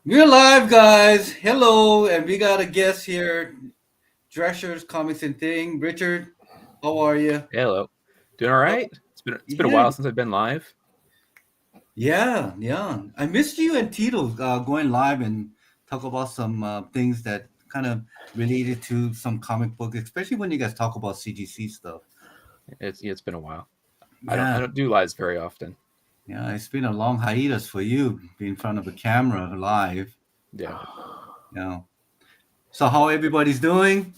We're live, guys. Hello, and we got a guest here, Drescher's Comics and Thing. Richard, how are you? Hello. Doing all right? It's been a Yeah, while since I've been live. yeah. I missed you and Tito going live and talk about some things that kind of related to some comic book, especially when you guys talk about CGC stuff. It's been a while. I Yeah, don't do lives very often. yeah. It's been a long hiatus for you, being in front of a camera live. Yeah. Yeah. So how everybody's doing?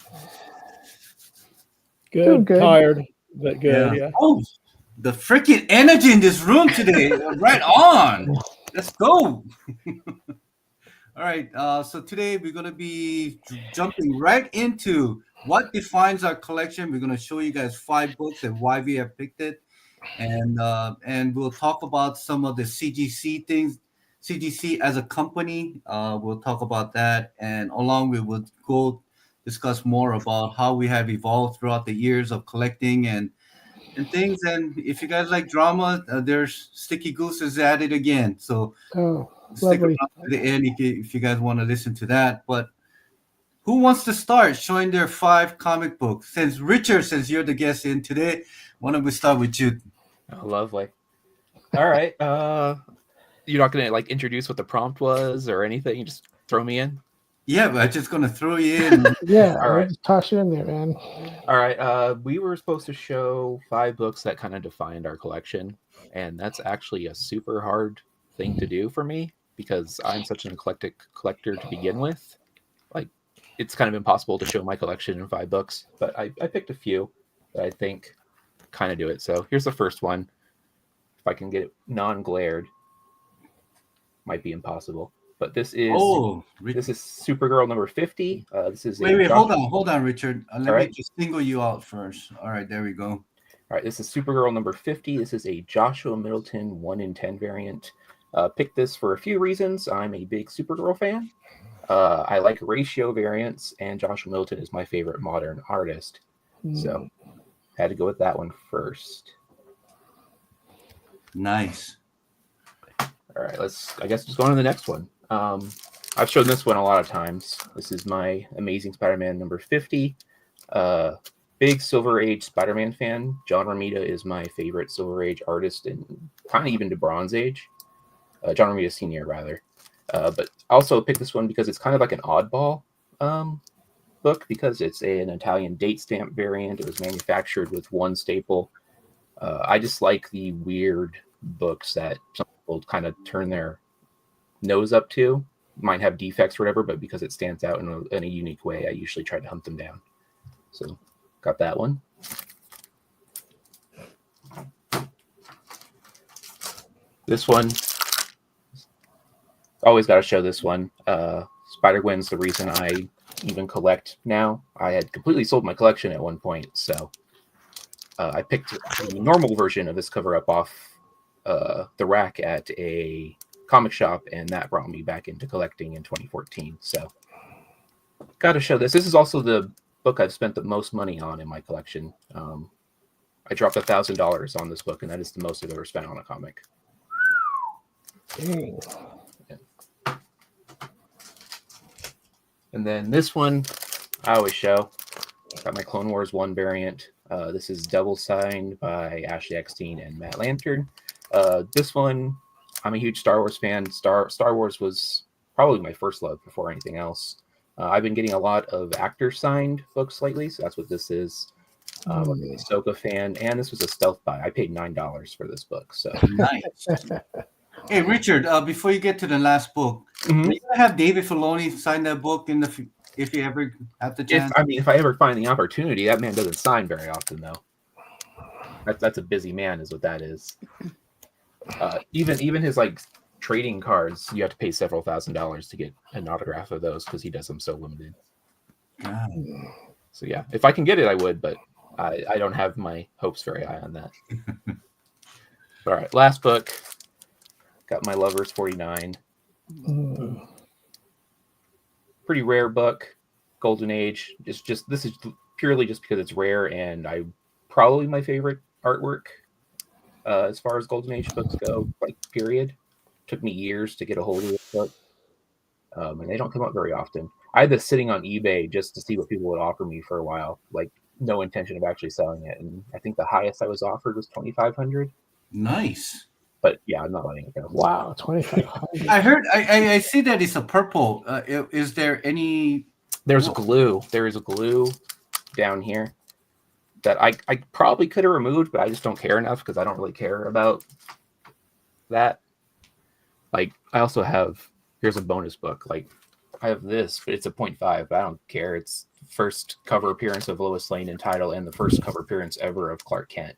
Doing Good, good. tired, but good. Yeah. Yeah. Oh, the freaking energy in this room today. Right on. Let's go. All right. So today we're going to be jumping right into what defines our collection. We're going to show you guys 5 books and why we have picked it. And we'll talk about some of the CGC things, CGC as a company. We'll talk about that. And along with, we'll go discuss more about how we have evolved throughout the years of collecting and things. And if you guys like drama, there's Sticky Goose is at it again. So Oh, stick lovely. around to the end if you guys want to listen to that. But who wants to start showing their 5 comic books? Since you're the guest in today, why don't we start with you? Oh, lovely. All right. You're not gonna like introduce what the prompt was or anything. You just throw me in. Yeah, but I'm just gonna throw you in. Yeah, All we'll right. just toss you in there, man. All right. We were supposed to show 5 books that kind of defined our collection, and that's actually a super hard thing to do for me because I'm such an eclectic collector to begin with. Like, it's kind of impossible to show my collection in 5 books, but I picked a few that I think kind of do it. So here's the first one. If I can get it non-glared, might be impossible. But Oh, this is Supergirl number 50. This is wait, a wait, Josh. hold on, Richard. All Let me right. just single you out first. All right, there we go. All right, this is Supergirl number 50. This is a Joshua Middleton 1 in 10 variant. Picked this for a few reasons. I'm a big Supergirl fan. I like ratio variants, and Joshua Middleton is my favorite modern artist. So had to go with that one first. Nice. All right, I guess just go on to the next one. I've shown this one a lot of times. This is my Amazing Spider-Man number 50. Big Silver Age Spider-Man fan. John Romita is my favorite Silver Age artist, and kind of even to Bronze Age. John Romita Sr., rather. But also picked this one because it's kind of like an oddball book because it's an Italian date stamp variant. It was manufactured with one staple. I just like the weird books that some people kind of turn their nose up to. Might have defects or whatever, but because it stands out in a unique way, I usually try to hunt them down. So got that one. This one, always got to show this one. Spider-Gwen's the reason I even collect now. I had completely sold my collection at one point, so I picked the normal version of this cover up off the rack at a comic shop, and that brought me back into collecting in 2014. So got to show this. This is also the book I've spent the most money on in my collection. I dropped $1,000 on this book, and that is the most I've ever spent on a comic. Dang. And then this one, I always show. Got my Clone Wars 1 variant. This is double signed by Ashley Eckstein and Matt Lantern. This one, I'm a huge Star Wars fan. Star Wars was probably my first love before anything else. I've been getting a lot of actor signed books lately, so that's what this is. I'm an Ahsoka fan, and this was a stealth buy. I paid $9 for this book. So Nice. Hey, Richard, before you get to the last book, Mhm. are you gonna have David Filoni sign that book if you ever have the chance? if I ever find the opportunity, that man doesn't sign very often, though. That's a busy man, is what that is. Even his like trading cards, you have to pay several $1,000s to get an autograph of those because he does them so limited. Yeah. So yeah, if I can get it, I would, but I don't have my hopes very high on that. All right, last book. Got my Lovers 49. Pretty rare book, Golden Age. This is purely just because it's rare, and probably my favorite artwork as far as Golden Age books go. Like period. Took me years to get a hold of this book. and they don't come up very often. I had this sitting on eBay just to see what people would offer me for a while, like no intention of actually selling it. And I think the highest I was offered was 2,500. Nice. But yeah, I'm not letting it go. Wow, 2,500. I heard. I see that it's a purple. Is there any? There's glue. There is a glue down here that I probably could have removed, but I just don't care enough because I don't really care about that. Like, I also have, here's a bonus book. Like, I have this, but it's a 0.5, but I don't care. It's the first cover appearance of Lois Lane in Title and the first cover appearance ever of Clark Kent.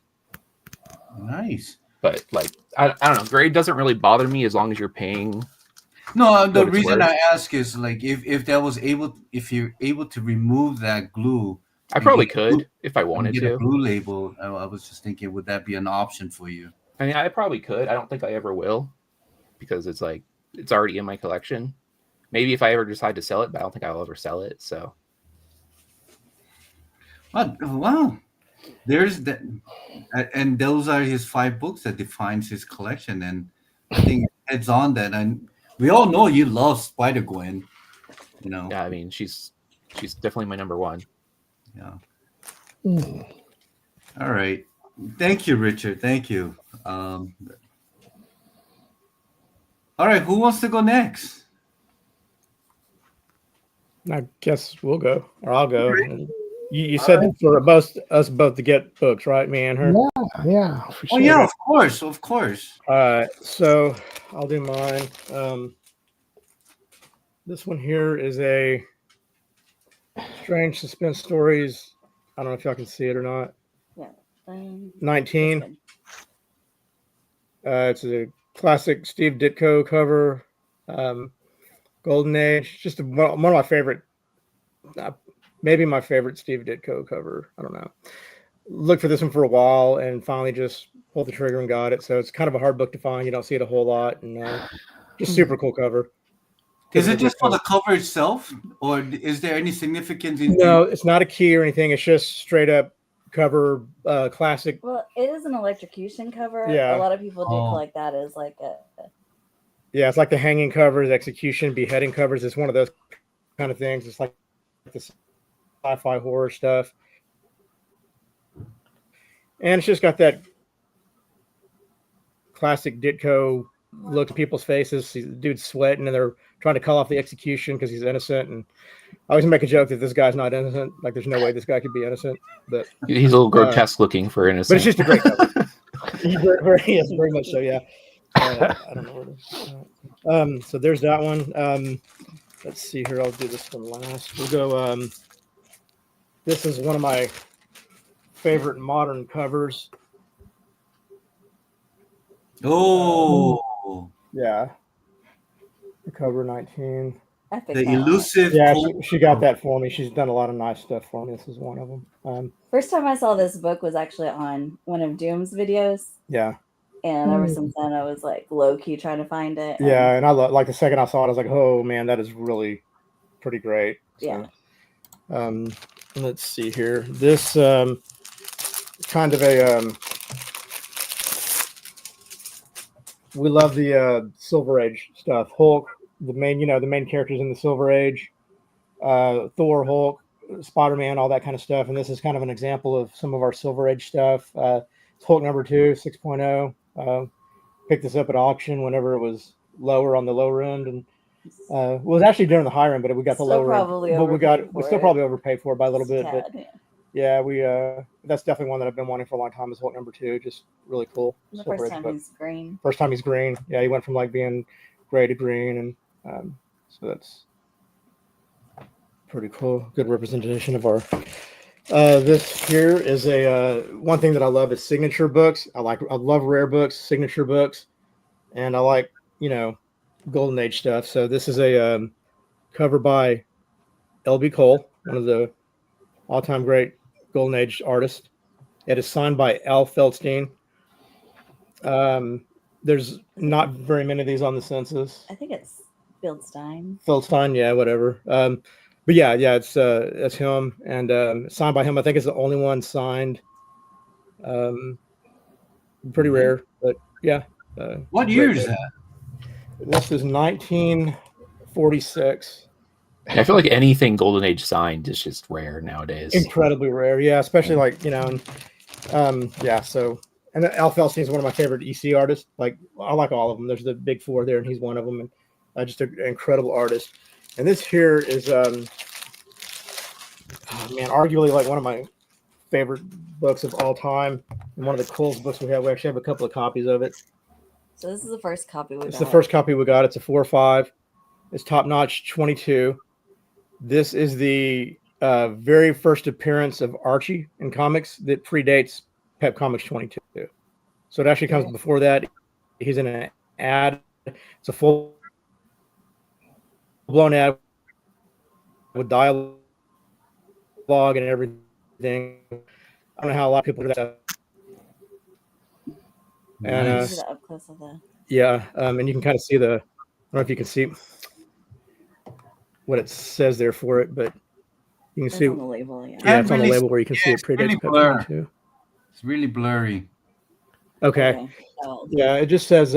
Nice. But like, I don't know. Grade doesn't really bother me as long as you're paying. No, the what it's reason worth. I ask is like if you're able to remove that glue, I probably could if I wanted get a to. glue label. I was just thinking, would that be an option for you? I mean, I probably could. I don't think I ever will because it's like, it's already in my collection. Maybe if I ever decide to sell it, but I don't think I'll ever sell it. So, Wow. There's that, and those are his 5 books that defines his collection. And I think heads on that, and we all know you love Spider Gwen. You know. yeah, I mean, she's definitely my number one. Yeah. All right. Thank you, Richard. Thank you. All right. Who wants to go next? I guess we'll go, or I'll go. You said for us both to get books, right, me and her? Yeah, for Oh sure. yeah, of course, of course. So I'll do mine. This one here is a Strange Suspense Stories. I don't know if y'all can see it or not. Yeah. 19. It's a classic Steve Ditko cover. Golden Age. Just one of my favorite, maybe my favorite Steve Ditko cover. I don't know. Looked for this one for a while and finally just pulled the trigger and got it. So it's kind of a hard book to find. You don't see it a whole lot. And just super cool cover. Is it just for the cover itself, or is there any significance in? No, it's not a key or anything. It's just straight up cover, classic. Well, it is an electrocution cover. Yeah. A lot of people do collect that as like a. Yeah, it's like the hanging covers, execution, beheading covers. It's one of those kind of things. It's like the sci-fi horror stuff. And it's just got that classic Ditko look at people's faces. The dude's sweating and they're trying to call off the execution because he's innocent. And I always make a joke that this guy's not innocent. Like there's no way this guy could be innocent. But He's a little grotesque looking for innocent. but it's just a great cover. Yes, very much so, yeah. I don't know where it is. So there's that one. Let's see here. I'll do this one last. We'll go. This is one of my favorite modern covers. Oh, Yeah. The cover 19. Epic the cover. elusive. Yeah, she got that for me. She's done a lot of nice stuff for me. This is one of them. First time I saw this book was actually on one of Doom's videos. Yeah. And ever since then, I was like low key trying to find it. Yeah. And I like the second I saw it, I was like, oh man, that is really pretty great. So, Yeah. let's see here. This kind of a we love the Silver Age stuff. Hulk, the main characters in the Silver Age, Thor, Hulk, Spider-Man, all that kind of stuff. And this is kind of an example of some of our Silver Age stuff. It's Hulk number 2, 6.0. Picked this up at auction whenever it was lower on the lower end, and it was actually during the higher end, but we got the Still lower end. probably But we overpaid still for probably overpaid for it by a little bit. Tad, But yeah, that's definitely one that I've been wanting for a long time. Is Hulk number 2, just really cool. The Silver first Age time book. he's green. First time he's green. Yeah, he went from like being gray to green, and so that's pretty cool. Good representation of our. This here is a one thing that I love is signature books. I love rare books, signature books, and I like Golden Age stuff. So this is a cover by L.B. Cole, one of the all-time great Golden Age artists. It is signed by Al Feldstein. There's not very many of these on the census. I think it's Fieldstein. Feldstein, yeah, whatever. But yeah, it's him, and signed by him. I think it's the only one signed. Pretty rare, but yeah. What year is that? This is 19 46. I feel like anything Golden Age signed is just rare nowadays. Incredibly rare, yeah. Especially like yeah. So, and Al Felstein is one of my favorite EC artists. Like I like all of them. There's the big four there, and he's one of them. And just an incredible artist. And this here is arguably like one of my favorite books of all time, and one of the coolest books we have. We actually have a couple of copies of it. So this is the first copy we got. It's the first copy we got. It's a 4/5. It's top notch 22. This is the very first appearance of Archie in comics that predates Pep Comics 22. So it actually comes before that. He's in an ad. It's a full blown ad with dialogue and everything. I don't know how a lot of people do that. And Nice. Up close of the... yeah, and you can kind of see the. I don't know if you can see what it says there for it, but you can It's see. on the label, yeah. Yeah, it's on the really label where you can see it it's really predates Pep blur. 22. It's really blurry. Okay. Oh, Yeah, it just says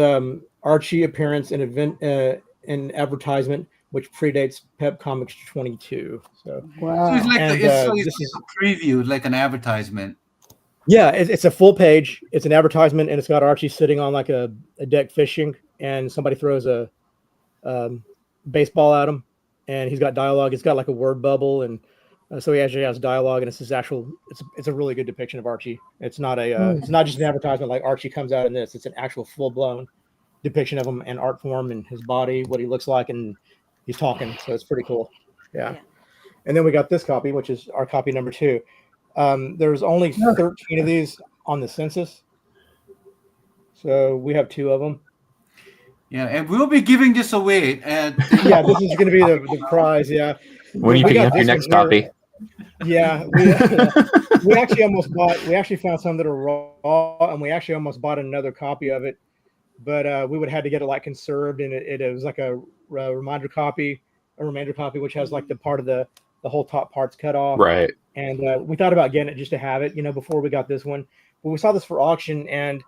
Archie appearance in event in advertisement, which predates Pep Comics 22. So So Wow. it's like And, it's this is- a preview, like an advertisement. yeah, it's a full page. It's an advertisement, and it's got Archie sitting on like a deck fishing, and somebody throws a baseball at him, and he's got dialogue. It's got like a word bubble, and so he actually has dialogue, and it's his actual. It's a really good depiction of Archie. It's not it's not just an advertisement like Archie comes out in this. It's an actual full blown depiction of him and art form and his body, what he looks like, and he's talking. So it's pretty cool. Yeah. Yeah. And then we got this copy, which is our copy number 2. There's only 13 of these on the census, so we have 2 of them. Yeah, and we'll be giving this away. And Yeah, this is going to be the prize. Yeah. When are you We picking got up your this next one here. copy? Yeah, we actually almost bought. We actually found some that are raw, and we actually almost bought another copy of it, but we would have had to get it like conserved, and it was like a remainder copy, which has like the part of the whole top parts cut off. Right. And we thought about getting it just to have it, before we got this one. But we saw this for auction, and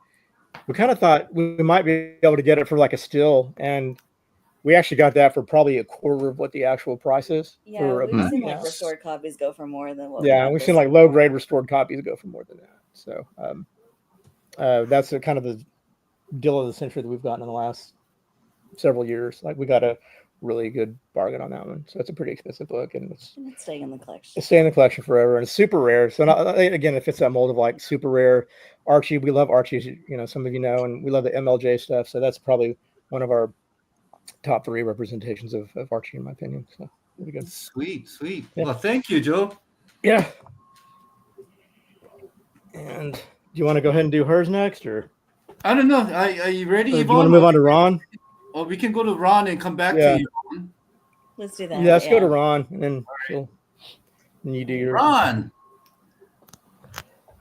we kind of thought we might be able to get it for like a still, and we actually got that for probably a quarter of what the actual price is. Yeah, for a- we've seen yeah. like restored copies go for more than what. Yeah, got we've this seen like time. low grade restored copies go for more than that. So that's kind of the deal of the century that we've gotten in the last several years. Like we got a really good bargain on that one. So it's a pretty expensive book, and it's And it's staying in the collection. staying in the collection forever, and it's super rare. So again, it fits that mold of like super rare Archie. We love Archie, some of you know, and we love the MLJ stuff. So that's probably one of our top 3 representations of Archie, in my opinion. So really good. sweet. Yeah. Well, thank you, Joe. Yeah. And do you want to go ahead and do hers next, or I don't know. Are you ready, do you Yvonne? want to move on to Ron? Or we can go to Ron and come back Yeah. to you. Let's do that. Yeah, let's go to Ron, and then you do your Ron.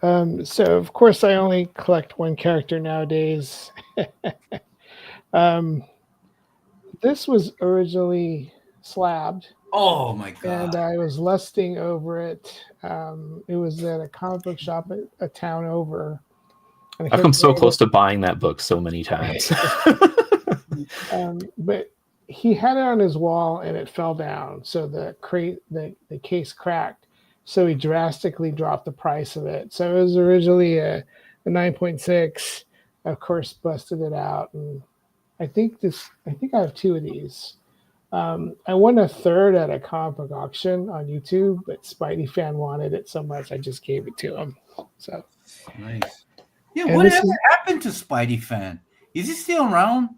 So of course I only collect one character nowadays. This was originally slabbed, Oh my and God. I was lusting over it. It was at a comic book shop a town over. And I I've come so couldn't close to buying that book so many times. but he had it on his wall and it fell down, so the case cracked, so he drastically dropped the price of it. So it was originally a 9.6, of course busted it out, and I think I have 2 of these. I won a third at a comic book auction on YouTube, but Spidey fan wanted it so much I just gave it to him. So Nice. Yeah, And whatever this is- happened to Spidey fan? Is he still around?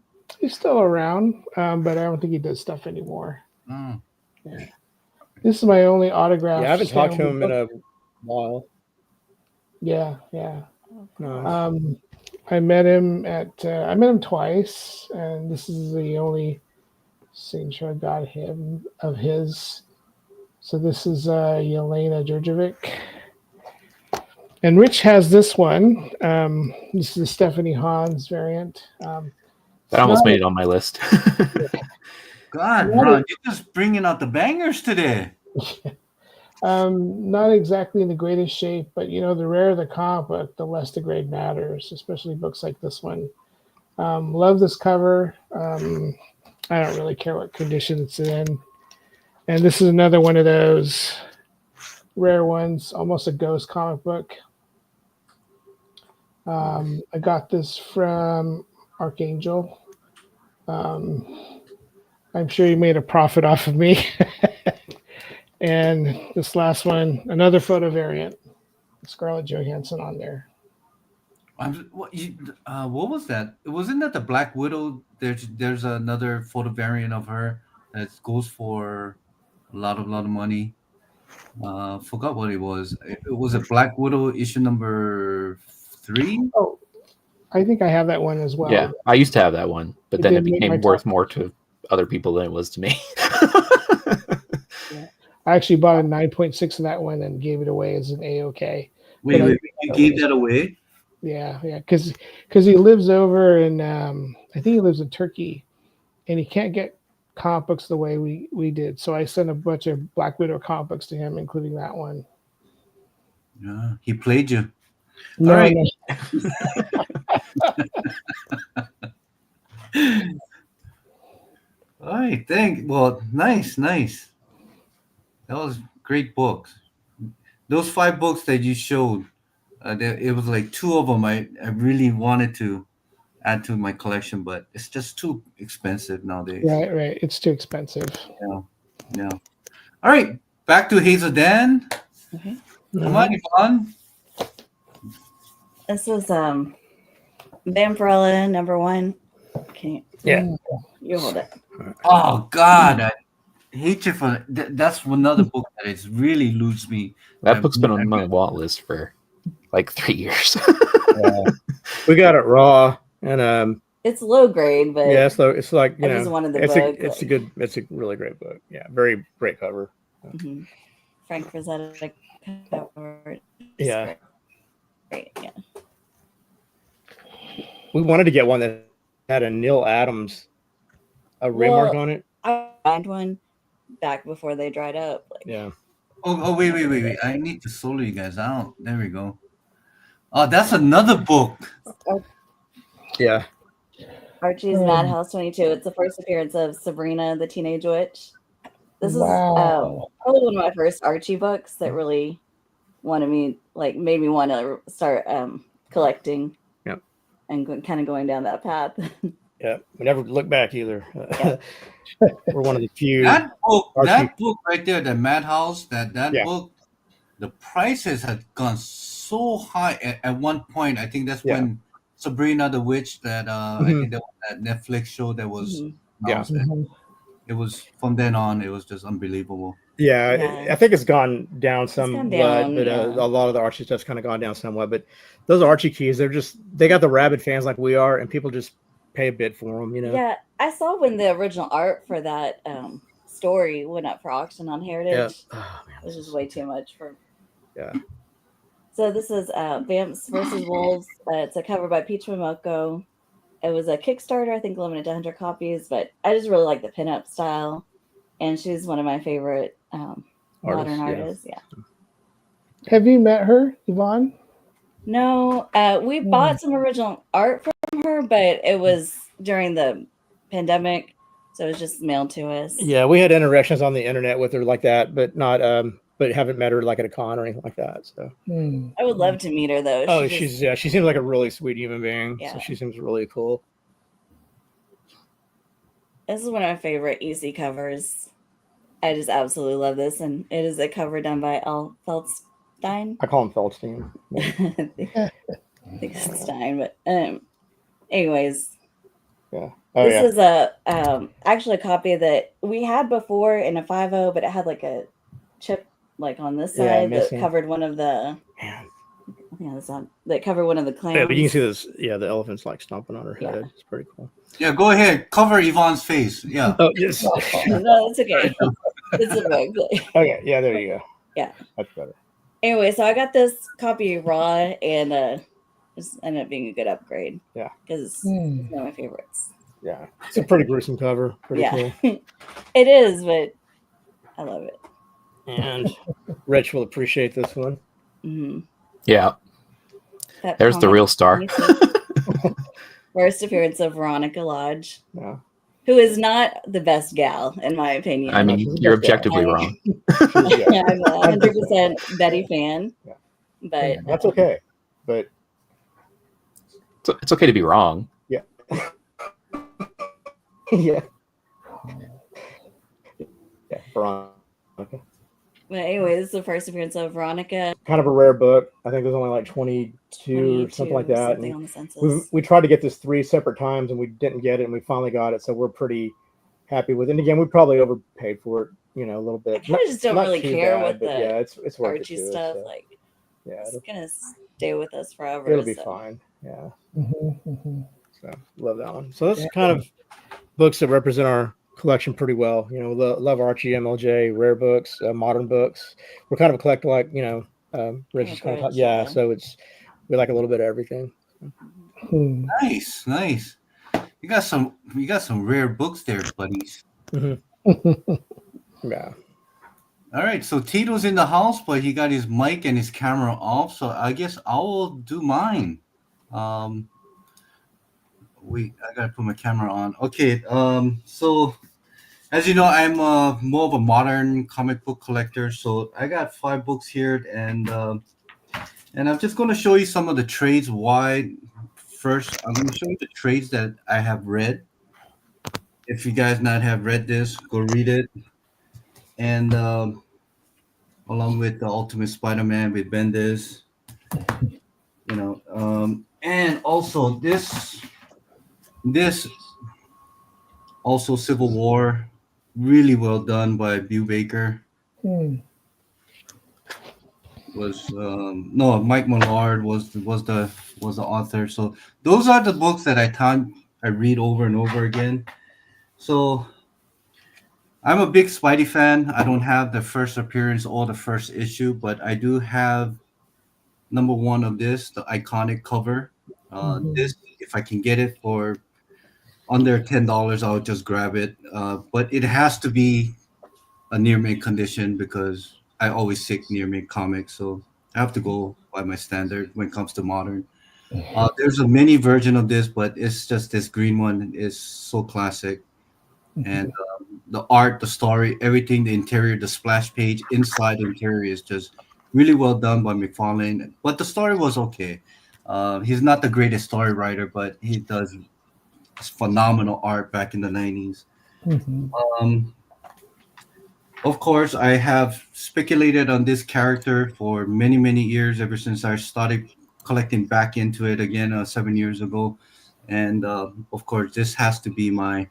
he's still around, but I don't think he does stuff anymore. Oh. This is my only autograph. Yeah, I haven't talked to Stanley him in book. a while. Yeah. No. I met him twice, and this is the only signature I got him of his. So this is Yelena Djurjevic. And Rich has this one. This is the Stephanie Hans variant. That almost made it on my list. God, What Ron, is- you're just bringing out the bangers today. Not exactly in the greatest shape, but the rarer the comic book, the less the grade matters, especially books like this one. Love this cover. I don't really care what condition it's in. And this is another one of those rare ones, almost a ghost comic book. I got this from Archangel. I'm sure you made a profit off of me. And this last one, another photo variant, Scarlett Johansson on there. What was that? Wasn't that the Black Widow? There's another photo variant of her that goes for a lot of money. Forgot what it was. It was a Black Widow issue number 3. Oh, I think I have that one as well. Yeah, I used to have that one, but It then it didn't make my became worth top more to other people than it was to me. I actually bought a 9.6 of that one and gave it away as an AOK. Wait, you gave that away? Yeah, because he lives over in I think he lives in Turkey, and he can't get comic books the way we did. So I sent a bunch of Black Widow comic books to him, including that one. Yeah, he played you. No, All right. no. All right, nice. That was great books. Those 5 books that you showed, it was like 2 of them I really wanted to add to my collection, but it's just too expensive nowadays. Right. It's too expensive. Yeah. All right, back to Hazel Dan. Okay. Come on, Yvonne. This was Vampirella #1. Okay. Yeah. You hold it. Oh God, I hate you for that's another book that is really eludes me. That book's been on my want list for like 3 years. We got it raw, and It's low grade, but yeah, it's like I just wanted the it's book. it's a really great book. Yeah, very great cover. Mhm. Frank Frazetta cover. Yeah. Great. Yeah. We wanted to get one that had a Neil Adams rim mark on it. I found one back before they dried up. Like, Yeah. Oh wait. I need to solo you guys out. There we go. Oh, that's another book. Yeah. Archie's Madhouse 22. It's the first appearance of Sabrina the Teenage Witch. This is Wow. probably one of my first Archie books that really made me want to start collecting. Yep. And kind of going down that path. Yeah. We never look back either. We're one of the few. That book Archie. right there, the Madhouse, that Yeah. book, the prices had gone so high at one point. I think that's Yeah. when Sabrina the Witch, that I think that was that Netflix show that was Mhm. Yeah. it was from then on, it was just unbelievable. Yeah, Yeah. I think it's gone down somewhat, gone down, but yeah. a lot of the Archie stuff's kind of gone down somewhat. But those Archie keys, they got the rabid fans like we are, and people just pay a bid for them, Yeah, I saw when the original art for that story went up for auction on Heritage. Yeah. Oh, man, Which is way too much for. Yeah. So this is Vamps versus Wolves. It's a cover by Peach Momoko. It was a Kickstarter, I think limited to 100 copies, but I just really like the pinup style, and she's one of my favorite modern artists. Yeah. Have you met her, Yvonne? No, we bought some original art from her, but it was during the pandemic, so it was just mailed to us. Yeah, we had interactions on the internet with her like that, but not but haven't met her like at a con or anything like that. So I would love to meet her though. oh, she seems like a really sweet human being. Yeah. So she seems really cool. This is one of my favorite EC covers. I just absolutely love this, and it is a cover done by Al Feldstein. I call him Feldstein. I think it's Stein, but anyways, Yeah. this is a actually a copy that we had before in a 5.0, but it had like a chip like on this Yeah, side that missing. covered one of the. Man. Yeah, this one that covered one of the clowns. Yeah, but you can see this. Yeah, the elephant's like stomping on her head. Yeah. It's pretty cool. Yeah, go ahead. Cover Yvonne's face. Yeah. Oh yes. No, it's okay. It's a book. Okay. Yeah. There you go. Yeah. That's better. Anyway, so I got this copy raw, and just ended up being a good upgrade. Yeah. Because it's one of my favorites. Yeah. It's a pretty gruesome cover. Pretty Yeah. cool. It is, but I love it. And Rich will appreciate this one. Mm-hmm. Yeah, there's the real star. First appearance of Veronica Lodge. Yeah. who is not the best gal in my opinion. I mean, she's the you're best gal. objectively wrong. Yeah, I'm a 100% Betty fan, Yeah. but that's okay. But So it's okay to be wrong. yeah. Yeah, Veronica. but anyway, this is the first appearance of Veronica. Kind of a rare book. I think there's only like 22 or something like that. Something And on the census. we tried to get this 3 separate times and we didn't get it, and we finally got it, so we're pretty happy with it. And again, we probably overpaid for it, a little I bit. kind of just don't Not really too care bad, what but the yeah, it's worth it Archie to us, stuff. so, Like, yeah, it's gonna stay with us forever. it'll be so. fine. Yeah, Mm-hmm. so love that one. So that's Yeah. kind of books that represent our collection pretty well. Love Archie, MLJ, rare books, modern books. We're kind of a collector, like Rich is kind of Rich, yeah. yeah. So we like a little bit of everything. Hmm. Nice. You got some rare books there, buddies. Yeah. All right, so Tito's in the house, but he got his mic and his camera off, so I guess I will do mine. I gotta put my camera on. Okay, so as you know, I'm more of a modern comic book collector, so I got 5 books here, and I'm just gonna show you some of the trades. Why? First, I'm gonna show you the trades that I have read. If you guys not have read this, go read it. And along with the Ultimate Spider-Man with Bendis, and also this also Civil War, really well done by Bill Baker. Hmm. Was no, Mike Millard was the author. So those are the books that I read over and over again. So I'm a big Spidey fan. I don't have the first appearance or the first issue, but I do have number 1 of this, the iconic cover. This, if I can get it for under $10, I'll just grab it. But it has to be a near mint condition because I always seek near mint comics, so I have to go by my standard when it comes to modern. There's a mini version of this, but it's just this green one is so classic. And the art, the story, everything, the interior, the splash page inside the interior is just really well done by McFarlane. But the story was okay. He's not the greatest story writer, but he does phenomenal art back in the 90s. Of course, I have speculated on this character for many, many years, ever since I started collecting back into it again 7 years ago. And of course, this has to be my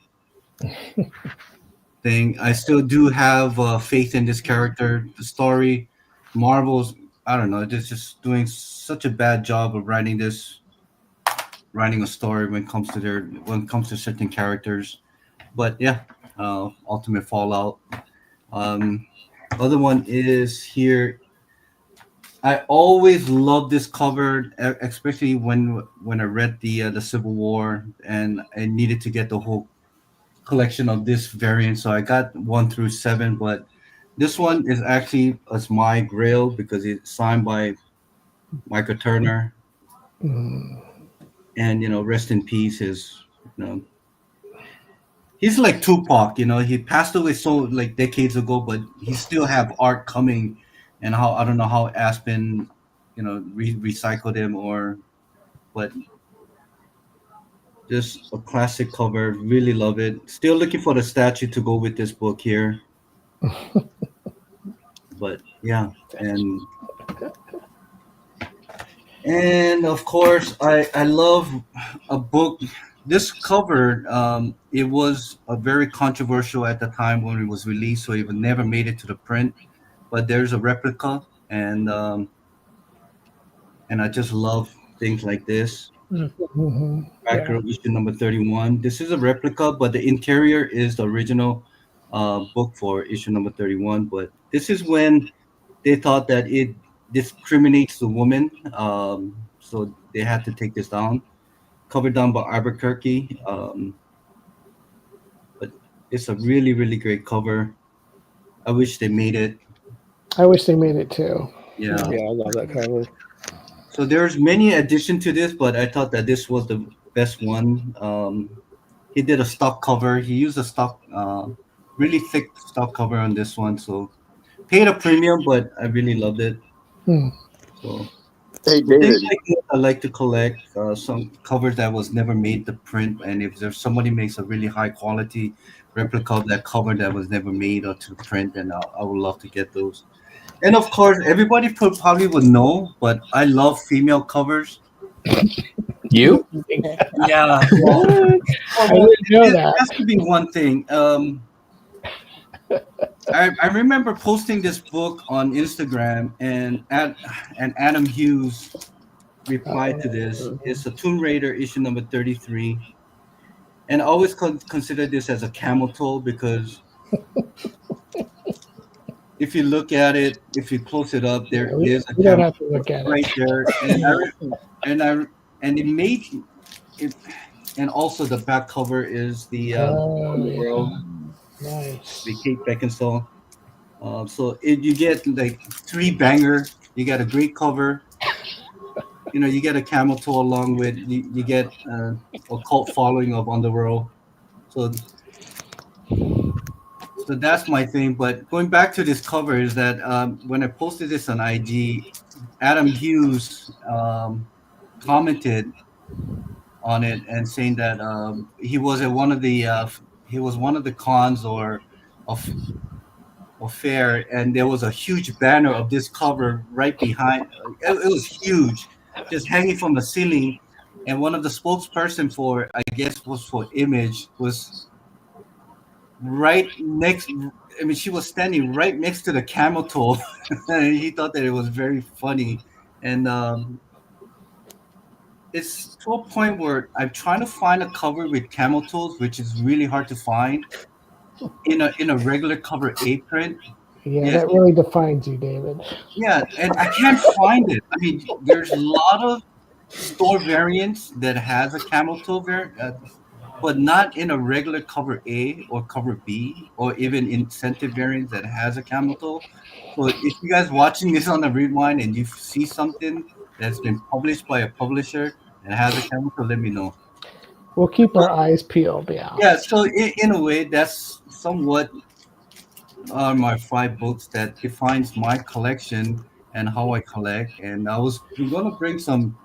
thing. I still do have faith in this character. The story, Marvel's, I don't know, they're just doing such a bad job of writing a story when it comes to certain characters. But yeah, Ultimate Fallout. Other one is here. I always loved this cover, especially when I read the Civil War, and I needed to get the whole collection of this variant. So I got 1 through 7, but this one is actually as my grail because it's signed by Michael Turner, and rest in peace. He's like Tupac, he passed away so like decades ago, but he still have art coming, and how I don't know how Aspen, recycled him but just a classic cover. Really love it. Still looking for the statue to go with this book here. But yeah, and of course I love a book. This cover, it was a very controversial at the time when it was released, so it never made it to the print. But there's a replica, and I just love things like this. Batgirl issue number 31. This is a replica, but the interior is the original book for issue number 31. But this is when they thought that it discriminates the woman, so they had to take this down. Covered down by Albuquerque, but it's a really, really great cover. I wish they made it. I wish they made it too. Yeah. I love that cover. So there's many additions to this, but I thought that this was the best one. he did a stock cover. He used a stock, really thick stock cover on this one. So paid a premium, but I really loved it. Hmm. So Hey, things David. like this, I like to collect some covers that was never made to print, and if there's somebody makes a really high quality replica of that cover that was never made or to print, then I would love to get those. And of course, everybody probably would know, but I love female covers. You? Yeah, well, I didn't know it that. has to be one thing. I remember posting this book on Instagram, and Adam Hughes replied to this. It's a Tomb Raider issue number 33, and I always consider this as a camel toe because if you look at it, if you close it up, there's a We don't camel have to look at right it. there, and it made it, and also the back cover is the Oh, the world, yeah. Nice. the Kate Beckinsale. So you get like three banger. You got a great cover. You get a camel toe along with you get a cult following of Underworld. So so that's my thing. But going back to this cover is that when I posted this on IG, Adam Hughes commented on it and saying that he was at one of the he was one of the cons or of fair, and there was a huge banner of this cover right behind. It was huge, just hanging from the ceiling. And one of the spokesperson for, I guess, was for Image, was right next. I mean, she was standing right next to the camel toe, and he thought that it was very funny. And it's to a point where I'm trying to find a cover with camel toes, which is really hard to find in a regular cover A print. Yeah, Yes. that really defines you, David. Yeah, and I can't find it. I mean, there's a lot of store variants that has a camel toe variant, but not in a regular cover A or cover B, or even incentive variants that has a camel toe. So if you guys watching this on the rewind and you see something that's been published by a publisher that has a camel toe, let me know. We'll keep our eyes peeled. Yeah. Yeah, so in a way, that's somewhat my 5 books that defines my collection and how I collect. And we're gonna bring some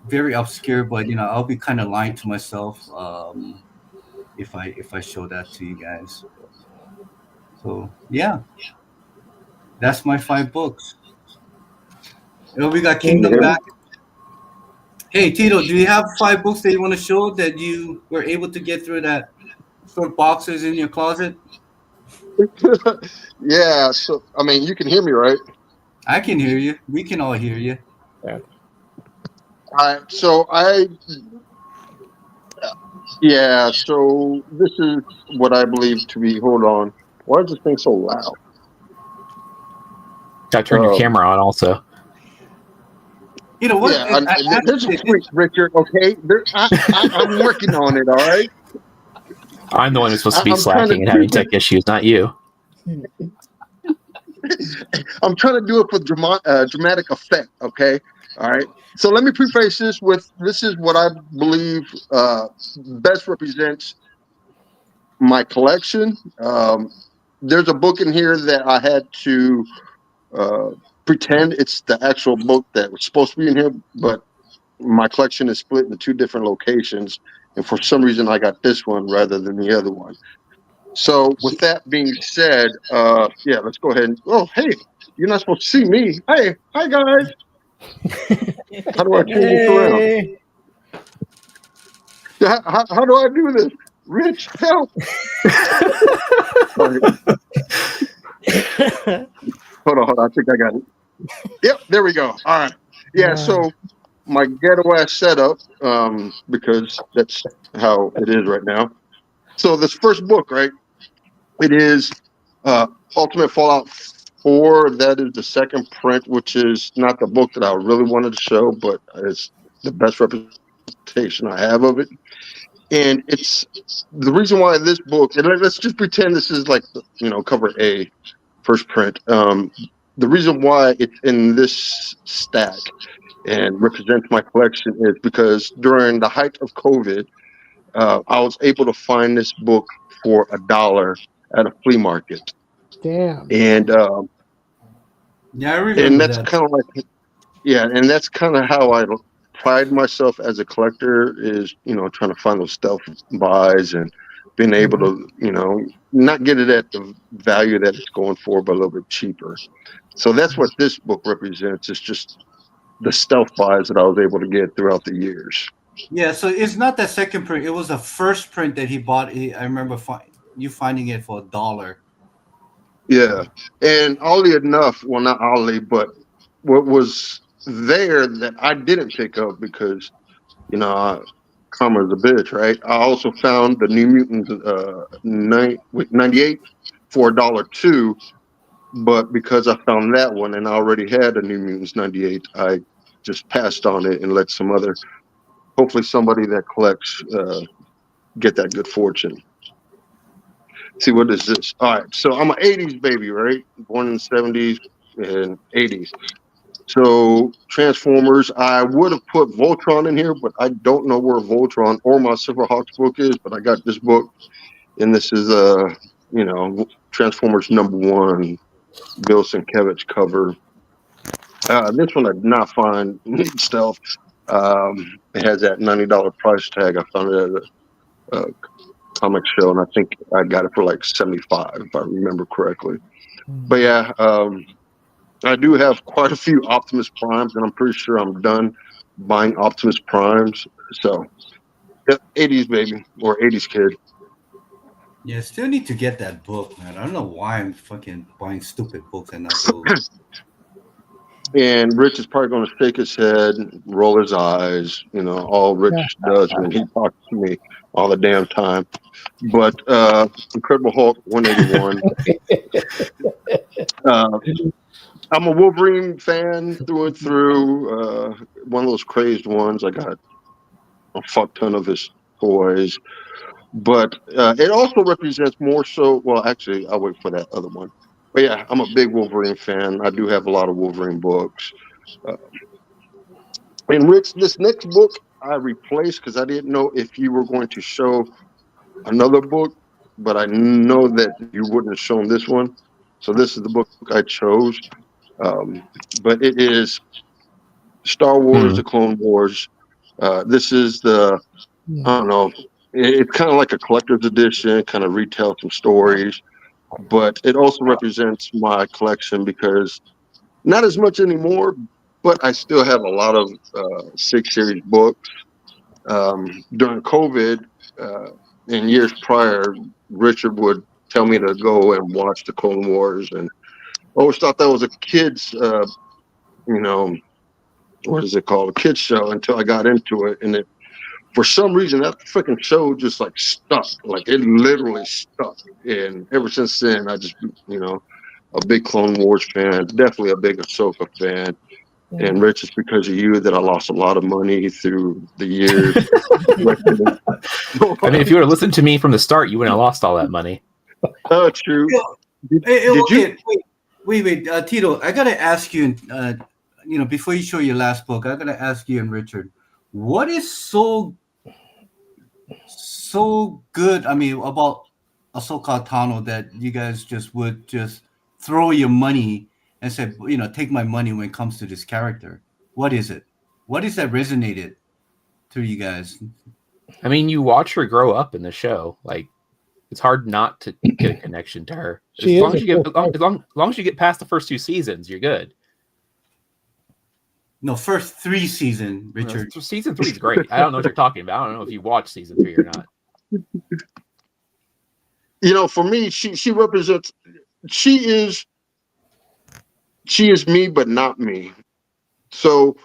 very obscure, but I'll be kind of lying to myself if I show that to you guys. So yeah, that's my 5 books. We got Kingdom back. Hey Tito, do you have 5 books that you want to show that you were able to get through that short boxes in your closet? Yeah, so I mean, you can hear me, right? I can hear you. We can all hear you. So this is what I believe to be. Hold on, why is this thing so loud? Gotta turn your camera on also. You know what? Yeah, there's a tweak, Richard. Okay, I'm working on it. All right. I'm the one who's supposed to be I'm trying slacking to and having do tech issues, not you. I'm trying to do it for dramatic effect. Okay. All right. So let me preface this with this is what I believe best represents my collection. There's a book in here that I had to pretend it's the actual book that was supposed to be in here, but my collection is split into 2 different locations, and for some reason I got this one rather than the other one. So with that being said, let's go ahead and hey, you're not supposed to see me. Hey, hi guys. How do I turn this around? How do I do this? Rich, help. Hold on. I think I got it. Yep, there we go. All right. Yeah, so my ghetto ass setup, because that's how it is right now. So this first book, right? It is Ultimate Fallout 4. That is the second print, which is not the book that I really wanted to show, but it's the best representation I have of it. And it's the reason why this book, and let's just pretend this is like, cover A, first print. The reason why it's in this stack and represents my collection is because during the height of COVID, I was able to find this book for $1 at a flea market, Damn. and Yeah, I remember that's that. kind of like, yeah, and that's kind of how I pride myself as a collector, is, trying to find those stealth buys and being able to, not get it at the value that it's going for, but a little bit cheaper. So that's what this book represents. It's just the stealth buys that I was able to get throughout the years. Yeah, so it's not that second print. It was the first print that he bought. I remember you finding it for $1. Yeah. And oddly enough, well, not oddly, but what was there that I didn't pick up because, karma's a bitch, right? I also found the New Mutants 98 for $1 too, but because I found that one and I already had a New Mutants 98, I just passed on it and let hopefully somebody that collects get that good fortune. See, what is this? All right, so I'm an 80s baby, right? Born in the 70s and 80s. So Transformers, I would have put Voltron in here, but I don't know where Voltron or my Silverhawks book is, but I got this book, and this is Transformers #1, Bill Sienkiewicz cover. This one I did not find neat stuff. It has that $90 price tag. I found it at a comic show, and I think I got it for like $75 if I remember correctly. But yeah, I do have quite a few Optimus Primes, and I'm pretty sure I'm done buying Optimus Primes. So, yeah, 80s baby, or 80s kid. Yeah, still need to get that book, man. I don't know why I'm fucking buying stupid books and not those. And Rich is probably going to shake his head, roll his eyes, all Rich does when he talks to me all the damn time. But Incredible Hulk 181. I'm a Wolverine fan through and through. One of those crazed ones. I got a fuck ton of his toys. But it also represents more so. Well, actually, I'll wait for that other one. But yeah, I'm a big Wolverine fan. I do have a lot of Wolverine books. And Rich, this next book I replaced because I didn't know if you were going to show another book, but I know that you wouldn't have shown this one. So this is the book I chose. But it is Star Wars: The Clone Wars. This is I don't know. It's kind of like a collector's edition, kind of retell some stories, but it also represents my collection because not as much anymore, but I still have a lot of 6 series books. During COVID and years prior, Richard would tell me to go and watch the Clone Wars, and I always thought that was a kid's, what is it called, a kid's show, until I got into it, and for some reason that freaking show just like stuck, like it literally stuck, and ever since then I just a big Clone Wars fan, definitely a big Ahsoka fan. And Rich, it's because of you that I lost a lot of money through the years. I mean, if you would have listened to me from the start, you wouldn't have lost all that money. Oh, true. Did you? Wait, Tito, I gotta ask you. Before you show your last book, I gotta ask you and Richard, what is so good? I mean, about Ahsoka Tano that you guys would just throw your money and say, take my money when it comes to this character. What is it? What is that resonated to you guys? I mean, you watch her grow up in the show. Like, it's hard not to get a connection to her. As long as you get past the first 2 seasons, you're good. No, first 3 seasons, Richard. Season 3 is great. I don't know what you're talking about. I don't know if you watched season 3 or not. For me, she represents. She is me, but not me. So,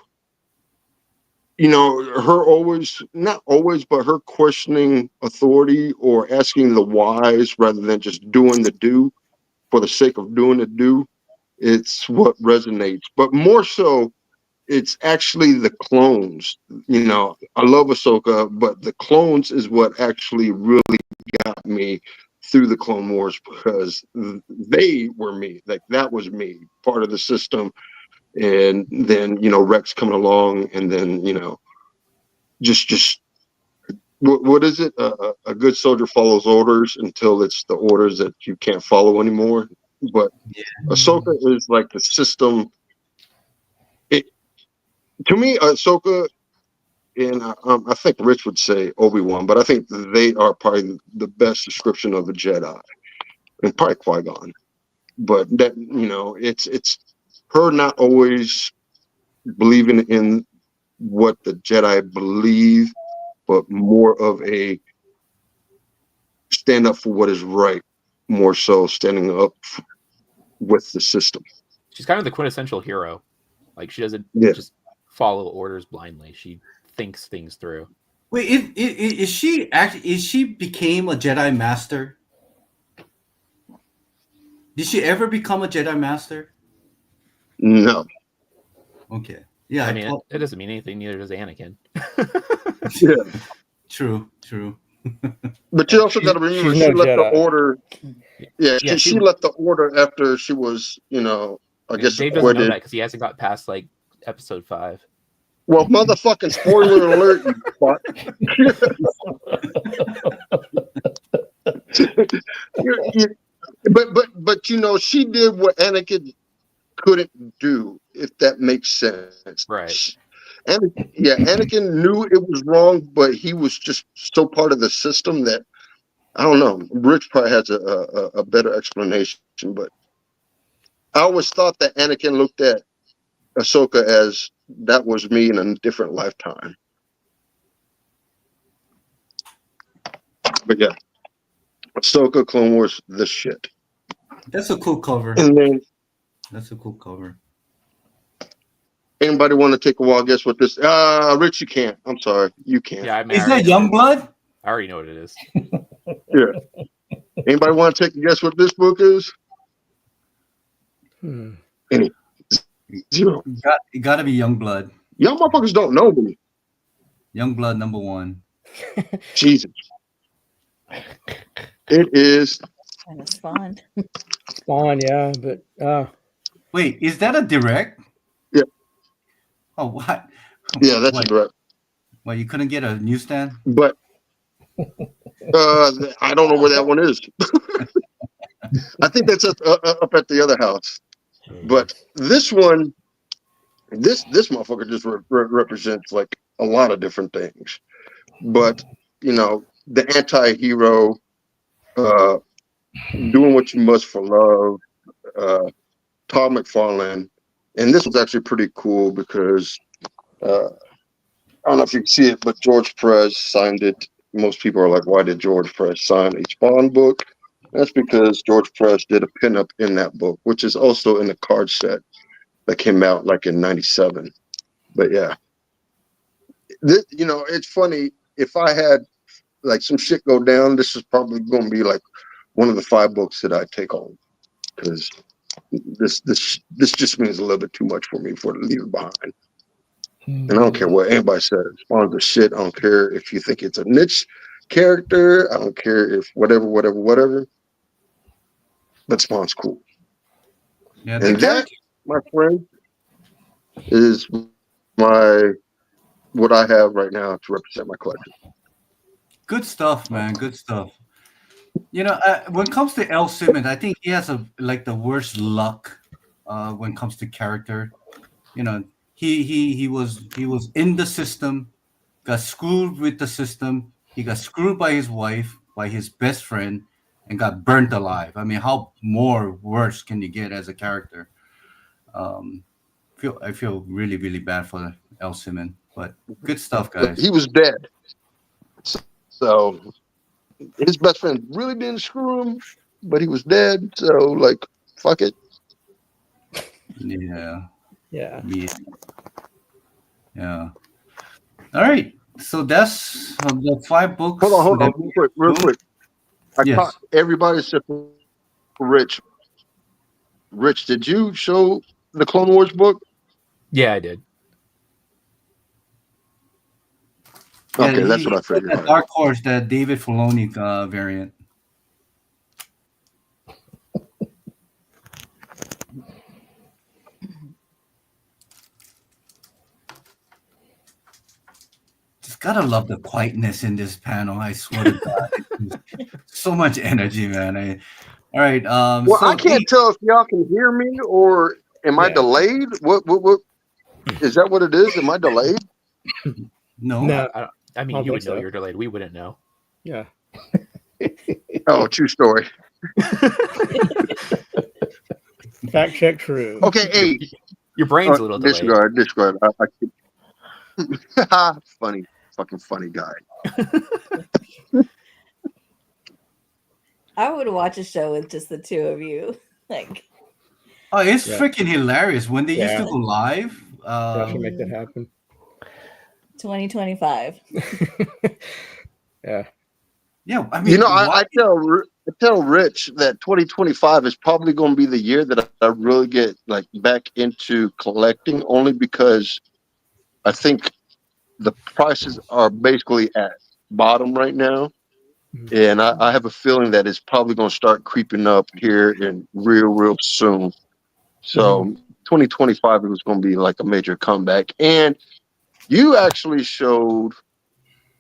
her not always, but her questioning authority or asking the whys rather than just doing the do for the sake of doing the do. It's what resonates. But more so, it's actually the clones. I love Ahsoka, but the clones is what actually really got me through the Clone Wars, because they were me. Like, that was me, part of the system. And then Rex coming along, and then just what is it? A good soldier follows orders until it's the orders that you can't follow anymore. But Yeah. Ahsoka is like the system. It to me, Ahsoka and I think Rich would say Obi-Wan, but I think they are probably the best description of the Jedi, and probably Qui-Gon. But that it's her not always believing in what the Jedi believe, but more of a stand up for what is right, more so standing up with the system. She's kind of the quintessential hero. Like she doesn't Yeah. just follow orders blindly. She thinks things through. Wait, is she actually? Is she became a Jedi Master? Did she ever become a Jedi Master? No. Okay. Yeah, I I mean, thought, it doesn't mean anything. Neither does Anakin. Yeah. true. But you also got to remember she's she no left the Jedi. order. Yeah, Yeah, she left the order after she was, I guess Dave doesn't know acquitted. that because he hasn't got past like episode 5. Well, motherfucking spoiler alert, you fuck. But she did what Anakin couldn't do, if that makes sense. Right. Anakin knew it was wrong, but he was just so part of the system that I don't know. Rich probably has a better explanation, but I always thought that Anakin looked at Ahsoka as that was me in a different lifetime. But yeah, Ahsoka, Clone Wars, the shit. That's a cool cover. And then That's a cool cover. anybody want to take a wild guess what this? Rich, you can't. I'm sorry, you can't. Yeah, I mean, Is that Youngblood? I already know what it is. Yeah. Anybody want to take a guess what this book is? Zero. It got to be Youngblood. Y'all motherfuckers don't know me. Youngblood #1. Jesus. It is. Kind of spawned. Spawn, yeah, but Wait, is that a direct? Yeah. Oh, what? Yeah, that's Wait, correct. Well, you couldn't get a newsstand? But I don't know where that one is. I think that's up at the other house. But this one, this motherfucker just represents like a lot of different things. But the anti-hero, doing what you must for love, Todd McFarlane, and this was actually pretty cool because I don't know if you can see it, but George Perez signed it. Most people are like, why did George Perez sign a Spawn book? That's because George Perez did a pinup in that book, which is also in the card set that came out like in '97. But yeah, it's funny. If I had like some shit go down, this is probably going to be like one of the 5 books that I take home, because this just means a little bit too much for me to leave it behind. And I don't care what anybody says. Spawn's the shit. I don't care if you think it's a niche character. I don't care if whatever. But Spawn's cool. Yeah, And that, my friend, is what I have right now to represent my collection. good stuff, man. Good stuff. When it comes to L. Simmons, I think he has the worst luck when it comes to character. He was in the system, got screwed with the system. He got screwed by his wife, by his best friend, and got burnt alive. I mean, how more worse can you get as a character? I feel really, really bad for L. Simmons, but good stuff, guys. He was dead. So his best friend really didn't screw him, but he was dead. So like, fuck it. Yeah. yeah. Yeah. All right. So that's the 5 books. Hold on, real quick. I Yes. caught everybody except for Rich. Rich, did you show the Clone Wars book? Yeah, I did. Okay, that's what I figured. That Dark Horse, that David Filoni variant. gotta love the quietness in this panel. I swear to God, so much energy, man. All right. Well, So I can't tell if y'all can hear me or am I Yeah. delayed? What is that? What it is? Am I delayed? no. No. I mean, don't you would think know so. you're delayed. We wouldn't know. Yeah. Oh, true story. Fact check true. Okay, hey, Your brain's a little delayed. disregard. Funny, fucking funny guy. I would watch a show with just the two of you. Like, Oh, it's Yeah. freaking hilarious when they used to Yeah. go live. Definitely make that happen. 2025. Yeah. Yeah, I mean, You know, I why- tell Rich that 2025 is probably going to be the year that I really get like back into collecting, only because I think the prices are basically at bottom right now, and I have a feeling that it's probably going to start creeping up here in real soon. So 2025 it was going to be like a major comeback, and you actually showed.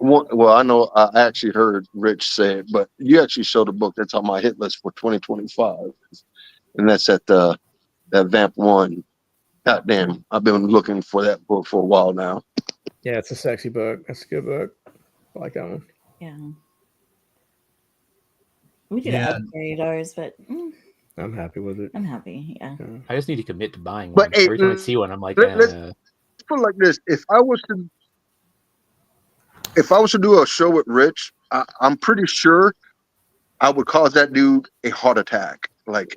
Well, I know I actually heard Rich say it, but you actually showed a book that's on my hit list for 2025, and that's at that Vamp One. Goddamn, I've been looking for that book for a while now. Yeah, it's a sexy book. That's a good book. I like that one. Yeah. We could Yeah. upgrade ours, but I'm happy with it. I'm happy. Yeah. I just need to commit to buying But, one. hey, Every time I see one, I'm like, let's put it like this: if I was to do a show with Rich, I'm pretty sure I would cause that dude a heart attack. Like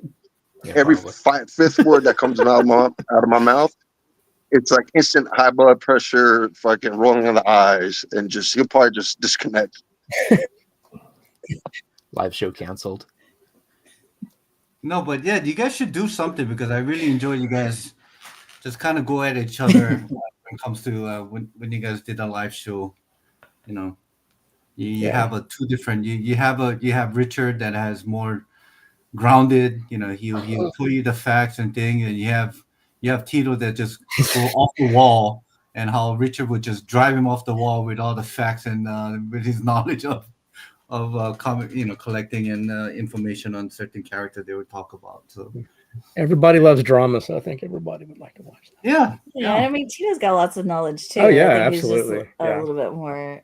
yeah, every probably. fifth word that comes out of my mouth, it's like instant high blood pressure, fucking rolling of the eyes, and just he'll probably just disconnect. Live show canceled. No, but yeah, you guys should do something because I really enjoy you guys just kind of go at each other when it comes to when you guys did a live show. You know, you Yeah. have a two different. You have Richard that has more grounded. You know, he'll tell you the facts and thing, and you have Tito that just go off the wall, and how Richard would just drive him off the wall with all the facts and with his knowledge of collecting and information on certain characters they would talk about. So Everybody loves drama, so I think everybody would like to watch that. yeah, Yeah. I mean, Tito's got lots of knowledge too. Oh, yeah, I think he's just absolutely. a Yeah. little bit more.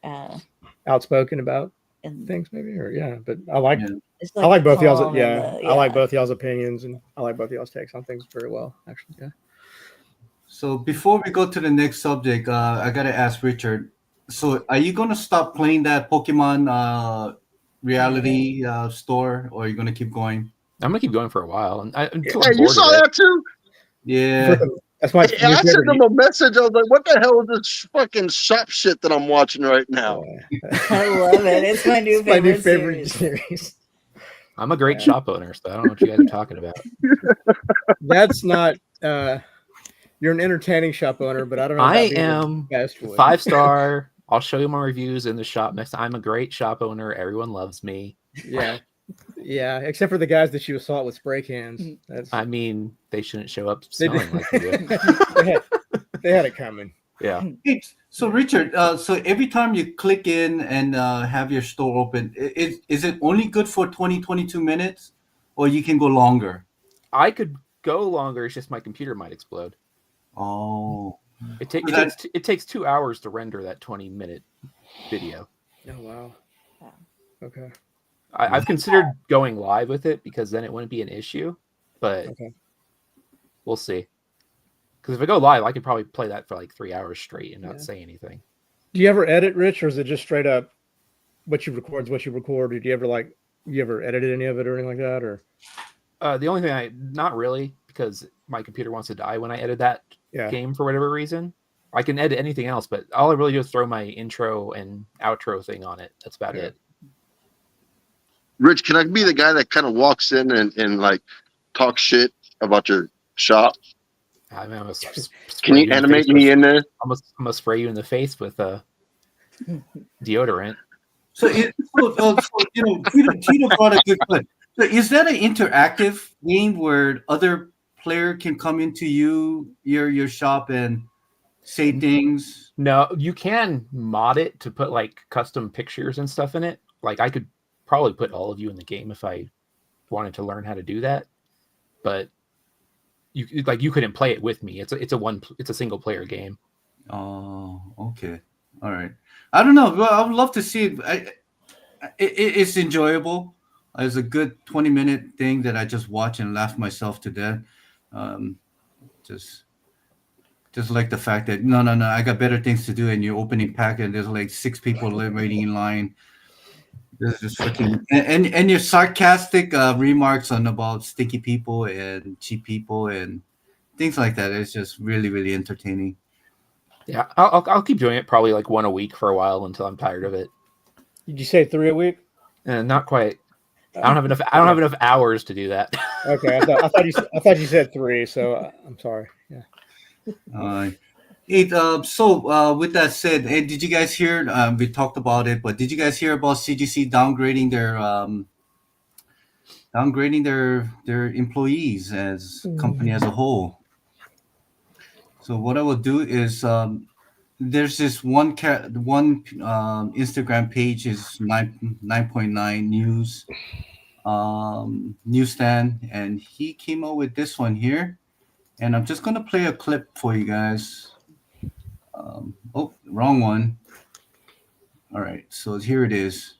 Outspoken about And things, maybe, or yeah. But I like Yeah. it's I like both y'all's. calm and Yeah, the- I like both y'all's opinions, and I like both y'all's takes on things very well. Actually, yeah. So before we go to the next subject, I gotta ask Richard. So are you gonna stop playing that Pokemon reality store, or are you gonna keep going? I'm gonna keep going for a while, and until Hey, I'm you bored saw of it. that too? Yeah. That's my. And I sent them a message. I was like, "What the hell is this fucking shop shit that I'm watching right now?" I love it. It's my new It's my new favorite favorite series. series. I'm a great shop owner, so I don't know what you guys are talking about. That's not. You're an entertaining shop owner, but I don't know. I about being the am best one. 5-star. I'll show you my reviews in the shop next time. I'm a great shop owner. Everyone loves me. Yeah, yeah. Except for the guys that you assault with spray cans. That's I mean, they shouldn't show up they, smelling like you do. they had it coming. Yeah. Hey, so Richard, so every time you click in and have your store open, is it only good for 20-22 minutes, or you can go longer? I could go longer. It's just my computer might explode. Oh, It takes 2 hours to render that 20-minute video. Oh wow. Yeah. Okay. I've considered going live with it because then it wouldn't be an issue, but Okay. we'll see. Because if I go live, I could probably play that for like 3 hours straight and not Yeah. say anything. Do you ever edit, Rich, or is it just straight up what you record is what you record? Or do you ever edited any of it or anything like that? Or The only thing not really, because my computer wants to die when I edit that yeah. game for whatever reason. I can edit anything else, but all I really do is throw my intro and outro thing on it. That's about Yeah. it. Rich, can I be the guy that kind of walks in and like talk shit about your shop? I mean, I'm gonna Can you animate me in there? I'm gonna spray you in the face with deodorant. so Tito brought a good point. So is that an interactive game where other player can come into your shop and say things? No, you can mod it to put like custom pictures and stuff in it. Like I could probably put all of you in the game if I wanted to learn how to do that, but you couldn't play it with me. It's a single player game. Oh, okay, all right. I don't know. Well, I would love to see it. It's enjoyable. It's a good 20-minute thing that I just watch and laugh myself to death. Um, just like the fact that no, I got better things to do, and your opening pack, and there's like 6 people waiting in line. This is freaking and your sarcastic remarks on about sticky people and cheap people and things like that. It's just really, really entertaining. Yeah, I'll keep doing it probably like one a week for a while until I'm tired of it. Did you say 3 a week? Not quite. I don't have enough hours to do that. Okay, I thought you said 3, so I'm sorry. Yeah. So with that said, hey, did you guys hear? We talked about it, but did you guys hear about CGC downgrading their employees as company as a whole? So what I will do is there's this one Instagram page is 9.9 news newsstand, and he came out with this one here. And I'm just going to play a clip for you guys. Oh, wrong one. All right, so here it is.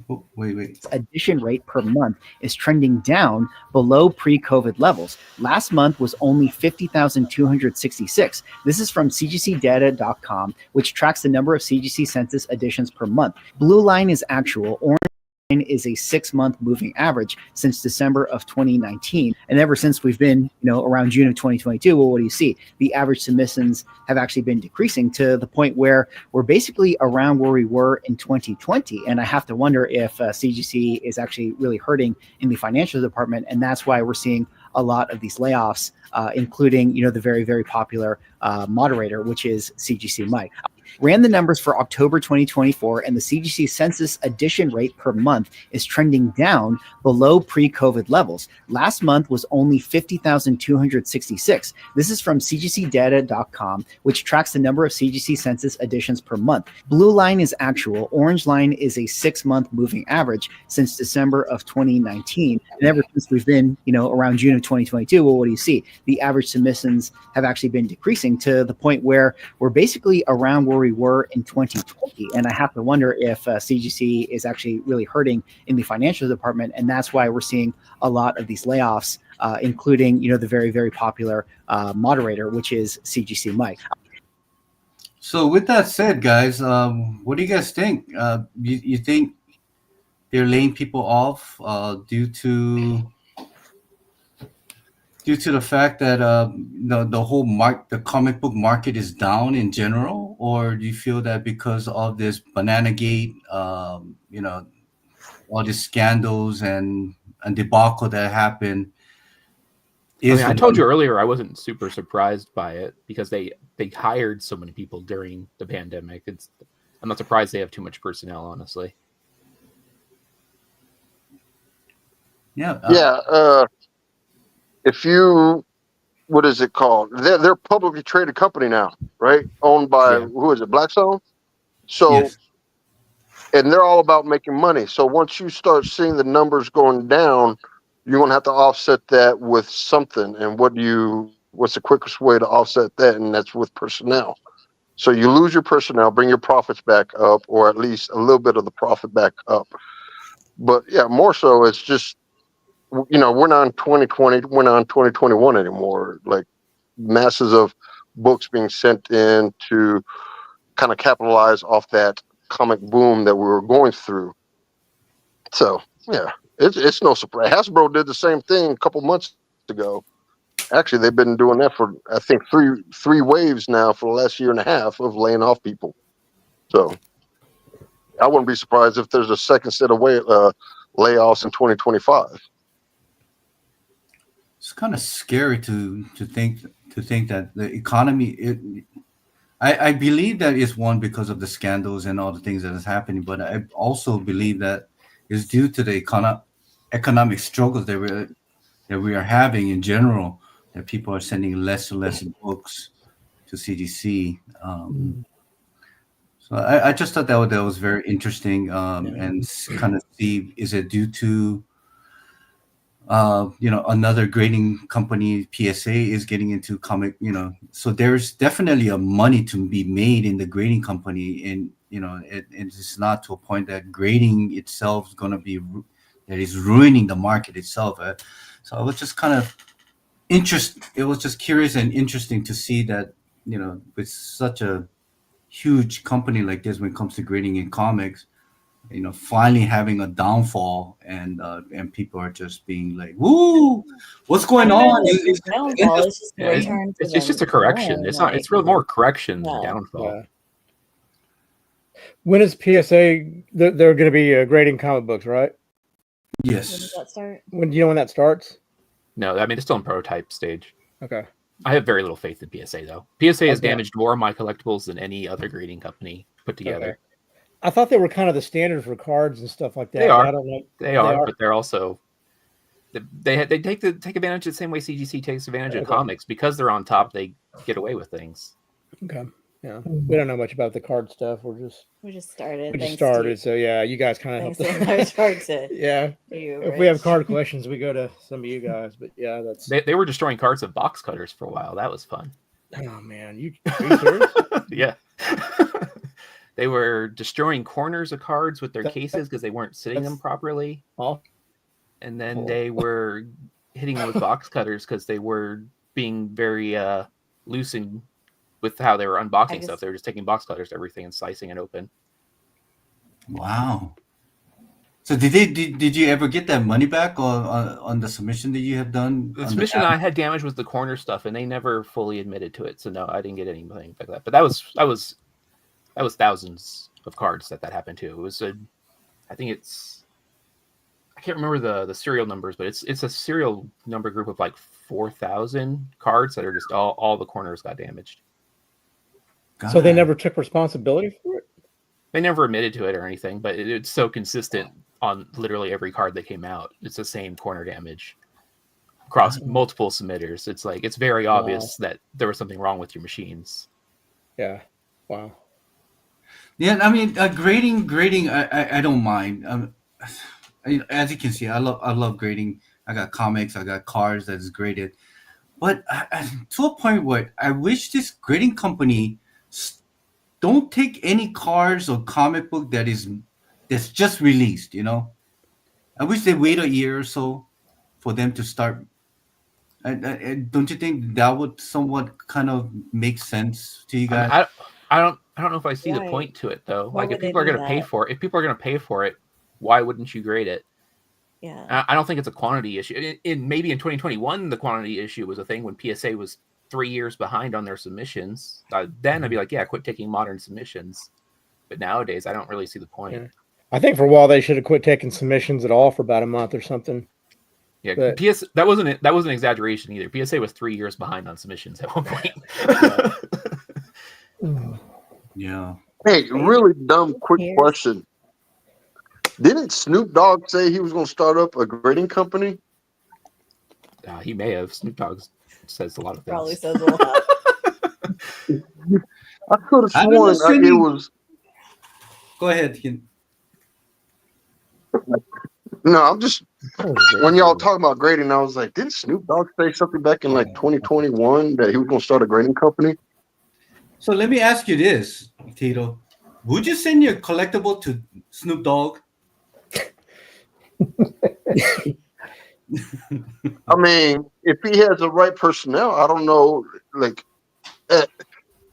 Oh, wait. Addition rate per month is trending down below pre-COVID levels. Last month was only 50,266. This is from cgcdata.com, which tracks the number of CGC census additions per month. Blue line is actual, orange is a 6-month moving average since December of 2019. And ever since we've been, around June of 2022, well, what do you see? The average submissions have actually been decreasing to the point where we're basically around where we were in 2020. And I have to wonder if CGC is actually really hurting in the financial department. And that's why we're seeing a lot of these layoffs, including, the very, very popular moderator, which is CGC Mike. Ran the numbers for October 2024, and the CGC census addition rate per month is trending down below pre-COVID levels. Last month was only 50,266. This is from cgcdata.com, which tracks the number of CGC census additions per month. Blue line is actual, orange line is a 6-month moving average since December of 2019. And ever since we've been, around June of 2022, well, what do you see? The average submissions have actually been decreasing to the point where we're basically around where we were in 2020. And I have to wonder if CGC is actually really hurting in the financial department. And that's why we're seeing a lot of these layoffs, including, the very, very popular moderator, which is CGC Mike. So with that said, guys, what do you guys think? You think they're laying people off due to the fact that the comic book market is down in general, or do you feel that because of this Banana Gate, all these scandals and debacle that happened? I told you earlier I wasn't super surprised by it because they hired so many people during the pandemic. I'm not surprised they have too much personnel, honestly. Yeah. If you, what is it called? They're a publicly traded company now, right? Owned by, who is it, Blackstone? So, yes. And they're all about making money. So once you start seeing the numbers going down, you're going to have to offset that with something. And what's the quickest way to offset that? And that's with personnel. So you lose your personnel, bring your profits back up, or at least a little bit of the profit back up. But yeah, more so it's just, we're not in 2020, we're not in 2021 anymore. Like masses of books being sent in to kind of capitalize off that comic boom that we were going through. So yeah, it's no surprise. Hasbro did the same thing a couple months ago. Actually, they've been doing that for, I think, three waves now for the last year and a half of laying off people. So I wouldn't be surprised if there's a second set of layoffs in 2025. It's kind of scary to think that the economy. I believe that is one because of the scandals and all the things that is happening, but I also believe that is due to the economic struggles that we are having in general. that people are sending less and less books to CGC. So I just thought that was very interesting, and kind of see, is it due to another grading company, PSA, is getting into comic, so there's definitely a money to be made in the grading company, and it's not to a point that grading itself is going to be that is ruining the market itself. So I was just kind of it was just curious and interesting to see that, with such a huge company like this, when it comes to grading in comics, finally having a downfall, and people are just being like, "Woo, what's going on?" Downfall. It's just a Yeah, return to it's just a correction. norm, It's not. It's really more correction than downfall. Yeah. When is PSA? They're going to be grading comic books, right? When Yes. does that start? When do you know when that starts? No, I mean it's still in prototype stage. Okay. I have very little faith in PSA though. PSA has Okay. damaged more of my collectibles than any other grading company put together. Okay. I thought they were kind of the standard for cards and stuff like that. They but are. I don't know. They are, but they're also they take advantage the same way CGC takes advantage of Okay. comics. Because they're on top, they get away with things. Okay. Yeah. We don't know much about the card stuff. We just started. We just thanks started, to- so yeah, you guys kind of Thanks helped. to hard to Yeah. you, If we have Rich. card questions, we go to some of you guys. But yeah, that's. They were destroying cards with box cutters for a while. That was fun. Oh man, are you serious? Yeah. They were destroying corners of cards with their cases because they weren't sitting them properly. Oh. And then they were hitting them with box cutters because they were being very loose with how they were unboxing stuff. They were just taking box cutters to everything and slicing it open. Wow. So did you ever get that money back on the submission that you have done? The submission I had damage was the corner stuff, and they never fully admitted to it. So no, I didn't get anything like that. But that was thousands of cards that happened to. It was I think it's, I can't remember the serial numbers, but it's a serial number group of like 4,000 cards that are just all the corners got damaged. So they never took responsibility for it? They never admitted to it or anything, but it's so consistent on literally every card that came out. It's the same corner damage across multiple submitters. It's like, it's very obvious that there was something wrong with your machines. Yeah. Wow. Yeah, I mean, grading, I don't mind. As you can see, I love grading. I got comics, I got cards that's graded, but to a point where I wish this grading company don't take any cards or comic book that's just released. I wish they wait a year or so for them to start. Don't you think that would somewhat kind of make sense to you guys? I don't know if I see the point to it though. Why Like if would they people are do going to pay that? for it, why wouldn't you grade it? Yeah. I don't think it's a quantity issue. Maybe in 2021 the quantity issue was a thing when PSA was 3 years behind on their submissions. Then I'd be like, yeah, quit taking modern submissions. But nowadays I don't really see the point. Yeah. I think for a while they should have quit taking submissions at all for about a month or something. Yeah, But- that wasn't an exaggeration either. PSA was 3 years behind on submissions at one point. Yeah. Hey, really dumb, quick Here's- question. Didn't Snoop Dogg say he was going to start up a grading company? He may have. Snoop Dogg says a lot of things. Probably says a lot. I could have I remember sworn it sending- was. Go ahead. Ken. No, I'm just when y'all talking about grading, I was like, didn't Snoop Dogg say something back in like 2021 that he was going to start a grading company? So let me ask you this, Tito. Would you send your collectible to Snoop Dogg? I mean, if he has the right personnel, I don't know. Like, at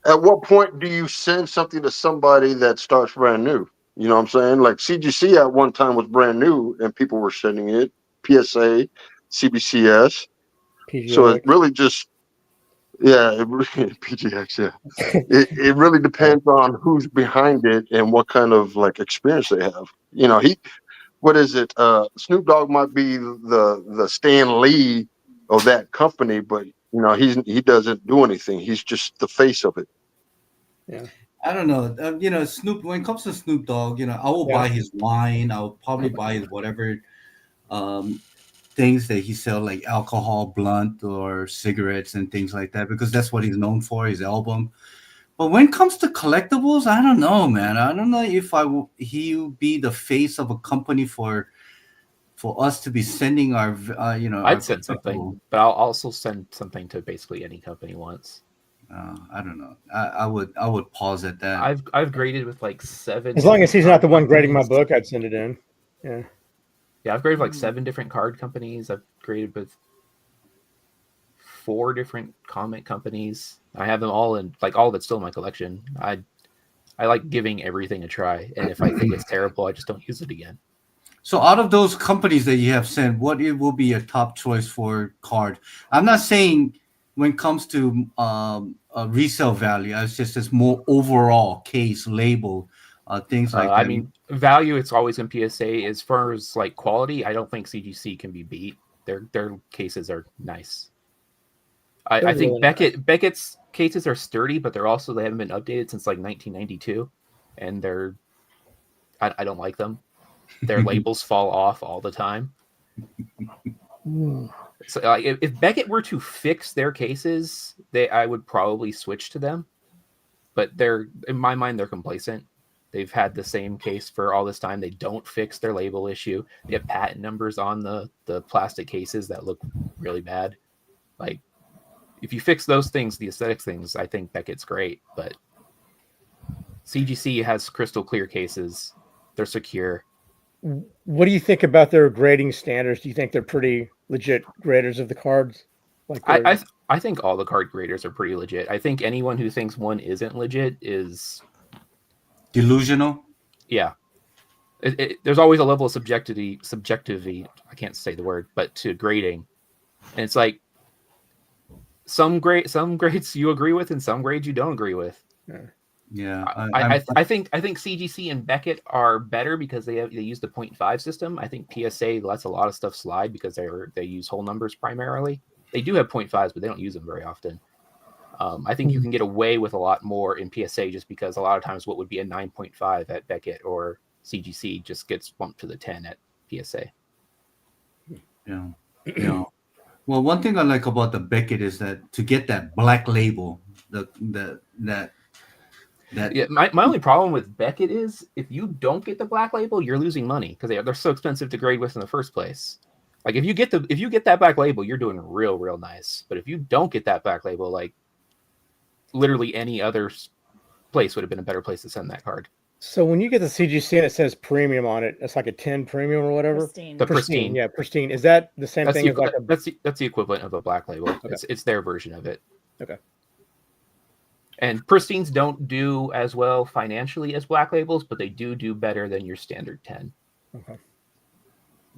what point do you send something to somebody that starts brand new? You know what I'm saying? Like CGC at one time was brand new, and people were sending it. PSA, CBCS. PGX. So it really just, PGX. Yeah, it really depends on who's behind it and what kind of like experience they have. What is it? Snoop Dogg might be the Stan Lee of that company, but he doesn't do anything. He's just the face of it. I don't know. Snoop. When it comes to Snoop Dogg, I will buy his wine. I'll probably buy his whatever things that he sell, like alcohol, blunt, or cigarettes and things like that, because that's what he's known for, his album. But when it comes to collectibles, I don't know, man. I don't know if he would be the face of a company for us to be sending our, our I'd send something, but I'll also send something to basically any company once. I don't know. I would pause at that. I've graded with like 7. As long as he's not the one grading my companies. book, I'd send it in. Yeah. Yeah, I've graded like 7 different card companies. I've graded with 4 different comic companies. I have them all in, like, all that's still in my collection. I like giving everything a try, and if I think it's terrible, I just don't use it again. So out of those companies that you have sent, what it will be your top choice for card? I'm not saying when it comes to resale value. It's just this more overall case label, things like that. I mean, value, it's always in PSA. As far as like quality, I don't think CGC can be beat. Their cases are nice. I think Beckett's cases are sturdy, but they haven't been updated since like 1992, and I don't like them. Their labels fall off all the time. So if Beckett were to fix their cases, I would probably switch to them. But in my mind, they're complacent. They've had the same case for all this time. They don't fix their label issue. They have patent numbers on the plastic cases that look really bad. Like, if you fix those things, the aesthetics things, I think Beckett's great. But CGC has crystal clear cases. They're secure. What do you think about their grading standards? Do you think they're pretty legit graders of the cards? Like I think all the card graders are pretty legit. I think anyone who thinks one isn't legit is delusional. Yeah. There's always a level of subjectivity. I can't say the word, but to grading. And it's like some grades you agree with and some grades you don't agree with. Yeah. I think CGC and Beckett are better because they use the 0.5 system. I think PSA lets a lot of stuff slide because they use whole numbers primarily. They do have 0.5s, but they don't use them very often. I think you can get away with a lot more in PSA just because a lot of times what would be a 9.5 at Beckett or CGC just gets bumped to the 10 at PSA. Yeah. Yeah. Well, one thing I like about the Beckett is that to get that black label, Yeah, my only problem with Beckett is if you don't get the black label, you're losing money because they're so expensive to grade with in the first place. Like if you get that black label, you're doing real nice. But if you don't get that black label, like literally any other place would have been a better place to send that card. So when you get the CGC and it says premium on it, it's like a 10 premium or whatever. Pristine. The pristine. Yeah, pristine. Is that the same thing as like a? That's the equivalent of a black label. Okay. It's their version of it. Okay. And pristines don't do as well financially as black labels, but they do better than your standard 10. Okay.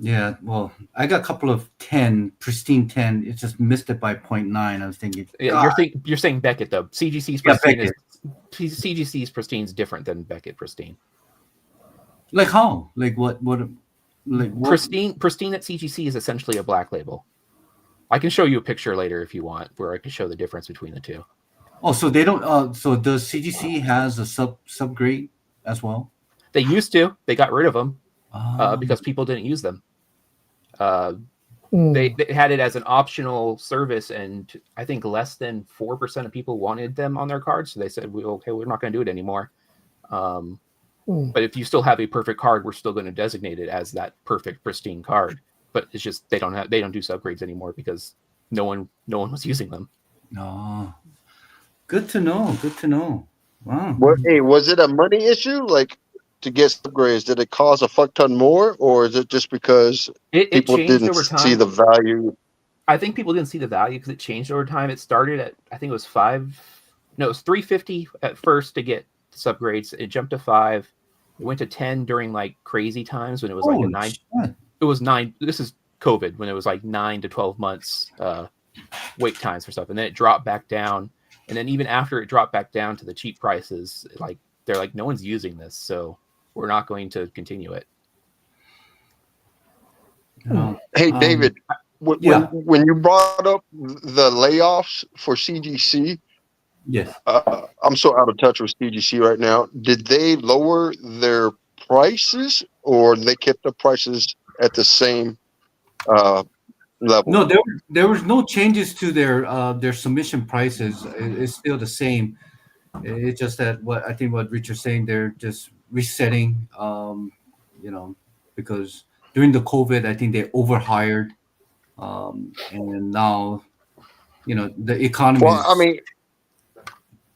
Yeah, well, I got a couple of pristine 10. It just missed it by 0.9. I was thinking. Yeah, you're saying Beckett though. CGC's pristine CGC's pristine is different than Beckett pristine. Like how? Like what? Like what? Pristine at CGC is essentially a black label. I can show you a picture later if you want, where I can show the difference between the two. Oh, so they don't. So does CGC has a subgrade as well? They used to. They got rid of them because people didn't use them. They had it as an optional service, and I think less than 4% of people wanted them on their cards. So they said, "Okay, we're not going to do it anymore." But if you still have a perfect card, we're still going to designate it as that perfect pristine card. But it's just they don't do subgrades anymore because no one was using them. No. Good to know. Good to know. Wow. Hey, was it a money issue? Like to get upgrades, did it cost a fuck ton more, or is it just because people didn't see the value? I think people didn't see the value because it changed over time. It started at, I think it was $350 at first to get subgrades. It jumped to $5. It went to 10 during like crazy times when it was like a 9. Shit. It was 9. This is COVID when it was like 9 to 12 months wait times for stuff, and then it dropped back down. And then even after it dropped back down to the cheap prices, like they're like, no one's using this, so we're not going to continue it. Hey, David, when you brought up the layoffs for CGC, Yes. I'm so out of touch with CGC right now. Did they lower their prices, or they kept the prices at the same level. No, there was no changes to their submission prices. It's still the same. It's just that what Richard's saying, they're just resetting. Because during the COVID, I think they overhired, and now, the economy Well, is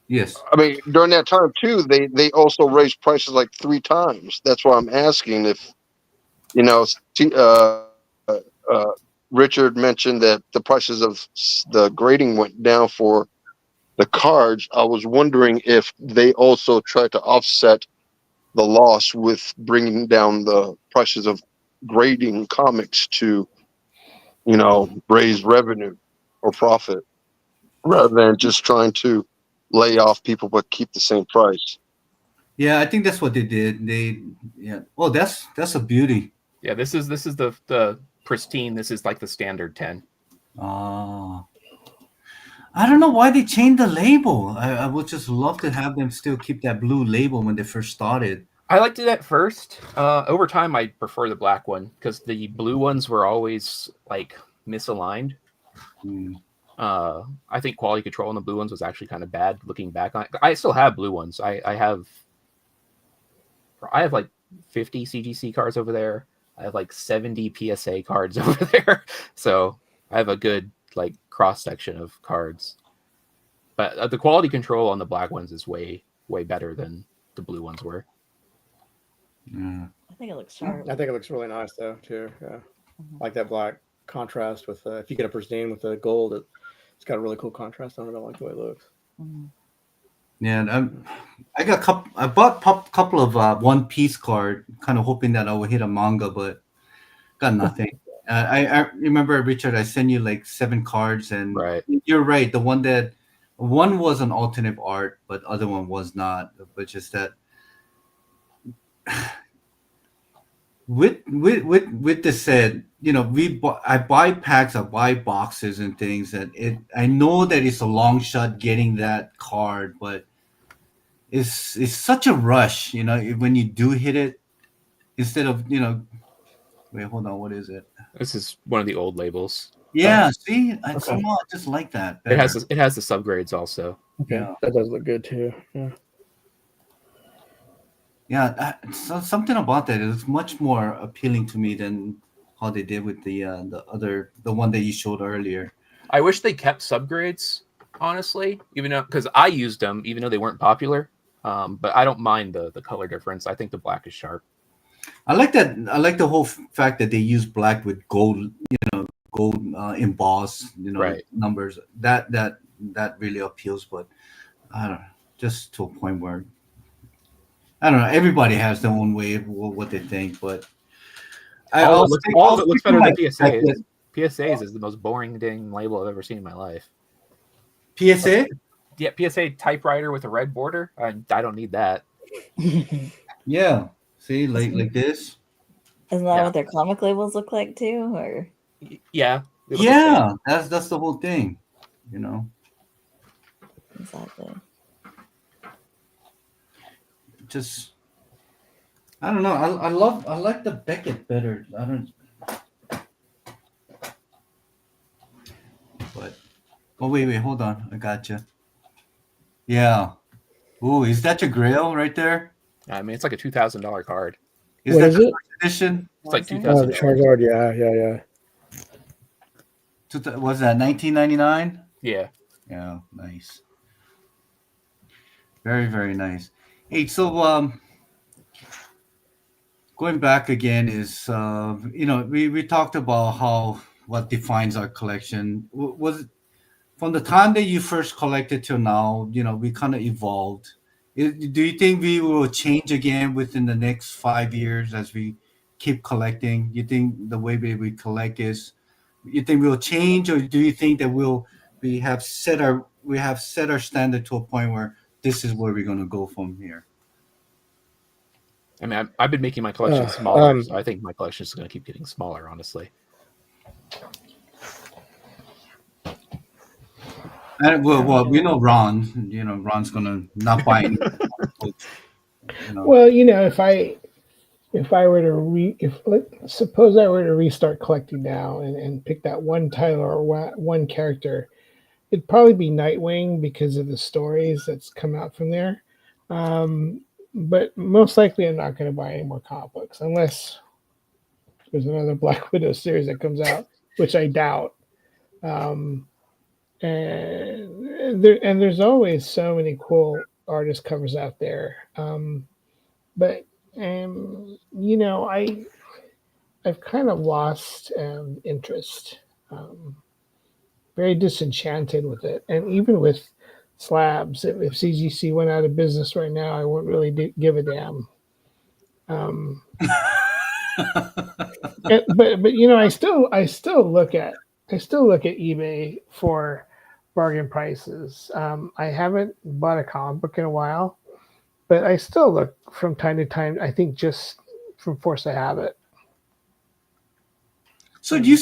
yes. during that time too, they also raised prices like 3 times. That's why I'm asking if Richard mentioned that the prices of the grading went down for the cards. I was wondering if they also tried to offset the loss with bringing down the prices of grading comics to, raise revenue or profit rather than just trying to lay off people but keep the same price. Yeah, I think that's what they did. Oh, that's a beauty. Yeah, this is the pristine. This is like the standard 10. I don't know why they changed the label. I would just love to have them still keep that blue label when they first started. I liked it at first. Over time, I prefer the black one because the blue ones were always like misaligned. Hmm. I think quality control on the blue ones was actually kind of bad looking back on it. I still have blue ones. I have like 50 CGC cards over there. I have like 70 PSA cards over there. So I have a good like cross section of cards. But the quality control on the black ones is way better than the blue ones were. Yeah. I think it looks sharp. I think it looks really nice though too. Yeah, like that black contrast with if you get a pristine with the gold, it's got a really cool contrast on it. I like the way it looks. Mhm. Yeah, and I bought a couple of One Piece card, kind of hoping that I would hit a manga, but got nothing. I remember, Richard, I sent you like 7 cards, and Right. you're right. The one was an alternate art, but the other one was not. But just that with this said, I buy packs, I buy boxes and things I know that it's a long shot getting that card, but it's such a rush, when you do hit it, instead of, wait, hold on, what is it? This is one of the old labels. Yeah, see, I somehow just like that better. It has the subgrades also. Okay, Yeah. that does look good too. Yeah. Yeah, something about that is much more appealing to me than how they did with the one that you showed earlier. I wish they kept subgrades, honestly, even though because I used them, even though they weren't popular. But I don't mind the color difference. I think the black is sharp. I like that. I like the whole fact that they use black with gold, gold embossed, Right. numbers. That really appeals. But I don't know, just to a point where I don't know. Everybody has their own way of what they think, but All of it looks better than PSAs. PSA. PSAs is the most boring dang label I've ever seen in my life. PSA. Yeah, PSA typewriter with a red border. I don't need that. Yeah. See, like this. Isn't that Yeah. what their comic labels look like too? Or Yeah. they look the Yeah, same. that's the whole thing. exactly. Just I don't know. I like the Beckett better. I don't. But wait, hold on. I got you. Yeah. Ooh, is that your Grail right there? I mean, it's like a $2,000 card. Is What that is the it? first edition? It's like Oh, Oh, the $2,000. Charizard. Yeah. Was that 1999? Yeah. Yeah, nice. Very, very nice. Hey, so going back again is we talked about what defines our collection. Was from the time that you first collected till now, we kind of evolved. Do you think we will change again within the next 5 years as we keep collecting? You think the way we collect is, you think we'll change, or do you think that we have set our standard to a point where this is where we're going to go from here? I mean, I've been making my collection Uh, smaller, so I think my collection is going to keep getting smaller, honestly. And well, we know Ron. Ron's gonna not buy any books. Well, if if I were to suppose I were to restart collecting now and pick that one title or one character, it'd probably be Nightwing because of the stories that's come out from there. But most likely, I'm not going to buy any more comic books unless there's another Black Widow series that comes out, which I doubt. And there's always so many cool artist covers out there. But you know, I've kind of lost interest. Very disenchanted with it, and even with slabs, if CGC went out of business right now, I wouldn't really give a damn. But you know, I still look at eBay for bargain prices. I haven't bought a comic book in a while, but I still look from time to time. I think just from force of habit. So you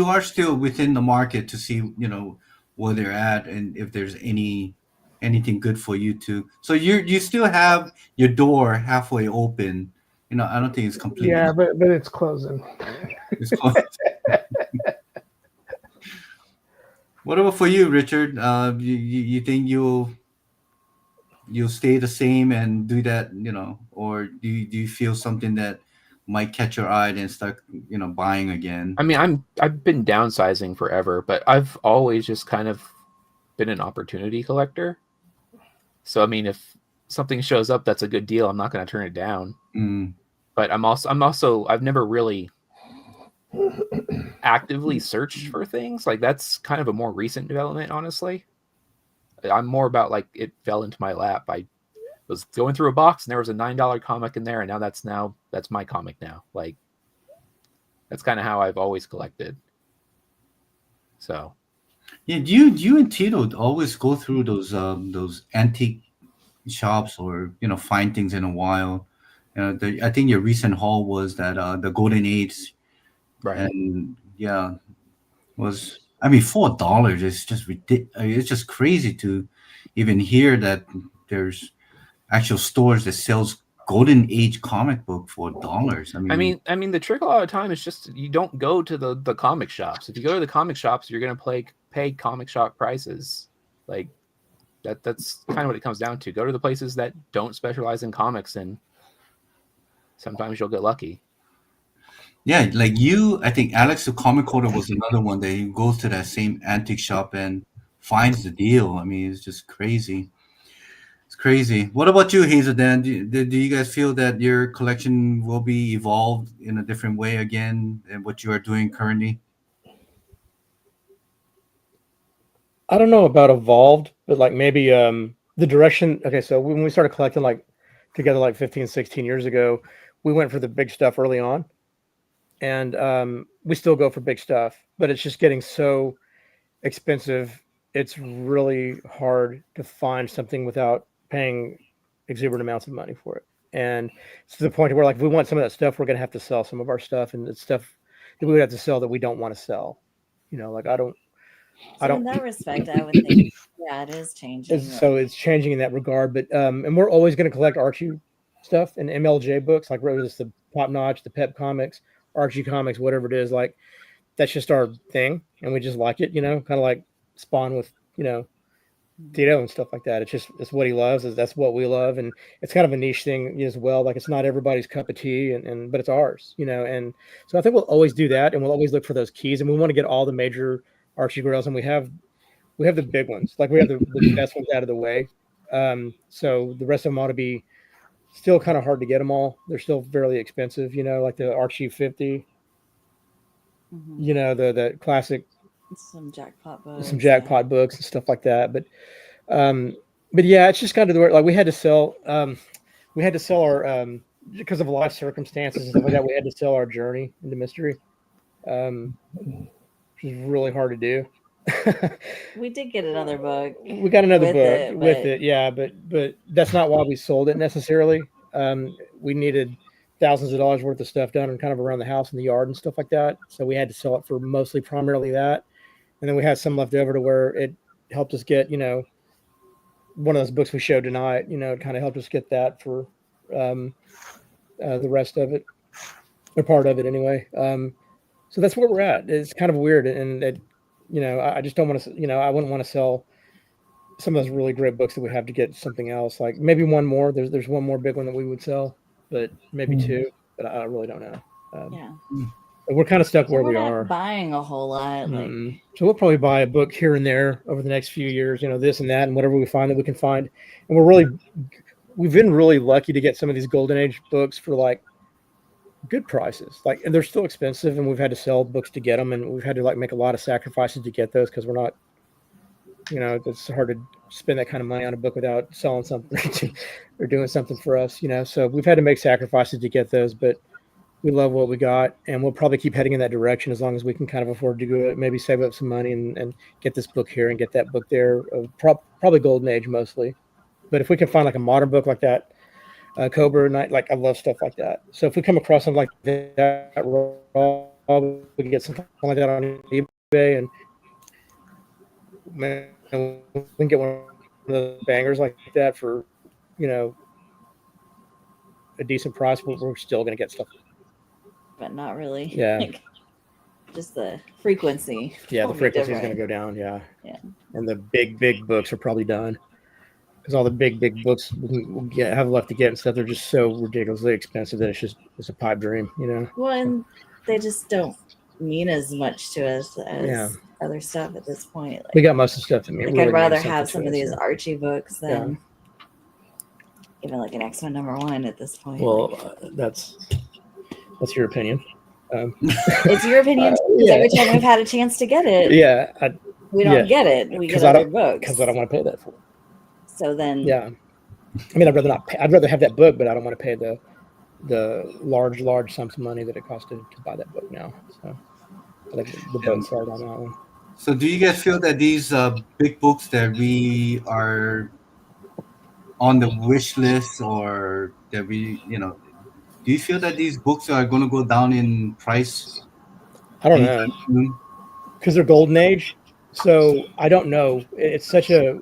are still within the market to see, you know, where they're at and if there's anything good for you to. So you still have your door halfway open. You know, I don't think it's completely. Yeah, but it's closing. It's closed. What about for you, Richard? You think you'll stay the same and do that, you know, or do you feel something that might catch your eye and start, you know, buying again? I mean, I've been downsizing forever, but I've always just kind of been an opportunity collector. So I mean, if something shows up that's a good deal, I'm not going to turn it down. But I've never really actively searched for things. Like that's kind of a more recent development, honestly. I'm more about like it fell into my lap. I was going through a box and there was a $9 comic in there, and now that's my comic now. Like that's kind of how I've always collected. So yeah, you and Tito always go through those antique shops or, you know, find things in a while. I think your recent haul was that the Golden Age, right? And yeah, was, I mean, $4 is just ridiculous. It's just crazy to even hear that there's actual stores that sells Golden Age comic book for $1. I mean, the trick a lot of time is just you don't go to the comic shops. If you go to the comic shops, you're gonna pay comic shop prices. Like that's kind of what it comes down to. Go to the places that don't specialize in comics, and sometimes you'll get lucky. Yeah, like I think Alex the Comic Quarter was another one that he goes to that same antique shop and finds the deal. I mean, it's just crazy. It's crazy. What about you, Hazel Dan? Do you guys feel that your collection will be evolved in a different way again than what you are doing currently? I don't know about evolved, but like maybe the direction. Okay, so when we started collecting like together like 15, 16 years ago, we went for the big stuff early on. And we still go for big stuff, but it's just getting so expensive. It's really hard to find something without paying exuberant amounts of money for it. And it's to the point where like, if we want some of that stuff, we're going to have to sell some of our stuff, and it's stuff that we would have to sell that we don't want to sell. You know, like I don't. In that respect, I would think, yeah, it is changing. So it's changing in that regard, but and we're always going to collect Archie stuff and MLJ books, like whether it's the Top Notch, the Pep Comics, Archie Comics, whatever it is. Like that's just our thing, and we just like it, you know, kind of like Spawn with, you know, Tito and stuff like that. It's what he loves. That's what we love, and it's kind of a niche thing as well. Like it's not everybody's cup of tea, but it's ours, you know. And so I think we'll always do that, and we'll always look for those keys, and we want to get all the major Archie Grails, and we have the big ones, like we have the best ones out of the way. So the rest of them ought to be still kind of hard to get them all. They're still fairly expensive, you know, like the Archie 50, you know, the classic, some jackpot books and stuff like that. But yeah, it's just kind of the way, like we had to sell our, because of life circumstances and stuff like that, we had to sell our Journey into Mystery, which is really hard to do. We did get another book. We got another book with it, yeah, but that's not why we sold it necessarily. We needed thousands of dollars worth of stuff done and kind of around the house and the yard and stuff like that. So we had to sell it for primarily that. And then we had some left over to where it helped us get, you know, one of those books we showed tonight, you know, it kind of helped us get that for the rest of it, or part of it anyway. So that's where we're at. It's kind of weird, and it, I just don't want to. I wouldn't want to sell some of those really great books that we have to get something else. Like maybe one more. There's one more big one that we would sell, but maybe two. But I really don't know. Yeah. We're kind of stuck So where we're we not are. buying a whole lot. Like, So we'll probably buy a book here and there over the next few years, this and that, and whatever we find that we can find. And we've been really lucky to get some of these golden age books for like good prices. Like, and they're still expensive, and we've had to sell books to get them, and we've had to like make a lot of sacrifices to get those because we're not, it's hard to spend that kind of money on a book without selling something or doing something for us, So we've had to make sacrifices to get those, but we love what we got, and we'll probably keep heading in that direction as long as we can kind of afford to do it. Maybe save up some money and get this book here and get that book there. Probably golden age mostly, but if we can find like a modern book like that, Cobra Knight, like I love stuff like that. So if we come across something like that, we can get something like that on eBay, and man, we can get one of the bangers like that for a decent price, but we're still going to get stuff. but not really. Yeah. Like, just the frequency. Yeah, will the be frequency is going to different. go down. Yeah. Yeah. And the big books are probably done because all the big books we'll have left to get and stuff. They're just so ridiculously expensive that it's a pipe dream, Well, and they just don't mean as much to us as Yeah. other stuff at this point. Like, We got most of the stuff. I'd rather have some of these Archie books than even like an X-Men #1 at this point. Well, that's your opinion. It's your opinion too, 'cause every time we've had a chance to get it, Yeah, we don't get it. We get other books. because I don't want to pay that for it. So then, Yeah, I mean, I'd rather not pay. I'd rather have that book, but I don't want to pay the large sums of money that it cost to buy that book now. So I like the book sold on that one. So do you guys feel that these big books that we are on the wish list, or that we, do you feel that these books are going to go down in price? I don't know, soon? because they're golden age. So I don't know. It's such a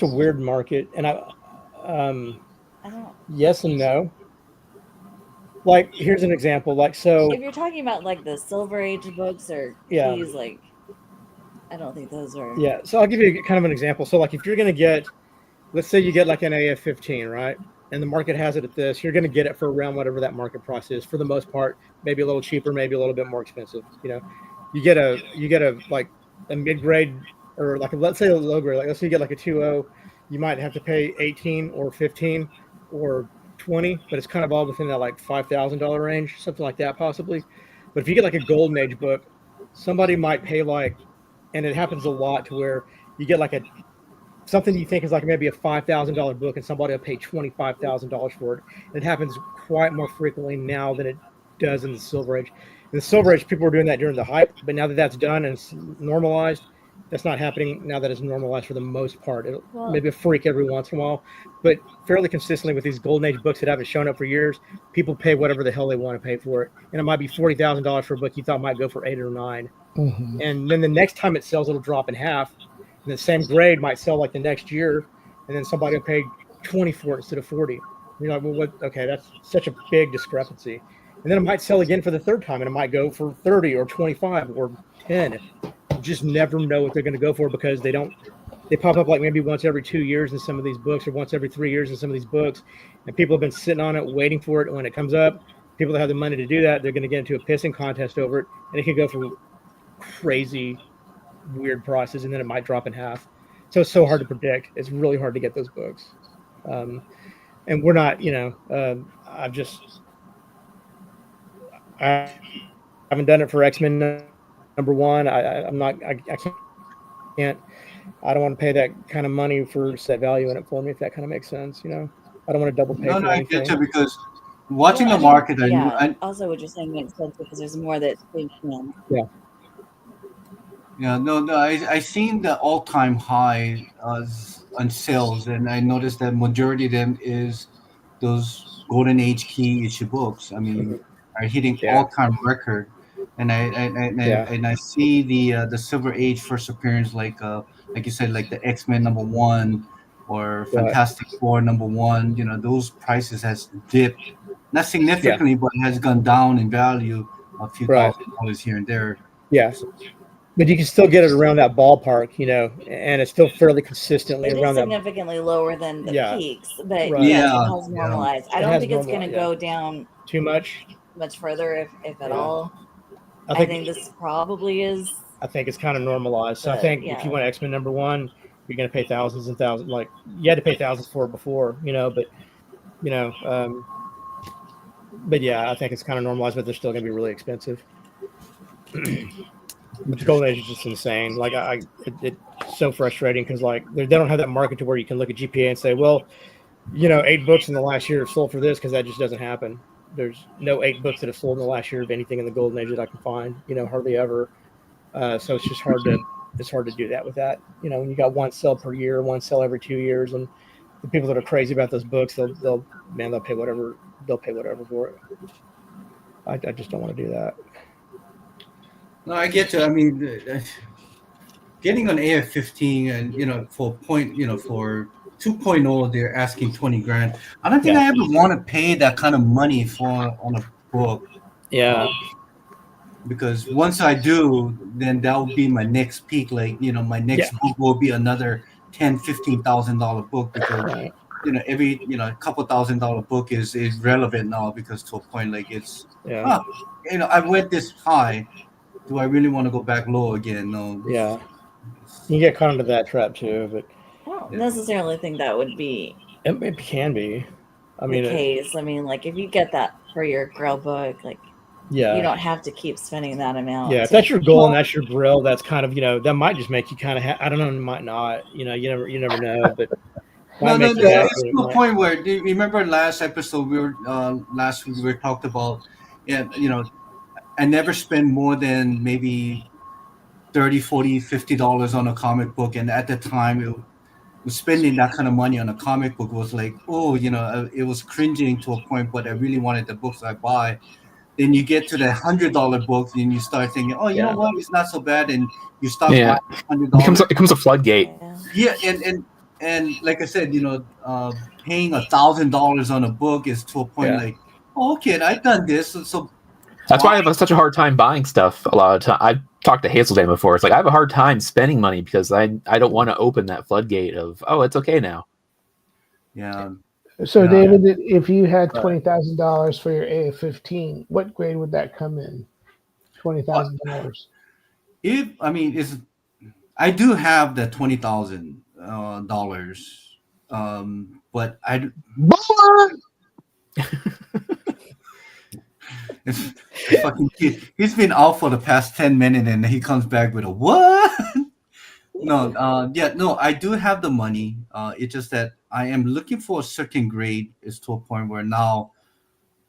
weird market, and I don't. yes and no. Like, here's an example. Like, so If you're talking about like the Silver Age books or Yeah. keys, like I don't think those are. yeah. So I'll give you kind of an example. So like, if you're going to get, let's say you get like an AF-15, right? And the market has it at this, you're going to get it for around whatever that market price is. For the most part, maybe a little cheaper, maybe a little bit more expensive. You get a like a mid-grade, or like let's say a low grade. Like let's say you get like a 2.0, you might have to pay 18 or 15 or 20, but it's kind of all within that like $5,000 range, something like that possibly. But if you get like a golden age book, somebody might pay like, and it happens a lot to where you get like something you think is like maybe a $5,000 book, and somebody will pay $25,000 for it. And it happens quite more frequently now than it does in the Silver Age. In the Silver Age, people were doing that during the hype, but now that that's done and it's normalized, that's not happening now that it's normalized for the most part. Well- Maybe a freak every once in a while, but fairly consistently with these golden age books that haven't shown up for years, people pay whatever the hell they want to pay for it. And it might be $40,000 for a book you thought might go for 8 or 9. And then the next time it sells, it'll drop in half. And the same grade might sell like the next year, and then somebody will pay 20 for it instead of 40. You're like, well, what? Okay, that's such a big discrepancy. And then it might sell again for the third time, and it might go for 30 or 25 or 10. You just never know what they're going to go for, because they pop up like maybe once every 2 years in some of these books, or once every 3 years in some of these books. And people have been sitting on it, waiting for it. And when it comes up, people that have the money to do that, they're going to get into a pissing contest over it, and it could go for crazy weird prices, and then it might drop in half. So it's so hard to predict. It's really hard to get those books. And we're not, I haven't done it for X-Men #1. I don't want to pay that kind of money for set value in it for me, if that kind of makes sense. I don't want to double pay No, for I anything. get you, because watching Well, the market, yeah. Also, what you're saying makes sense because there's more that they can. I seen the all-time high on sales, and I noticed that majority of them is those golden age key issue books. I mean, are hitting all-time record, and I see the Silver Age first appearance, like you said, like the X-Men #1, or Fantastic Four #1, you know, those prices has dipped, not significantly, but has gone down in value a few Right. $1,000s here and there. Yeah. But you can still get it around that ballpark, you know, and it's still fairly consistently It is around that. significantly lower than the Yeah. peaks, but Right. yes, Yeah, it has yeah. normalized. I It don't has think it's going to normalized, go down Too much. much further, if at Yeah. all. I I think think this probably is. I think it's kind of normalized. So I But, think if yeah. you want X-Men #1, you're going to pay thousands and thousands. Like you had to pay thousands for it before, you know. But you know, but yeah, I think it's kind of normalized, but they're still going to be really expensive. But the Golden Age is just insane. Like it's so frustrating because like they don't have that market to where you can look at GPA and say, well, you know, 8 books in the last year have sold for this, because that just doesn't happen. There's no 8 books that have sold in the last year of anything in the Golden Age that I can find. You know, hardly ever. So it's just hard to do that with that. You know, when you got one sell per year, one sell every 2 years, and the people that are crazy about those books, they'll pay whatever for it. I just don't want to do that. No, I get you. I mean, getting an AF-15 and, you know, for 2.0, they're asking 20 grand. I don't think I ever want to pay that kind of money on a book. Yeah. Because once I do, then that will be my next peak. Like, you know, my next book will be another $10,000-$15,000 book, because you know, every, you know, a couple $1,000 book is relevant now, because to a point, like, it's you know, I went this high. Do I really want to go back low again? No. Yeah. You get caught into that trap too, but I don't necessarily think that would be it can be. I mean, the case. I mean, like, if you get that for your Grail book, like, you don't have to keep spending that amount. Yeah, if that's your goal and that's your Grail, that's kind of, you know, that might just make you kind of I don't know, it might not. You know, you never know, but no, it's to a point where, do you remember last episode last week we talked about, you know, I never spend more than maybe $30, $40, $50 on a comic book, and at the time spending that kind of money on a comic book was like, oh, you know, it was cringing to a point, but I really wanted the books I buy. Then you get to the $100 book, and you start thinking, oh, you know what, it's not so bad, and you start buying $100. It becomes a floodgate. Yeah, and like I said, you know, paying $1,000 on a book is to a point like, oh, okay, I've done this, so that's why I have such a hard time buying stuff a lot of time. I've talked to Hazelden before. It's like I have a hard time spending money because I don't want to open that floodgate of, oh, it's okay now. Yeah. So, David, if you had $20,000 for your AF-15, what grade would that come in? $20,000. I do have the $20,000, but I. Fucking kid. He's been out for the past 10 minutes, and he comes back with a what? No, I do have the money. It's just that I am looking for a certain grade. Is to a point where now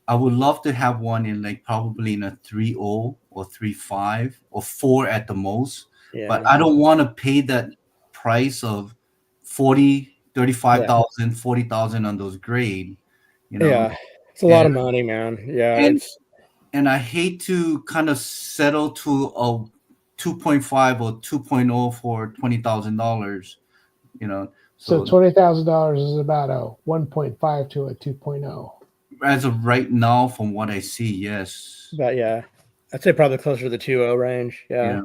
I would love to have one in, like, probably in a 3.0 or 3.5 or 4 at the most. But I don't want to pay that price of 40, 35,000, 40,000 on those grade. You know? Yeah, it's a lot of money, man. Yeah, and I hate to kind of settle to a 2.5 or 2.0 for $20,000. You know, so $20,000 is about a 1.5 to a 2.0. As of right now, from what I see, yes. But I'd say probably closer to the 2.0 range. Yeah.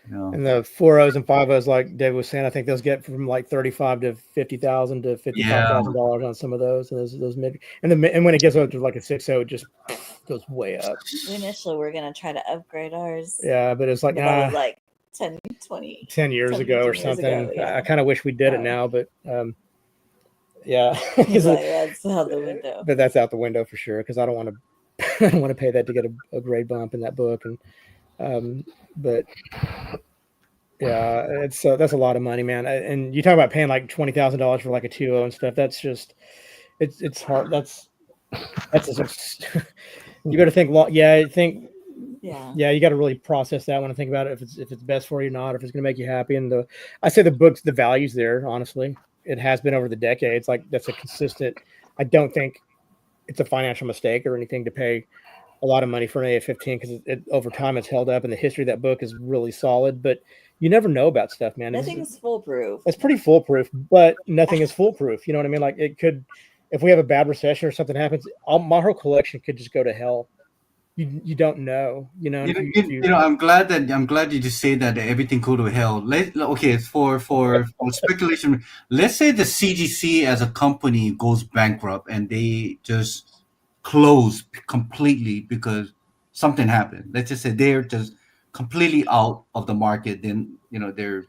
And the 4.0s and 5.0s, like David was saying, I think those get from like $35,000 to $50,000 to $55,000 on some of those, and those maybe. And when it gets up to like a 6.0, it just goes way up. Initially, we're gonna try to upgrade ours. Yeah, but it's like, that was like 10 years ago or something. I kind of wish we did it now, but that's out the window. But that's out the window for sure, because I don't want to pay that to get a grade bump in that book. And but it's that's a lot of money, man. And you talk about paying like $20,000 for like a 2.0 and stuff. That's just it's hard. That's you got to think long. You got to really process that when I think about it. If it's best for you or not, if it's going to make you happy. And I say the book's, the value's there. Honestly, it has been over the decades. Like, that's a consistent. I don't think it's a financial mistake or anything to pay a lot of money for an AF-15 because it over time it's held up, and the history of that book is really solid. But you never know about stuff, man. Nothing's foolproof. It's pretty foolproof, but nothing is foolproof. You know what I mean? Like it could, if we have a bad recession or something happens, my whole collection could just go to hell. You don't know, you know. I'm glad you just say that everything go to hell. Okay, for speculation, let's say the CGC as a company goes bankrupt and they just close completely because something happened. Let's just say they're just completely out of the market. Then they're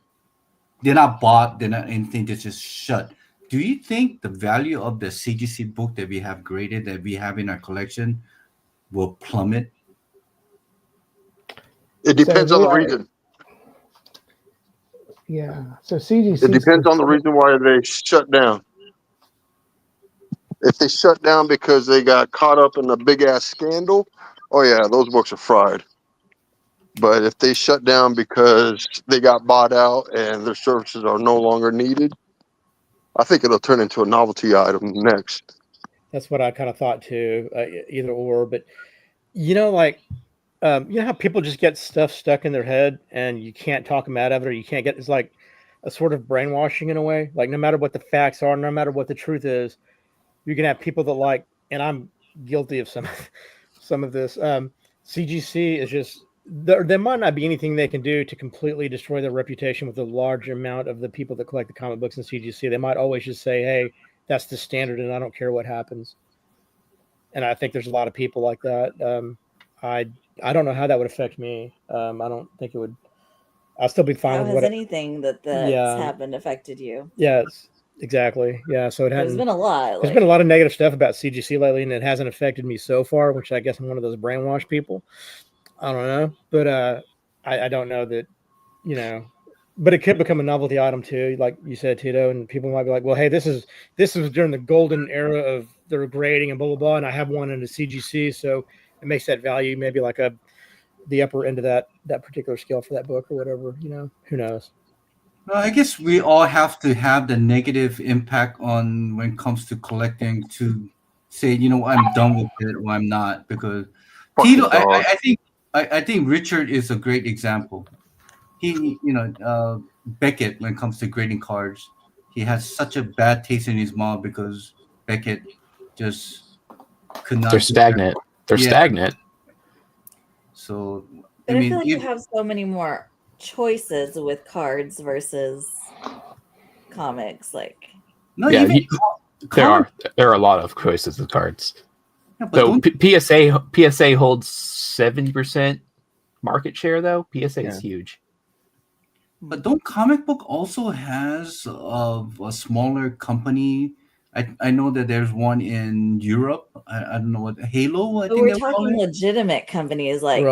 not bought. They're not anything. They're just shut. Do you think the value of the CGC book that we have graded that we have in our collection will plummet? It depends on the reason. Yeah. So CGC. It depends on the reason why they shut down. If they shut down because they got caught up in a big ass scandal, oh yeah, those books are fried. But if they shut down because they got bought out and their services are no longer needed, I think it'll turn into a novelty item next. That's what I kind of thought too, either or. But like, you know how people just get stuff stuck in their head and you can't talk them out of it, or you can't get. It's like a sort of brainwashing in a way. Like no matter what the facts are, no matter what the truth is, you can have people that like, and I'm guilty of some of this. CGC is just there might not be anything they can do to completely destroy their reputation with a large amount of the people that collect the comic books in CGC. They might always just say, hey, that's the standard and I don't care what happens. And I think there's a lot of people like that. I don't know how that would affect me. I don't think it would. I'll still be fine How with has what anything that's happened affected you? Yes, exactly. Yeah. So There's been a lot. There's been a lot of negative stuff about CGC lately, and it hasn't affected me so far, which I guess I'm one of those brainwashed people. I don't know, but I don't know that, but it could become a novelty item too, like you said, Tito, and people might be like, well, hey, this is during the golden era of their grading and blah blah blah, and I have one in the CGC, so it makes that value maybe like the upper end of that particular scale for that book or whatever. Who knows? Well, I guess we all have to have the negative impact on when it comes to collecting to say, I'm done with it or I'm not, because Tito, I think Richard is a great example. He, Beckett, when it comes to grading cards, he has such a bad taste in his mouth because Beckett just could not. They're stagnant. They're stagnant. So, but I feel like you have so many more choices with cards versus comics. Like, there are a lot of choices with cards. So PSA holds 70% market share, though. PSA is huge. But don't comic book also has a smaller company? I know that there's one in Europe. I don't know what Halo. We're talking legitimate companies. Like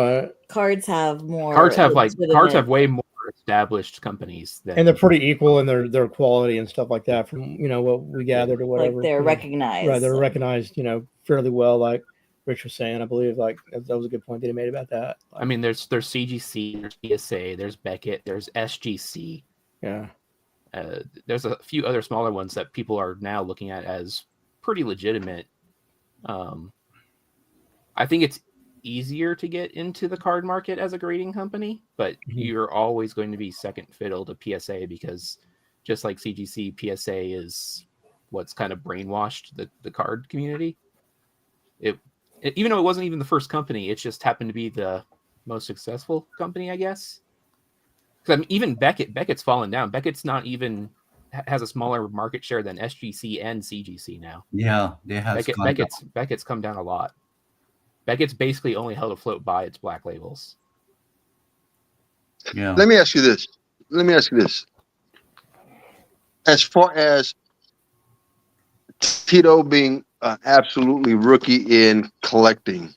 cards have more. Cards have way more established companies, and they're pretty equal in their quality and stuff like that. From what we gathered or whatever. Like they're recognized. Right, they're recognized. Fairly well. Like Rich was saying, I believe that was a good point that he made about that. I mean, there's CGC, there's PSA, there's Beckett, there's SGC. Yeah. There's a few other smaller ones that people are now looking at as pretty legitimate. I think it's easier to get into the card market as a grading company, but you're always going to be second fiddle to PSA because just like CGC, PSA is what's kind of brainwashed the card community. Even though it wasn't even the first company, it just happened to be the most successful company, I guess. Because even Beckett's fallen down. Beckett's not even has a smaller market share than SGC and CGC now. Yeah, they have. Beckett's come down a lot. Beckett's basically only held afloat by its black labels. Yeah. Let me ask you this. As far as Tito being absolutely rookie in collecting,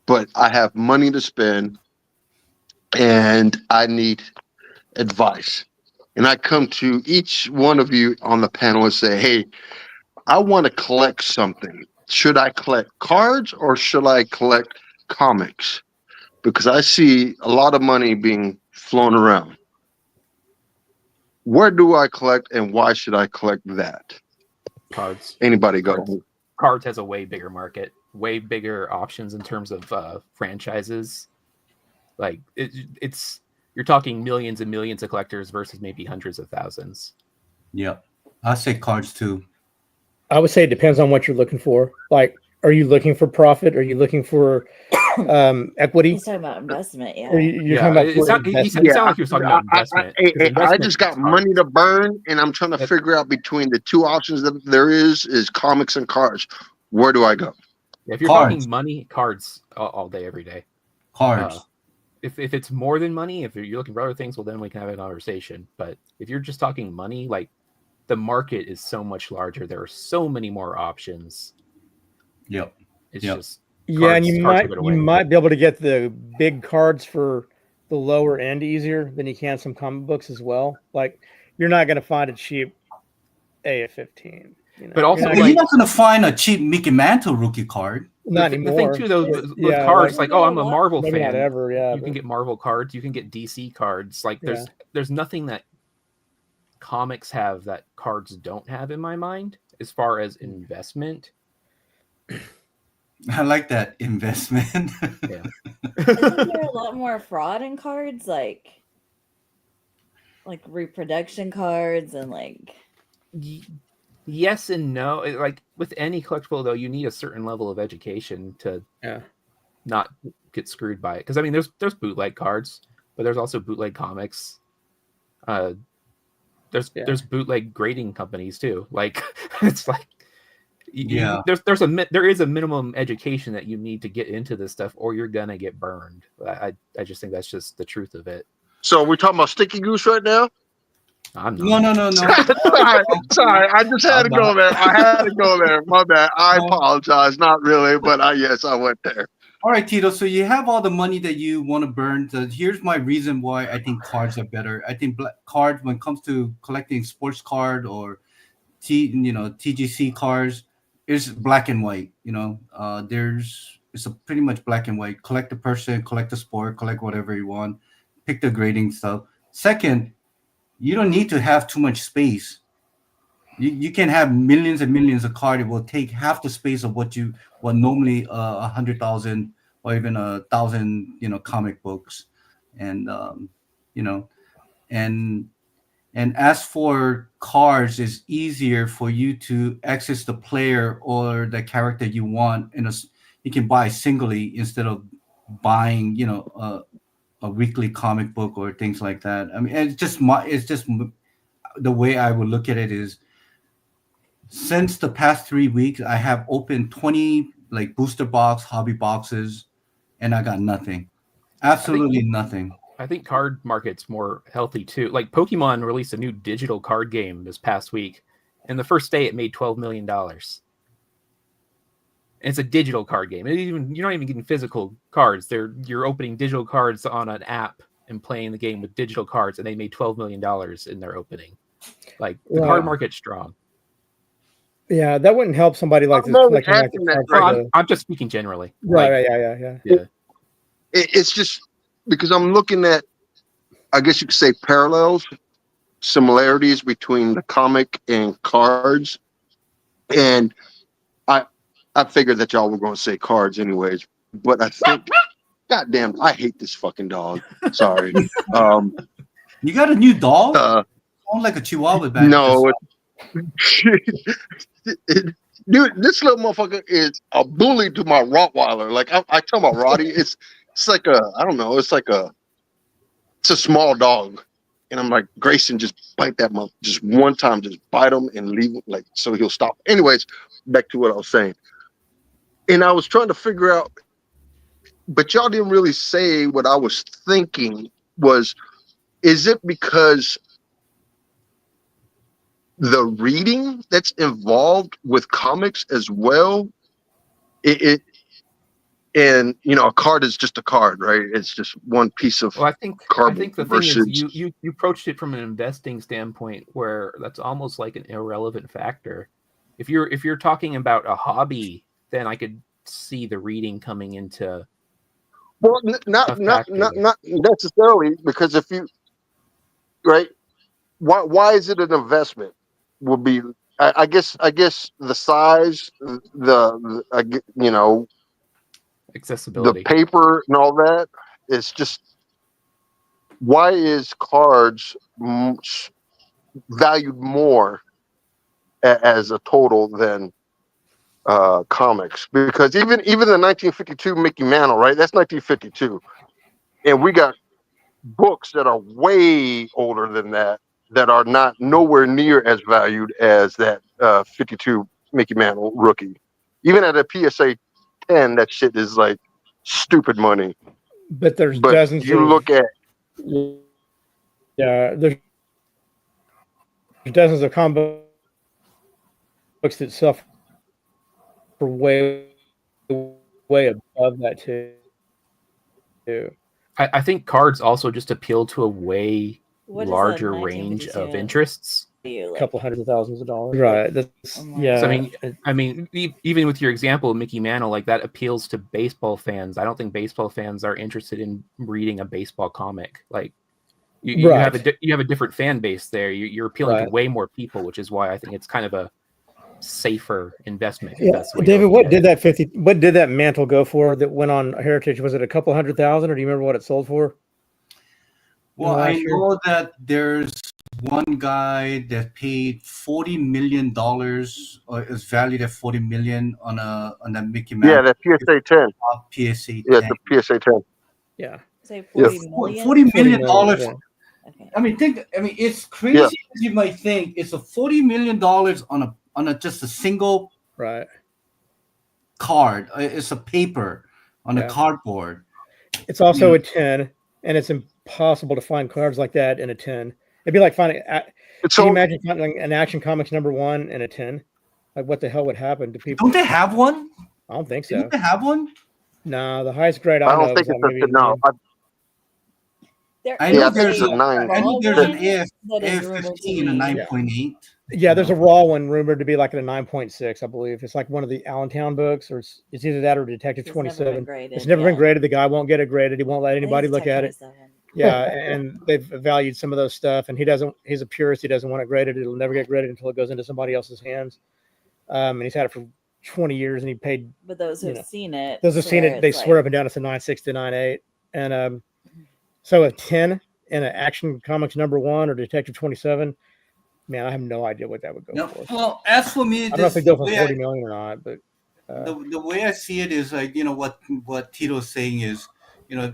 but I have money to spend and I need advice. And I come to each one of you on the panel and say, hey, I want to collect something. Should I collect cards or should I collect comics? Because I see a lot of money being flown around. Where do I collect and why should I collect that? Cards. Anybody go? Cards has a way bigger market. way bigger options in terms of franchises. Like it's you're talking millions and millions of collectors versus maybe hundreds of thousands. Yeah, I say cards too. I would say it depends on what you're looking for. Like, are you looking for profit? Are you looking for equity? He's talking about investment. Or Yeah. you're talking about it for sounded investment? like he was talking about investment. I 'cause investment just got is hard. money to burn, and I'm trying to That- figure out between the two options that there is comics and cards. Where do I go? If you're Cards. talking money, cards all day, every day. Cards. If it's more than money, if you're looking for other things, well, then we can have a conversation. But if you're just talking money, like the market is so much larger. There are so many more options. Yep. It's Yep. just Yeah, and cards you are gonna win. might be able to get the big cards for the lower end easier than you can some comic books as well. Like, you're not going to find a cheap AF-15. You know? But also, You're You're not, not gonna find a cheap Mickey Mantle rookie card. not the anymore. thing too, though, but with yeah, cards, like, like, oh, I'm a Marvel maybe not fan. ever. Yeah, You can get Marvel cards. You can get DC cards. Like there's nothing that comics have that cards don't have in my mind as far as investment. I like that investment. Yeah. Isn't there a lot more fraud in cards, like reproduction cards and like? Yes and no. Like with any collectible, though, you need a certain level of education to not get screwed by it. Because I mean, there's bootleg cards, but there's also bootleg comics. There's bootleg grading companies too. Like it's like there is a minimum education that you need to get into this stuff, or you're gonna get burned. I just think that's just the truth of it. So we're talking about Sticky Goose right now. I'm not. No. Sorry, I just had to go there. I had to go there. My bad. I apologize. Not really, but yes, I went there. All right, Tito. So you have all the money that you want to burn. So here's my reason why I think cards are better. I think cards, when it comes to collecting sports card or TGC cards, is black and white. It's a pretty much black and white. Collect the person, collect the sport, collect whatever you want. Pick the grading stuff. Second, you don't need to have too much space. You can have millions and millions of cards. It will take half the space of what normally 100,000 or even 1,000 comic books, and and as for cards, it's easier for you to access the player or the character you want. You can buy singly instead of buying a weekly comic book or things like that. I mean, it's just the way I would look at it is, since the past 3 weeks, I have opened 20 like booster box, hobby boxes, and I got nothing. Absolutely nothing. I think card market's more healthy too. Like Pokemon released a new digital card game this past week, and the first day it made $12 million. And it's a digital card game. You're not even getting physical cards. You're opening digital cards on an app and playing the game with digital cards, and they made $12 million in their opening. Like the card market's strong. Yeah, that wouldn't help somebody like this. I'm just speaking generally. Right, yeah. It's just because I'm looking at, I guess you could say, parallels, similarities between the comic and cards, and I figured that y'all were going to say cards anyways, but I think, goddamn, I hate this fucking dog. Sorry. You got a new dog? Sound like a Chihuahua back. No. Dude, this little motherfucker is a bully to my Rottweiler. Like I tell my Roddy, it's like I don't know, it's a small dog. And I'm like, Grayson, just bite that mother just one time, just bite him and leave him, like, so he'll stop. Anyways, back to what I was saying. And I was trying to figure out, but y'all didn't really say what I was thinking was, is it because the reading that's involved with comics as well, and a card is just a card, right? It's just one piece of I think the versus... thing is you approached it from an investing standpoint where that's almost like an irrelevant factor. If you're talking about a hobby, then I could see the reading coming into. Well, not necessarily, because if you, right, why is it an investment? Would be I guess the size, you know, the Accessibility. paper and all that. It's just, why is cards valued more as a total than comics? Because even the 1952 Mickey Mantle, right? That's 1952, and we got books that are way older than that are not nowhere near as valued as that 52 Mickey Mantle rookie. Even at a PSA 10, that shit is like stupid money. But there's But dozens you of look at there's dozens of comic books that sell for way above that too. I think cards also just appeal to a way What is a larger range 1952 of interests. value, A like, couple hundreds of thousands of dollars. Right. That's, Oh my yeah. So, I mean, even with your example of Mickey Mantle, like that appeals to baseball fans. I don't think baseball fans are interested in reading a baseball comic. Like you have a different fan base there. You're appealing to Right. way more people, which is why I think it's kind of a safer investment. If Yeah. that's the way David, you're what looking did at it. what did that mantle go for that went on Heritage? Was it a couple 100,000, or do you remember what it sold for? Well, last I year? know that there's one guy that paid $40 million, or is valued at $40 million on a Mickey Mouse that PSA 10. PSA 10. Yeah, the PSA 10. Yeah. say Yeah. 40 million? $40 million. Yeah. Okay. I mean, it's crazy Yeah. as you might think. It's a $40 million on a just a single Right. card. It's a paper on a Yeah. cardboard. It's also a 10, and it's impossible to find cards like that in a 10. It'd be like finding. Can So you imagine finding an Action Comics #1 in a 10? Like, what the hell would happen to people? Don't they have one? I don't think so. Don't they have one? No, the highest grade I I know don't think is it's maybe a no. There I is know I think there's it's a 9. I know there's an AF, that is rumored to AF-15 and a be- 9.8. Yeah, there's a raw one rumored to be like at a 9.6, I believe. It's like one of the Allentown books, or it's either that or Detective It's never been 27. graded, It's never been yeah. graded. The guy won't get it graded. He won't let I think anybody it's look Tech at it. 27. Yeah, and they've valued some of those stuff, and he's a purist. He doesn't want it graded. It'll never get graded until it goes into somebody else's hands. And he's had it for 20 years, and he paid. But those You who've know, seen it, Those who've seen it, they it's swear like- up and down it's a 9.6 to 9.8. And so a 10 in an Action Comics #1 or Detective 27, man, I have no idea what that would go No, for. well, as for me, I don't know if they go for the way 40 million or not, but the way I see it is like, what Tito's saying is,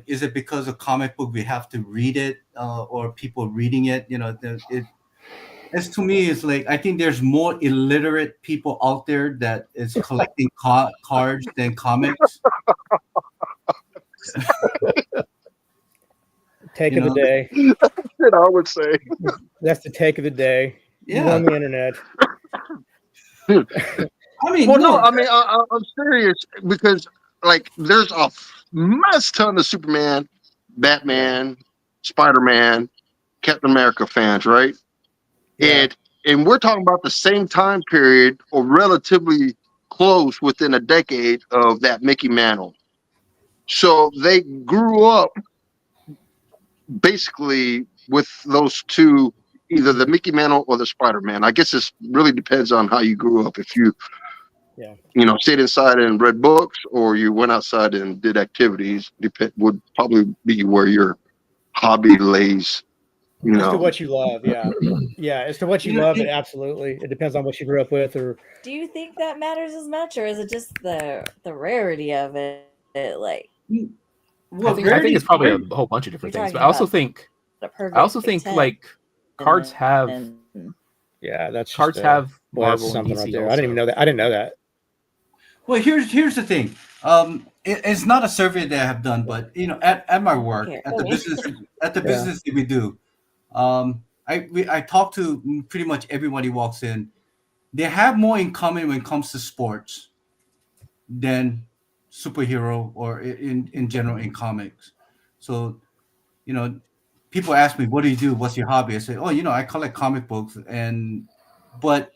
is it because a comic book we have to read it, or people reading it? As to me, it's like I think there's more illiterate people out there that is collecting cards than comics. take You of the know, day. Shit, I would say. That's the take of the day. You Yeah, on the internet. I mean, Well, no, I mean, I'm serious, because like there's a mess ton of Superman, Batman, Spider-Man, Captain America fans, right? Yeah. And we're talking about the same time period, or relatively close within a decade of that Mickey Mantle. So they grew up basically with those two, either the Mickey Mantle or the Spider-Man. I guess it really depends on how you grew up. If you, Yeah. stayed inside and read books, or you went outside and did activities, would probably be where your hobby lays. As to what you love, yeah. Yeah, as to what you love, it absolutely. It depends on what you grew up with, or Do you think that matters as much, or is it just the rarity of it? Like well, I think it's probably a whole bunch of different You're things, but talking I also about think a perfect I also think 10 like cards have and yeah, that's just, cards have well, that's Marvel and something DC right there. also. I didn't even know that. I didn't know that. Well, here's the thing. It's not a survey that I have done, but at my work, Okay. at the Yeah. business that we do, I talk to pretty much everybody walks in. They have more in common when it comes to sports than superhero, or in general in comics. So, people ask me, "What do you do? What's your hobby?" I say, "Oh, I collect comic books," but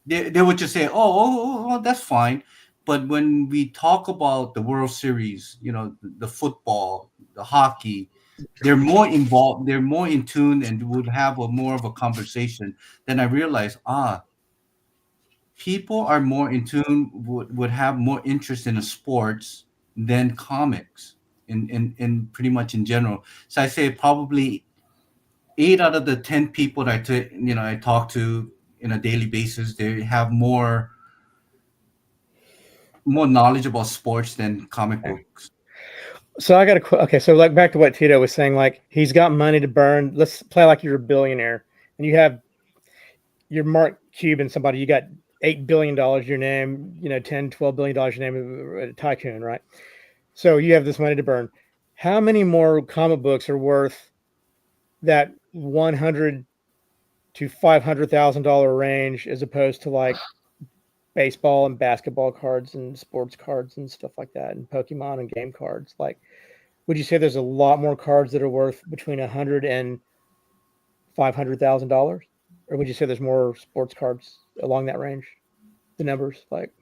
they would just say, "Oh, that's fine." But when we talk about the World Series, the football, the hockey, they're more involved, they're more in tune, and would have more of a conversation. Then I realized, people are more in tune, would have more interest in the sports than comics in pretty much in general. So I say probably 8 out of the 10 people that I talk to in a daily basis, they have more knowledge about sports than comic books. So I got a okay. So like back to what Tito was saying, like he's got money to burn. Let's play like you're a billionaire and you have your Mark Cuban, somebody, you got $8 billion your name, 10, $12 billion your name, a tycoon, right? So you have this money to burn. How many more comic books are worth that $100,000 to $500,000 range as opposed to like baseball and basketball cards and sports cards and stuff like that, and Pokemon and game cards? Like, would you say there's a lot more cards that are worth between $100,000 and $500,000, or would you say there's more sports cards along that range? The numbers, like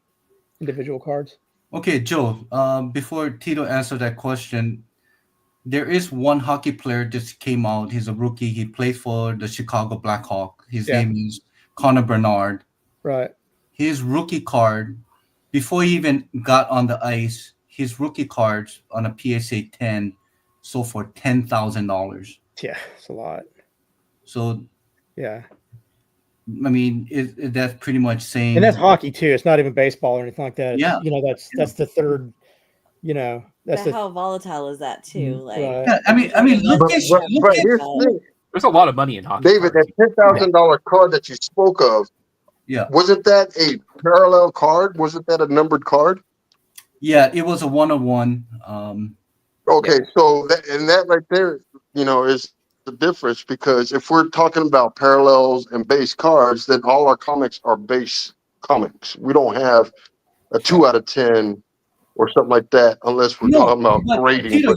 individual cards. Okay, Joe. Before Tito answered that question, there is one hockey player just came out. He's a rookie. He played for the Chicago Blackhawks. His name is Connor Bernard. Right. His rookie card, before he even got on the ice, his rookie cards on a PSA 10 sold for $10,000. Yeah, it's a lot. So, yeah, I mean, that's pretty much saying. And that's hockey too. It's not even baseball or anything like that. It's, Yeah. That's the third. That's But how volatile is that too? Like, right. Yeah, I mean, look But, at but, but look here's at the thing, There's a lot of money in hockey. David, that cards. $10,000 card that you spoke of, yeah, wasn't that a parallel card? Wasn't that a numbered card? yeah. It was a 1-on-1. Okay, so that right there, is the difference, because if we're talking about parallels and base cards, then all our comics are base comics. We don't have a 2 out of 10 or something like that, unless we're talking about but, grading. Tito,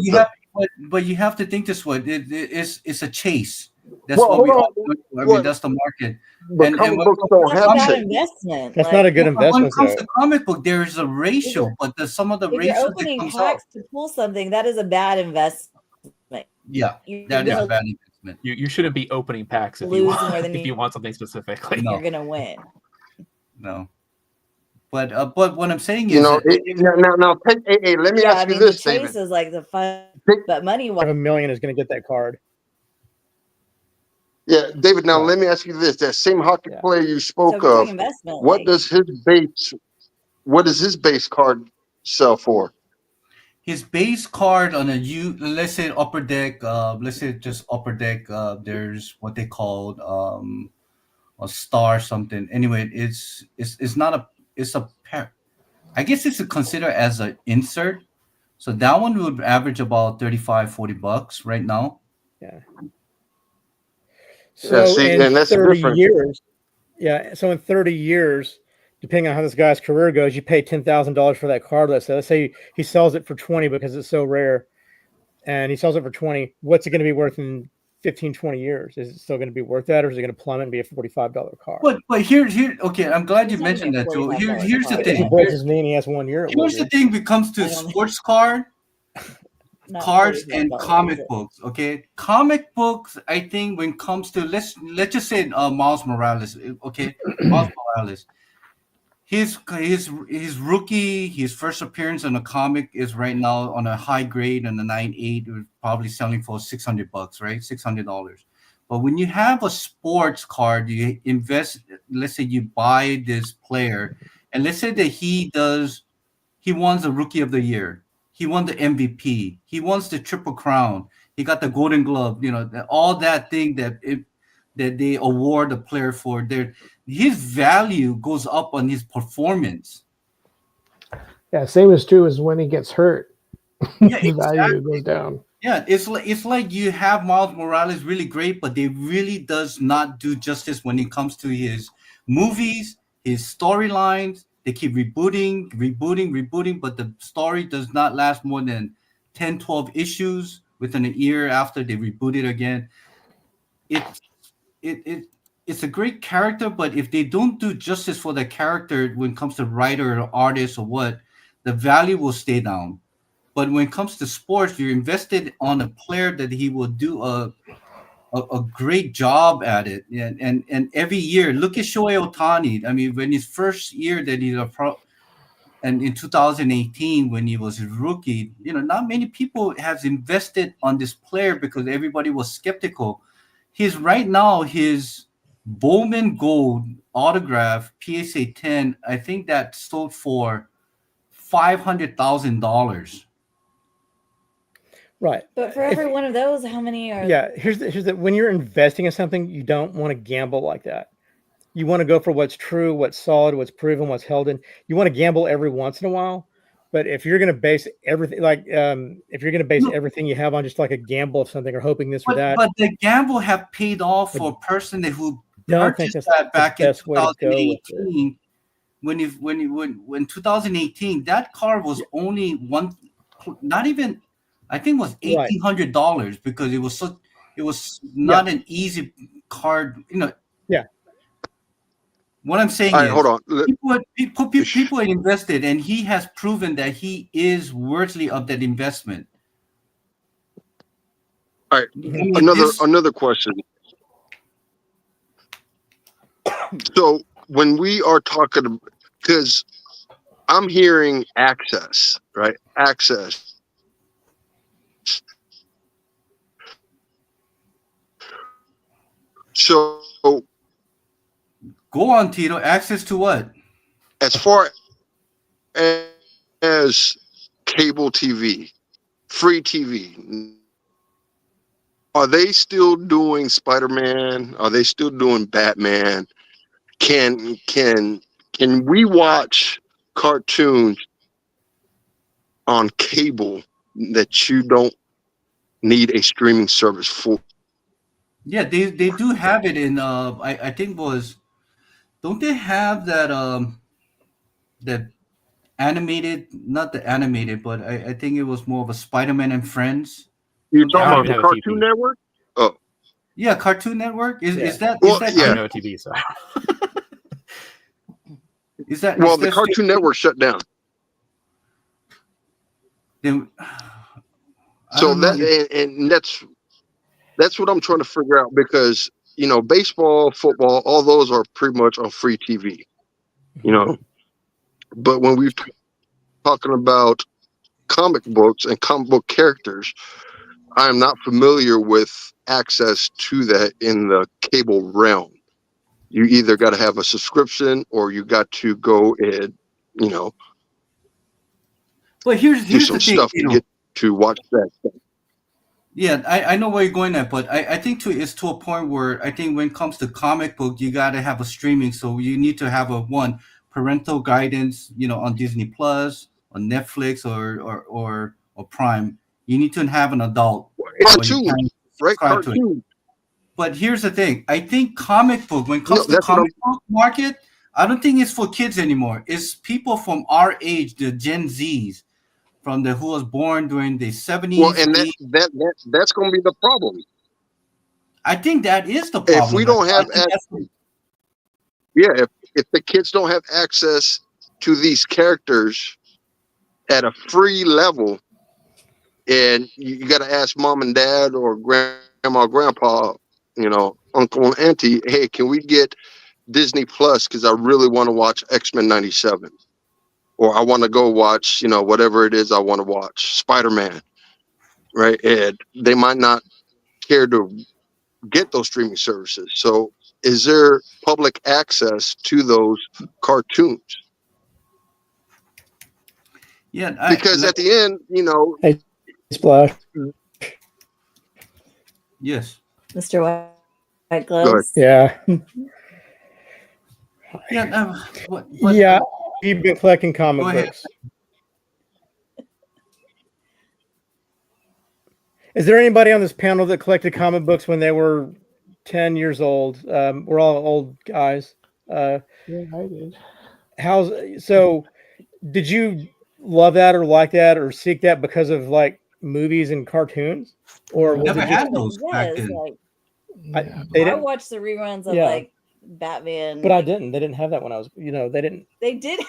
But but you have to think this way. It's a chase. That's Well, what we hold all. on. I Well, mean, that's the market. but comic books don't that's have a bad that. investment. That's Like, not a good When it investment. comes Though. to comic book, there is a ratio, but some of the if you're ratios that opening comes packs out. to pull something, that is a bad investment. Yeah, You're that is gonna a bad investment. You shouldn't be opening packs if lose you more want, than if you want something specifically. No. you're gonna win. No, but what I'm saying is, Now hey, let me Yeah, I ask you mean the this, chase David. is like the fun, Take- but money $1 wise, million is going to get that card. Yeah, David. Now Right. let me ask you this: that same hockey Yeah. player you so spoke if you're talking of, investment, what like, does his base? What does his base card sell for? his base card on let's say upper deck, let's say just upper deck, there's what they called a star something. Anyway, it's not a it's a pair. I guess it's considered as an insert. So that one would average about $35-$40 right now. So see, in and that's the 30 difference. years, so in 30 years, depending on how this guy's career goes, you pay $10,000 for that card. Let's say he sells it for 20 because it's so rare, and he sells it for 20. What's it going to be worth in 15, 20 years? Is it still going to be worth that, or is it going to plummet and be a $45 card? But here, okay, I'm glad you It's not mentioned gonna that, be Joe. $45 Here's the card. If he thing. breaks his knee and he has 1 year, it will Here's the be. thing when it comes to I don't- sports card, not cards, $45, and is comic it? books. Okay, comic books. I think when it comes to let's just say Miles Morales. Okay, Miles Morales. His rookie, his first appearance in a comic is right now on a high grade on the 9.8. It was probably selling for $600, right? $600. But when you have a sports card, you invest. Let's say you buy this player, and let's say that he won the Rookie of the Year. He won the MVP. He won the Triple Crown. He got the Golden Glove. All that thing that they award the player for. His value goes up on his performance. Yeah, same is true as when he gets hurt. Yeah, The value goes down. Yeah, it's like you have Miles Morales really great, but they really does not do justice when it comes to his movies, his storylines. They keep rebooting, but the story does not last more than 10, 12 issues within a year after they reboot it again. It's a great character, but if they don't do justice for the character when it comes to writer or artist or what, the value will stay down. But when it comes to sports, you're invested on a player that he will do a great job at it. And every year, look at Shohei Ohtani. I mean, when his first year that he's a pro, and in 2018 when he was a rookie, not many people have invested on this player because everybody was skeptical. He's right now his Bowman Gold autograph PSA 10. I think that sold for $500,000. Right. But for every one of those, how many are? Yeah. Here's the when you're investing in something, you don't want to gamble like that. You want to go for what's true, what's solid, what's proven, what's held in. You want to gamble every once in a while, but if you're going to base everything if you're going to base everything you have on just like a gamble of something or hoping this or that, but the gamble have paid off for a person who don't think purchased that's that back the in best way to go with it. 2018. When 2018, that car was only not even, I think it was $1,800 because it was not an easy card. Yeah. What I'm saying All right, is, hold on. people had invested, and he has proven that he is worthy of that investment. All right, I mean, another question. So when we are talking, because I'm hearing access, right? Access. So go on, Tito. Access to what? as far as cable TV, free TV, are they still doing Spider-Man? Are they still doing Batman? Can we watch cartoons on cable that you don't need a streaming service for? Yeah, they do have it in I think don't they have that animated, not the animated, but I think it was more of a Spider-Man and Friends. You're Don't they talking have about the have a Cartoon TV. Network? Oh, Yeah, Cartoon Network. Is that Well, is that yeah. I know TV, so is that well, is the that Cartoon Network shut down. then, So that's what I'm trying to figure out, because baseball, football, all those are pretty much on free TV. But when we're talking about comic books and comic book characters, I'm not familiar with access to that in the cable realm. You either got to have a subscription or you got to go and but do here's some the thing, stuff to get to watch that stuff. Yeah, I know where you're going at, but I think it's to a point where I think when it comes to comic book, you got to have a streaming. So you need to have a parental guidance, on Disney Plus, on Netflix, or Prime. You need to have an adult. or you Cartoon, can right? subscribe to it. Cartoon. But here's the thing. I think comic book, when it comes to that's what comic book market, I don't think it's for kids anymore. It's people from our age, the Gen Zs, from who was born during the 70s. Well, and 80s. that's going to be the problem. I think that is the problem. If we don't have I think that's- if the kids don't have access to these characters at a free level, and you got to ask mom and dad or grandma, grandpa, uncle and auntie, hey, can we get Disney Plus? Because I really want to watch X-Men 97. Or I want to go watch, whatever it is I want to watch, Spider-Man, right? And they might not care to get those streaming services. So is there public access to those cartoons? Yeah, Because at the end, Hey, Splash. yes, Mr. White Gloves. Yeah. yeah, Yeah. You've been collecting comic Go ahead. books. Is there anybody on this panel that collected comic books when they were 10 years old? We're all old guys. Yeah, I did. So did you love that or like that or seek that because of like movies and cartoons? Or was Never it had just, those back Yes, then. like they I didn't, watched the reruns of Yeah. like Batman. but I didn't. They didn't have that when I was, they didn't. They did.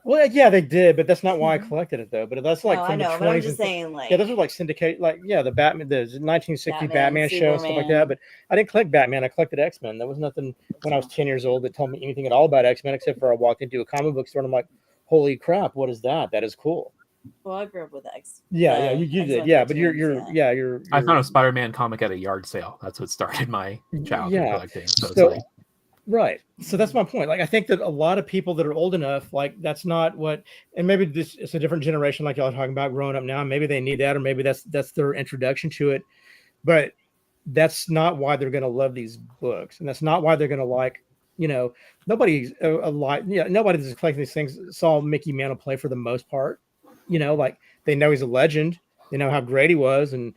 Well, yeah, they did, but that's not why I collected it though. But that's like No, I from the know, but I'm 20s. just saying, like, Yeah, those are like syndicate, like the Batman, the 1960 Batman, Batman show and stuff like that. Superman. But I didn't collect Batman. I collected X-Men. There was nothing when I was 10 years old that told me anything at all about X-Men, except for I walked into a comic book store and I'm like, holy crap, what is that? That is cool. well, I grew up with X. Yeah, the you did. X-Men Yeah, but cartoons, you're I found a Spider-Man comic at a yard sale. That's what started my childhood Yeah. collecting. So it's So- like, right. So that's my point. Like, I think that a lot of people that are old enough, like, that's not what, and maybe this it's a different generation, like y'all are talking about growing up now. Maybe they need that, or maybe that's their introduction to it. But that's not why they're going to love these books, and that's not why they're going to like. Nobody's a lot. Yeah, nobody that's collecting these things saw Mickey Mantle play for the most part. Like they know he's a legend. They know how great he was, and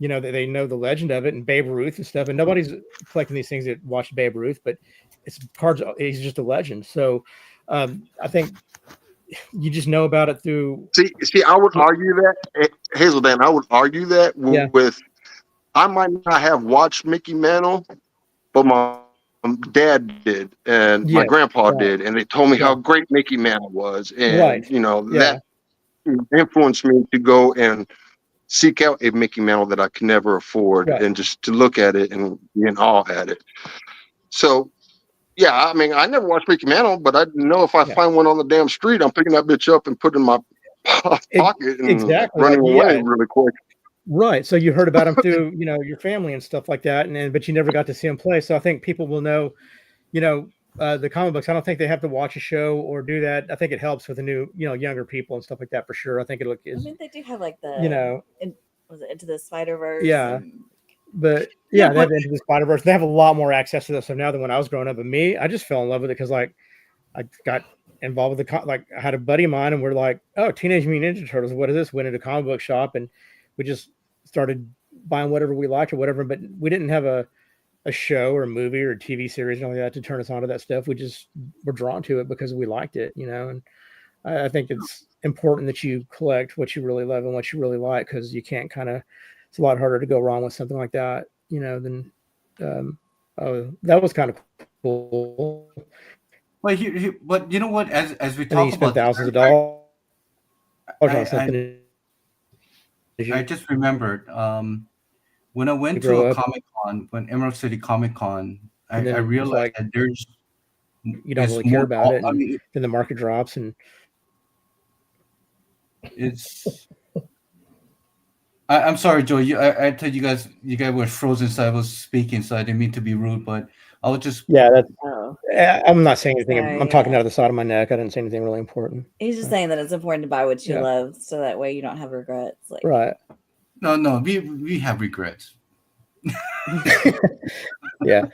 they know the legend of it, and Babe Ruth and stuff. And nobody's collecting these things that watched Babe Ruth, but it's cards. He's just a legend. So I think you just know about it through. See, I would argue that Hazel Dan. I would argue that with I might not have watched Mickey Mantle, but my dad did, and my grandpa did, and they told me how great Mickey Mantle was, and that influenced me to go and seek out a Mickey Mantle that I could never afford, and just to look at it and be in awe at it. So, yeah, I mean, I never watched Mickey Mantle, but I know if I find one on the damn street, I'm picking that bitch up and putting it in my pocket and running away really quick. Right. So you heard about him through, your family and stuff like that, but you never got to see him play. So I think people will know, the comic books. I don't think they have to watch a show or do that. I think it helps with the new, younger people and stuff like that for sure. I think I mean, they do have like the, was it Into the Spider-Verse? Yeah. But they have Into the Spider-Verse. They have a lot more access to this stuff now than when I was growing up. But me, I just fell in love with it because I got involved with I had a buddy of mine and we're like, oh, Teenage Mutant Ninja Turtles. What is this? Went into a comic book shop and we just started buying whatever we liked or whatever. But we didn't have a show or a movie or a TV series and all that to turn us on to that stuff. We just were drawn to it because we liked it, and I think it's important that you collect what you really love and what you really like, because you can't it's a lot harder to go wrong with something like that, than that was kind of cool. Well, but you know what? As we And talk you spent about thousands of dollars on I something. just remembered when I went to a Comic Con, when Emerald City Comic Con, I realized that there's you don't really care about it, and then the market drops, and it's. I'm sorry, Joe. I told you guys were frozen, so I was speaking, so I didn't mean to be rude, but I was just. Yeah, that's. I'm not saying anything. I'm talking out of the side of my neck. I didn't say anything really important. He's just saying that it's important to buy what you love, so that way you don't have regrets. Right. No, we have regrets. Yeah.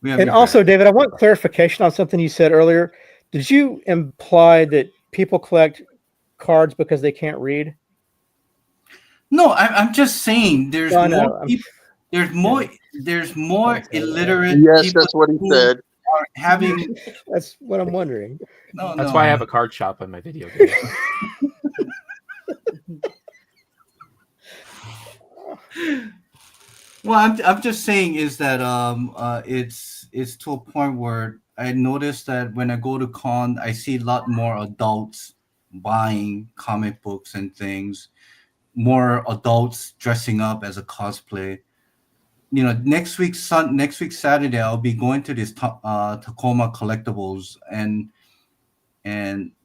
And also, David, I want clarification on something you said earlier. Did you imply that people collect cards because they can't read? No, I'm just saying there's more people, there's more illiterate. Yes, that's what he said. Are having. That's what I'm wondering. That's why I have a card shop on my video game. Well, I'm just saying is that it's to a point where I noticed that when I go to con, I see a lot more adults buying comic books and things, more adults dressing up as a cosplay. Next week Saturday, I'll be going to this Tacoma Collectibles and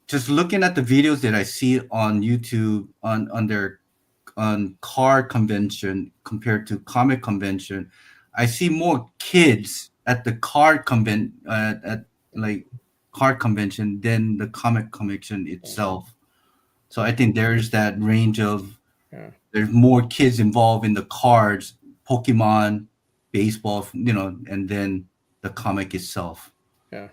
just looking at the videos that I see on YouTube on card convention compared to comic convention, I see more kids at the card convention than the comic convention itself. So I think there's that range of there's more kids involved in the cards, Pokemon, baseball, and then the comic itself. Yeah.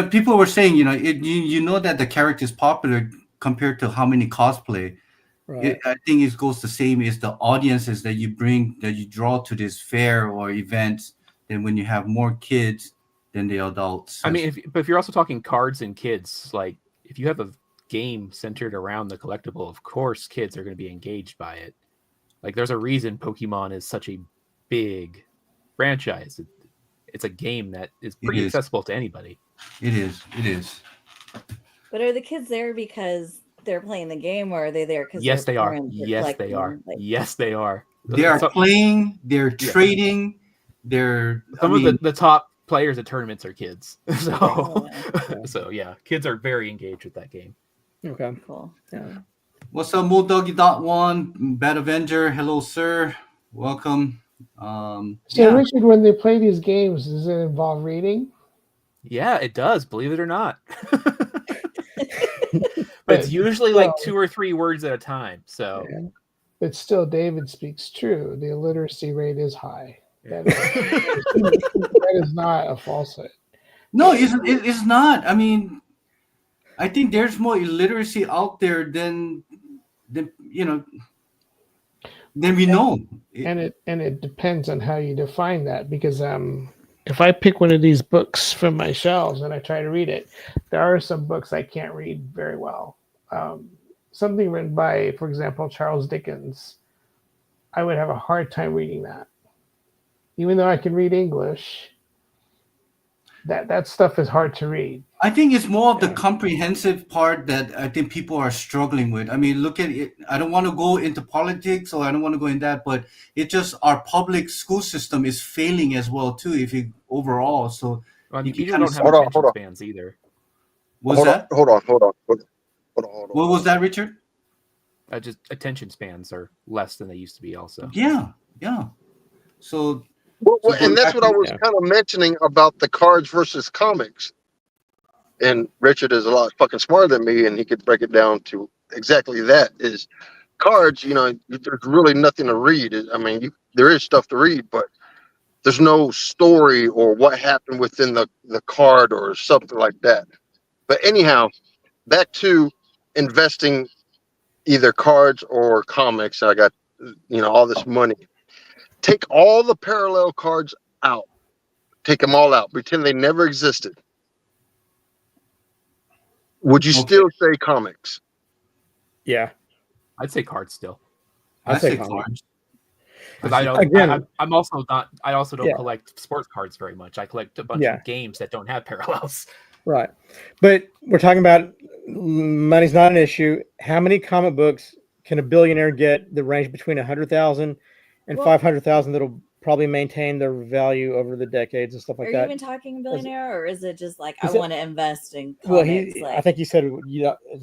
People were saying, that the character is popular compared to how many cosplay. Right. I think it goes the same as the audiences that you draw to this fair or events. Then when you have more kids than the adults. I mean, if you're also talking cards and kids, like if you have a game centered around the collectible, of course kids are going to be engaged by it. Like there's a reason Pokemon is such a big franchise. It's a game that is pretty accessible to anybody. It is. But are the kids there because they're playing the game, or are they there because Yes, they are. parents Yes, they collecting are. them? Like, Yes, they are. They are So- playing, they're Yeah. trading, they're Some I of mean, the top players at tournaments are kids. So, Oh, so yeah, kids are very engaged with that game. Okay. cool. Yeah. what's up, Bulldoggy.1, Bad Avenger, hello sir. Welcome. So, Yeah. Richard, when they play these games, does it involve reading? Yeah, it does, believe it or not. But it's usually like 2 or 3 words at a time. So Yeah. But still, David speaks true. The illiteracy rate is high. That is not a falsehood. No, it's not. I mean, I think there's more illiteracy out there than you know than we know. And it depends on how you define that, because if I pick one of these books from my shelves and I try to read it, there are some books I can't read very well. Something written by, for example, Charles Dickens, I would have a hard time reading that. Even though I can read English, that stuff is hard to read. I think it's more of the comprehensive part that I think people are struggling with. I mean, look at it. I don't want to go into politics, or I don't want to go in that, but it just our public school system is failing as well too. If you overall, so well, You can people kinda don't have hold on, attention hold on. spans either. was that Hold on. what was that, Richard? Just attention spans are less than they used to be. Also, Yeah. So Well, So and that's going what I back- was Yeah. kind of mentioning about the cards versus comics. And Richard is a lot fucking smarter than me, and he could break it down to exactly that. Is cards, there's really nothing to read. I mean, there is stuff to read, but there's no story or what happened within the card or something like that. But anyhow, back to investing either cards or comics. I got, all this money. Take all the parallel cards out. Take them all out. Pretend they never existed. Would you Okay. still say comics? Yeah. I'd say cards still. I I'd say say comics. cards. Because I don't. Again- I'm also not. I also don't Yeah. collect sports cards very much. I collect a bunch Yeah. of games that don't have parallels. Right. But we're talking about money's not an issue. How many comic books can a billionaire get that range between 100,000 and Well- 500,000 that'll probably maintain their value over the decades and stuff like Are that? you even talking billionaire, or is it just like Is I it- want to invest in Well, comics? I think he said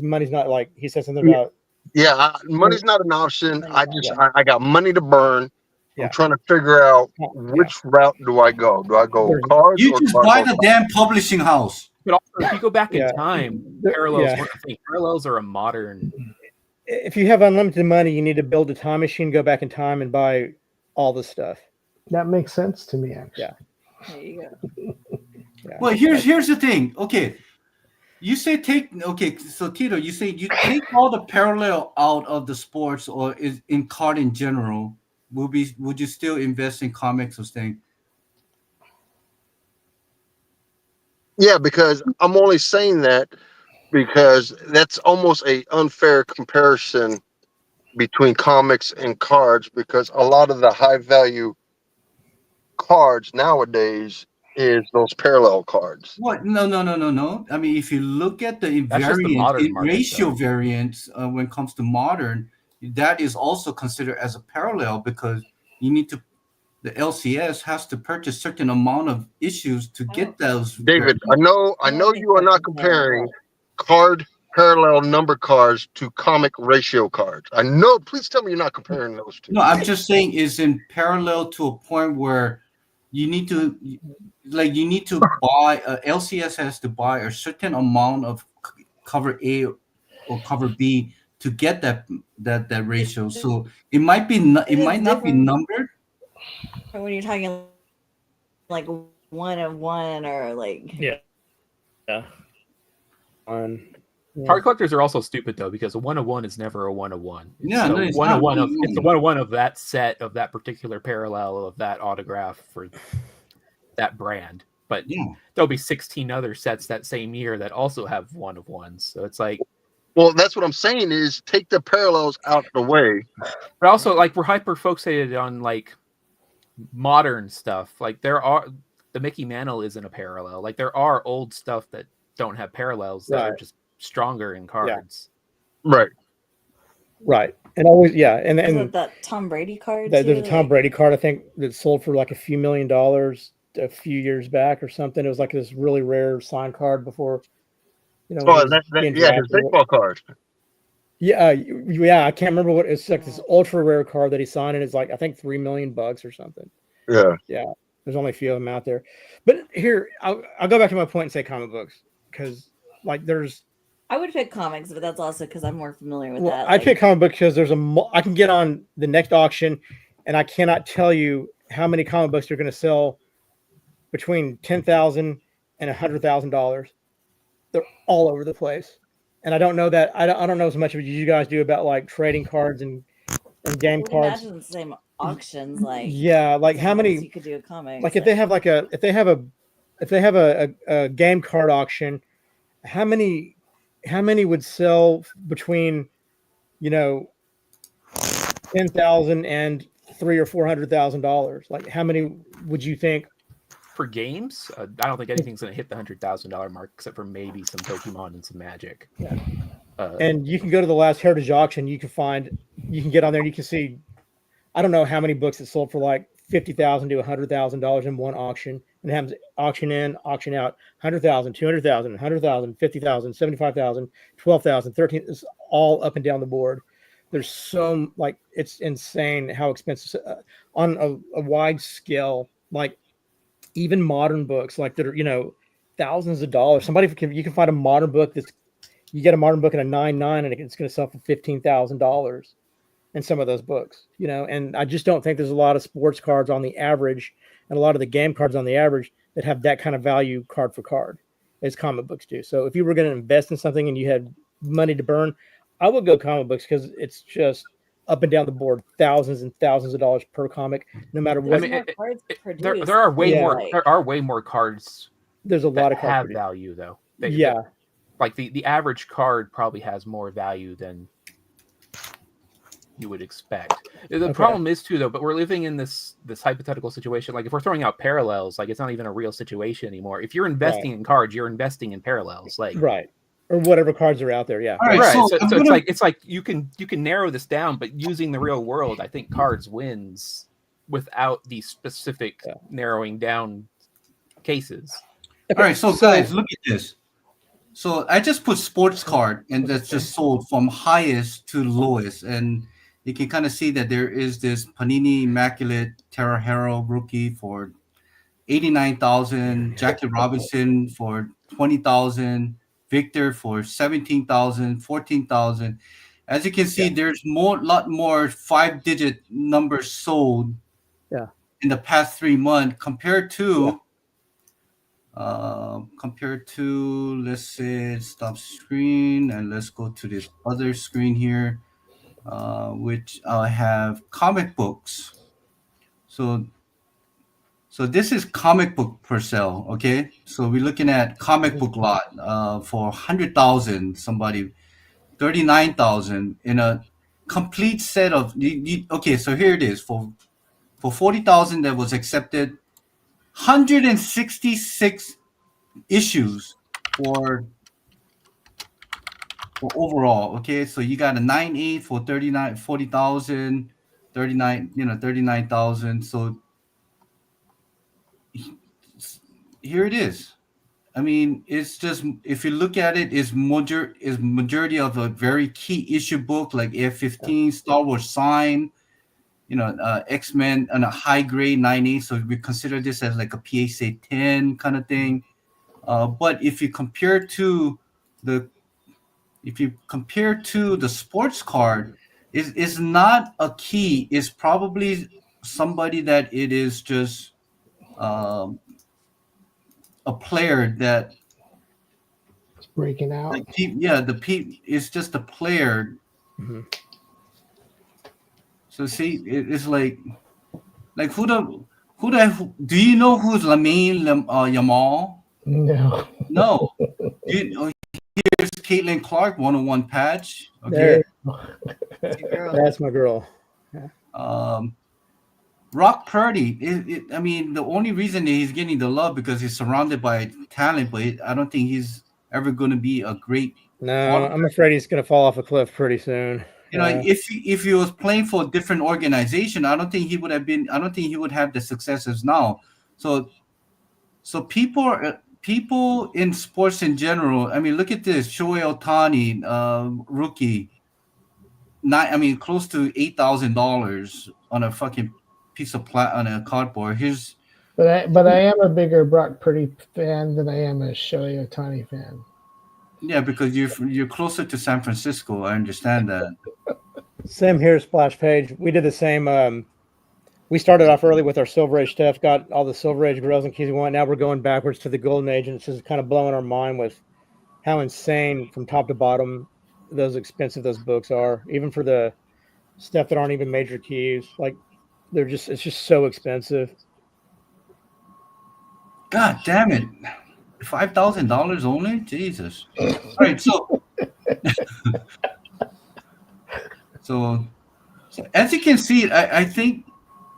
money's not like he said something about Yeah, money's not an option. Yeah. I got money to burn. Yeah. I'm trying to figure out Yeah. which route do I go? Do I go There's- cards You or just do I buy go the damn publishing house. But also, if you go back in Yeah. time, There- parallels yeah. weren't a thing. Parallels are a modern. if you have unlimited money, you need to build a time machine, go back in time, and buy all the stuff. That makes sense to me, actually. Yeah. There you go. Yeah. Well, here's the thing. Okay, you say so Tito, you say you take all the parallel out of the sports or is in card in general. Would you still invest in comics or thing? Yeah, because I'm only saying that because that's almost a unfair comparison between comics and cards, because a lot of the high value cards nowadays is those parallel cards. What? No. I mean, if you look at the That's just the modern market, ratio though. variance when it comes to modern, that is also considered as a parallel because you need to. The LCS has to purchase certain amount of issues to get those. David, I know you are not comparing card parallel number cards to comic ratio cards. I know. Please tell me you're not comparing those two. No, I'm just saying is in parallel to a point where you need to buy LCS has to buy a certain amount of cover A or cover B to get that ratio. So it might might not be different. numbered. Or when you're talking like 1 of 1 or like Yeah. Card collectors are also stupid though, because a 1-of-1 is never a 1-of-1. Yeah, no, it's one not of one of 1-of-1. it's the 1-of-1 of that set of that particular parallel of that autograph for that brand. But Yeah. there'll be 16 other sets that same year that also have 1-of-1s. So it's like, Well, that's what I'm saying is take the parallels out the way. but also like we're hyper fixated on like modern stuff. Like the Mickey Mantle isn't a parallel. Like there are old stuff that don't have parallels that are Right. just stronger in cards. Right. Right. And always, yeah. And Is then it that Tom Brady card? there's too? a Tom Like, Brady card, I think, that sold for like a few $1 million a few years back or something. It was like this really rare signed card before, when he was being Yeah, his drafted. baseball card. Yeah, yeah. I can't remember what it's like. This ultra rare card that he signed, and it's like I think $3 million or something. Yeah. Yeah, there's only a few of them out there. But here, I'll go back to my point and say comic books because like there's. I would pick comics, but that's also because I'm more familiar with Well, that. I like, pick comic book because there's I can get on the next auction, and I cannot tell you how many comic books are going to sell between $10,000 and $100,000. They're all over the place, and I don't know that I don't know as much as you guys do about like trading cards and game I would cards. imagine the same auctions, like Yeah, like how same ways many? you could do a comic. Like if they have if they have a game card auction, how many would sell between $10,000 and $300,000 or $400,000? Like how many would you think? For games, I don't think anything's going to hit the $100,000 mark except for maybe some Pokemon and some Magic. Yeah. And You can go to the last Heritage auction. You can get on there and you can see, I don't know how many books that sold for like $50,000 to $100,000 in one auction, and have auction in, auction out, 100,000, 200,000, 100,000, 50,000, 75,000, 12,000, 13. It's all up and down the board. There's so it's insane how expensive on a wide scale. Like even modern books, like that are thousands of dollars. You can find a modern book you get a modern book at a 9.9 and it's going to sell for $15,000 in some of those books, and I just don't think there's a lot of sports cards on the average and a lot of the game cards on the average that have that kind of value card for card as comic books do. So if you were going to invest in something and you had money to burn, I would go comic books because it's just up and down the board, thousands and thousands of dollars per comic, no matter what. There's more cards produced. there are way Yeah. more. There are way more cards There's a lot that of cards have produced. value though. Yeah. Like the average card probably has more value than you would expect. The problem is too though, but we're living in this hypothetical situation. Like if we're throwing out parallels, like it's not even a real situation anymore. If you're investing in cards, you're investing in parallels. Like Right. Or whatever cards are out there. Yeah. All right, right. so So, I'm so gonna- it's like you can narrow this down, but using the real world, I think cards wins without these specific narrowing down cases. All right, so guys, look at this. So I just put sports card, and that's just sold from highest to lowest, and you can kind of see that there is this Panini Immaculate Terra Hero rookie for 89,000, Jackie Robinson for 20,000, Victor for 17,000, 14,000. As you can see, there's lot more 5-digit numbers sold in the past 3 months compared to let's say stop screen and let's go to this other screen here, which I have comic books. So this is comic book per sale. Okay, so we're looking at comic book lot for 100,000, somebody 39,000 in a complete set of okay, so here it is for 40,000 that was accepted, 166 issues for overall. Okay, so you got a 9.8 for 40,000, 39,000. So here it is. I mean, it's just, if you look at it, is majority of a very key issue book like F-15, Star Wars Sign, X-Men on a high grade 9.8. So we consider this as like a PSA 10 kind of thing. But if you compare to the sports card, is not a key. Is probably somebody that it is just a player that It's breaking out. it's just a player. Mm-hmm. So see, it's like who do you know who's Lamine Yamal? No. Here's Caitlin Clark 101 patch. There, Girl. that's my girl. Brock Purdy. I mean, the only reason that he's getting the love because he's surrounded by talent, but I don't think he's ever going to be a great No, I'm afraid he's going to fall off a cliff pretty soon. You know, if he was playing for a different organization, I don't think he would have been. I don't think he would have the successes now. So people in sports in general. I mean, look at this: Shohei Ohtani, rookie. Close to $8,000 on a fucking piece of on a cardboard. But I am a bigger Brock Purdy fan than I am a Shohei Ohtani fan. Yeah, because you're closer to San Francisco. I understand that. Same here, Splash Page. We did the same. We started off early with our Silver Age stuff, got all the Silver Age Grails and keys we want. Now we're going backwards to the Golden Age, and it's just kind of blowing our mind with how insane from top to bottom those expensive those books are, even for the stuff that aren't even major keys. Like it's just so expensive. God damn it. $5,000 only? Jesus. All right, so as you can see, I think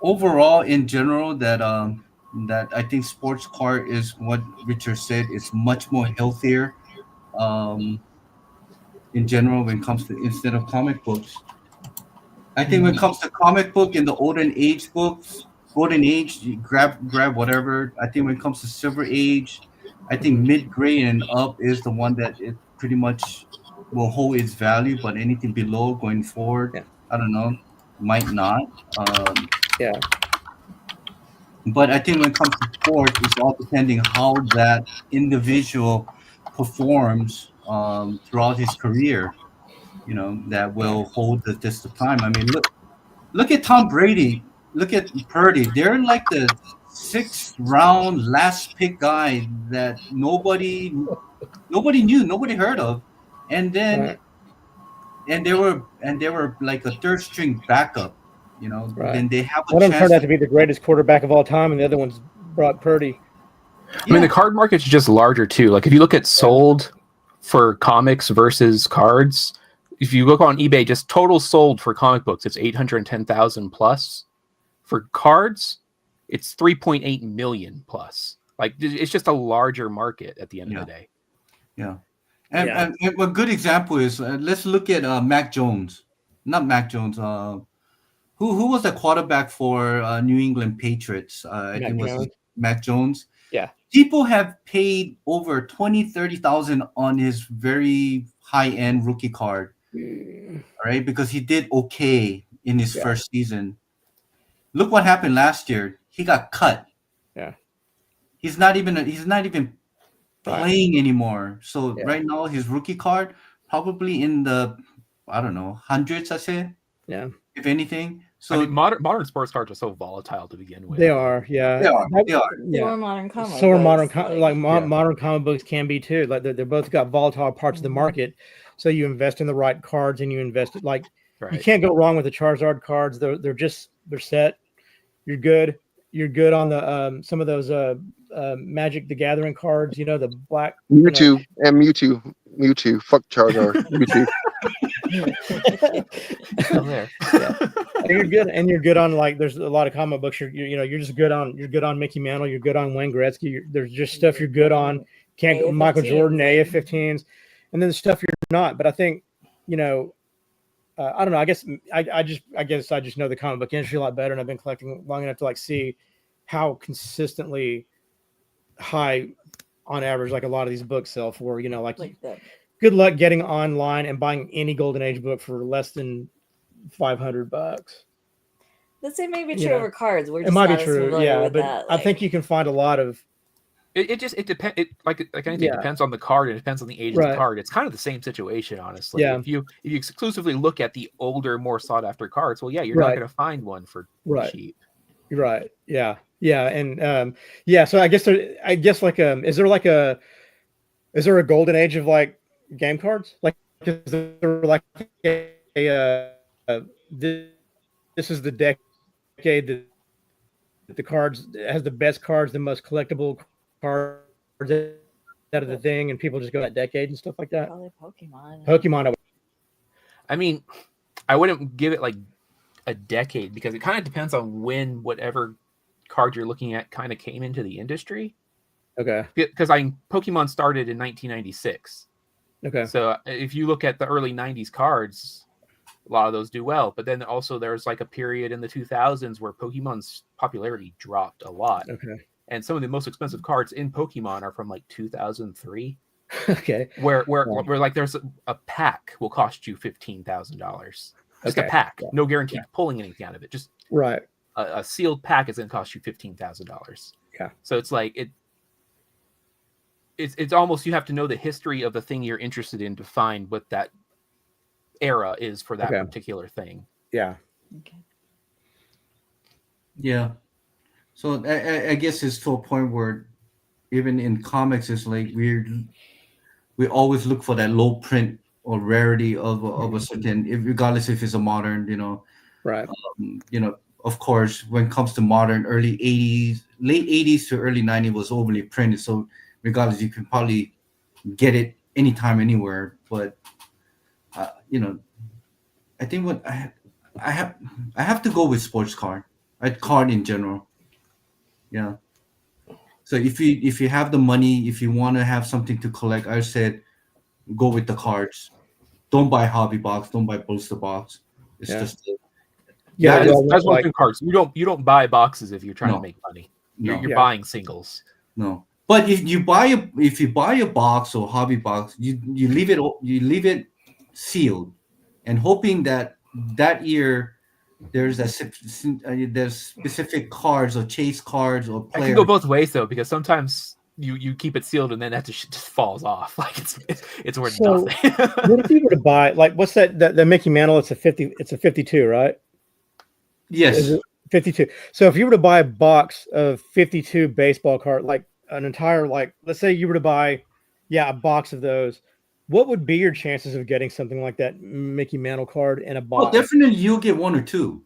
overall in general that I think sports card is what Richard said is much more healthier in general when it comes to instead of comic books. I think when it comes to comic book in the olden age books, golden age, you grab whatever. I think when it comes to silver age, I think mid-grade and up is the one that it pretty much will hold its value, but anything below going forward, I don't know, might not. Yeah. But I think when it comes to sports, it's all depending how that individual performs throughout his career. You know, that will hold the test of time. I mean, look at Tom Brady. Look at Purdy. They're like the 6th round last pick guy that nobody knew, nobody heard of, and then and they were like a 3rd string backup. You know, then they have one of them turned out to be the greatest quarterback of all time, and the other one's Brock Purdy. I mean, the card market's just larger too. Like if you look at sold for comics versus cards, if you look on eBay, just total sold for comic books, it's 810,000 plus. For cards, it's 3.8 million plus. Like it's just a larger market at the end of the day. Yeah. And a good example is let's look at Mac Jones. Not Mac Jones. Who was the quarterback for New England Patriots? I think it was Mac Jones. Yeah. People have paid over 30,000 on his very high-end rookie card. All right, because he did okay in his first season. Look what happened last year. He got cut. Yeah. He's not even playing anymore. So right now his rookie card probably in the hundreds, I say. Yeah. If anything. So I mean, modern sports cards are so volatile to begin with. They are, yeah. They are. So are modern comic books. So are modern modern comic books can be too. Like they're both got volatile parts of the market. So you invest in the right cards, and you invest you can't go wrong with the Charizard cards. They're set. You're good. You're good on the some of those Magic the Gathering cards. You know, the black Mewtwo and Mewtwo. Fuck Charizard. Mewtwo. You're good, and you're good on like. There's a lot of comic books. You're just good on. You're good on Mickey Mantle. You're good on Wayne Gretzky. There's just stuff you're good on. Can't go Michael Jordan, AF-15s, and then the stuff you're not. But I think, I don't know. I guess I just know the comic book industry a lot better, and I've been collecting long enough to like see how consistently high on average like a lot of these books sell for. Good luck getting online and buying any Golden Age book for less than $500. The same may be true over cards. We're just it might not be as true, familiar with but that. I think you can find a lot of. It depends. Like anything, it depends on the card. It depends on the age of the card. It's kind of the same situation, honestly. Yeah. If you exclusively look at the older, more sought after cards, well, you're not going to find one for cheap. Right. Yeah. Yeah. And so I guess is there a golden age of like game cards? Like, is there like this is the decade that the cards has the best cards, the most collectible cards out of the thing, and people just go that decade and stuff like that. Probably Pokemon. Pokemon. I mean, I wouldn't give it like a decade because it kind of depends on when whatever card you're looking at kind of came into the industry. Okay. Because Pokemon started in 1996. Okay. So if you look at the early 90s cards, a lot of those do well. But then also there's like a period in the 2000s where Pokemon's popularity dropped a lot. Okay. And some of the most expensive cards in Pokemon are from like 2003, Okay. where like there's a pack will cost you $15,000. Just Okay. a pack, Yeah. no guaranteed pulling anything out of it. Just Right. a sealed pack is going to cost you $15,000. Yeah. So it's like it's almost, you have to know the history of the thing you're interested in to find what that era is for that Okay. particular thing. Yeah. Okay. Yeah. So I guess it's to a point where even in comics, it's like we always look for that low print or rarity of a certain, regardless if it's a modern, Right. of course, when it comes to modern, early 80s, late 80s to early 90s was overly printed. So regardless, you can probably get it anytime, anywhere. But, I think what I have to go with sports card, card in general. Yeah. So if you have the money, if you want to have something to collect, I said go with the cards. Don't buy hobby box. Don't buy booster box. It's Yeah. just Yeah. That well, That's one like- thing cards. You don't buy boxes if you're trying No. to make money. no. You're Yeah. buying singles. No, but if you buy a box or hobby box, you leave it sealed, and hoping that year there's there's specific cards or chase cards or I can players. go both ways though, because sometimes you keep it sealed and then that just falls off. Like it's worth So, nothing. What if you were to buy, like, what's that? The Mickey Mantle? It's a 52, right? Yes, Is it 52? So if you were to buy a box of 52 baseball card, like an entire, like, let's say you were to buy, a box of those, what would be your chances of getting something like that Mickey Mantle card in a well, box? definitely you'll get one or two.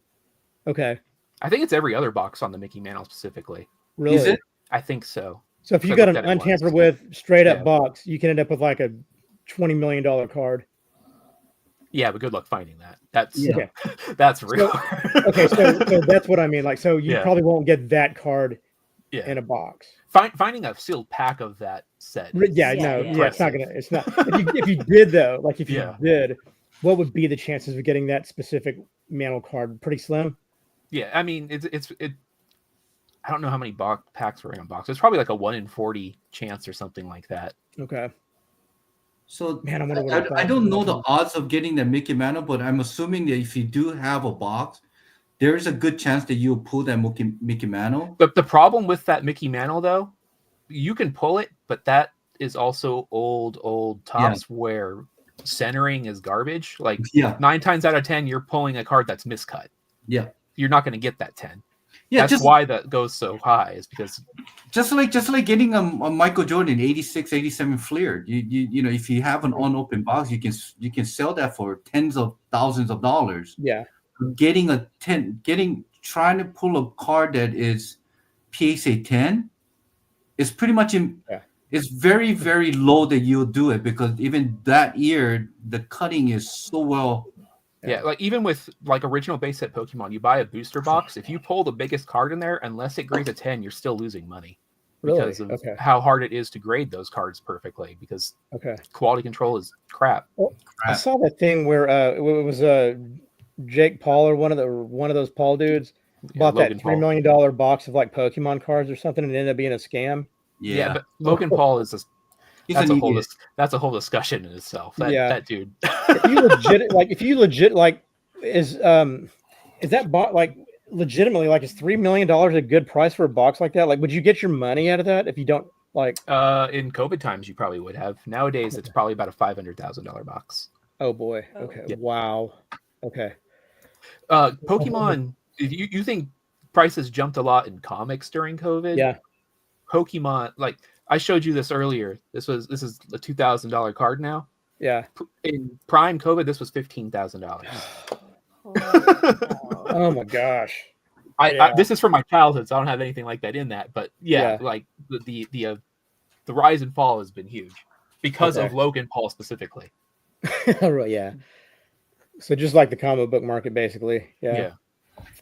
Okay, I think it's every other box on the Mickey Mantle specifically. really? Is it? I think so. So if you I got an looked at it untampered once. with straight up Yeah. box, you can end up with like a $20 million card. Yeah, but good luck finding that. That's Yeah. that's real. Okay, so that's what I mean. Like, so you Yeah. probably won't get that card yeah. in a box. Finding a sealed pack of that set. Yeah, Yeah, no, yeah. yeah, it's not gonna. It's not. If you did though, like if you Yeah. did, what would be the chances of getting that specific Mantle card? Pretty slim. Yeah, I mean it. I don't know how many packs were in a box. It's probably like a 1 in 40 chance or something like that. Okay. So Man, I wonder what I it don't costs. know the odds of getting the Mickey Mantle, but I'm assuming that if you do have a box, there is a good chance that you'll pull that Mickey Mantle. But the problem with that Mickey Mantle though, you can pull it, but that is also old tops where centering is garbage. Like Yeah, 9 times out of 10, you're pulling a card that's miscut. yeah, You're not going to get that 10. yeah. That's just why that goes so high, is because just like getting a Michael Jordan 86, 87 flared. You know, if you have an unopened box, you can sell that for tens of thousands of dollars. Yeah. Trying to pull a card that is PSA 10 is pretty much it's very, very low that you'll do it, because even that year the cutting is so well. yeah, like even with like original base set Pokemon, you buy a booster box. If you pull the biggest card in there, unless it grades a 10, you're still losing money Really? because of Okay. how hard it is to grade those cards perfectly. Because Okay. quality control is crap. I saw that thing where it was Jake Paul or one of those Paul dudes bought Logan that Paul. $3 million box of like Pokemon cards or something, and it ended up being a scam. Yeah, but Logan Paul is He's that's an a whole idiot. that's a whole discussion in itself. That dude. If you legit like is that bot like legitimately like is $3 million a good price for a box like that? Like, would you get your money out of that if you don't like? In COVID times, you probably would have. Nowadays, it's probably about a $500,000 box. Oh boy. Oh. Okay. Yeah. Wow. Okay. Pokemon. You think prices jumped a lot in comics during COVID? Yeah. Pokemon, like I showed you this earlier. This is a $2,000 card now. Yeah. In prime COVID, this was $15,000. Oh my gosh. This is from my childhood, so I don't have anything like that in that. But yeah. Like the rise and fall has been huge because of Okay. Logan Paul specifically. Right, yeah. So just like the comic book market, basically. Yeah.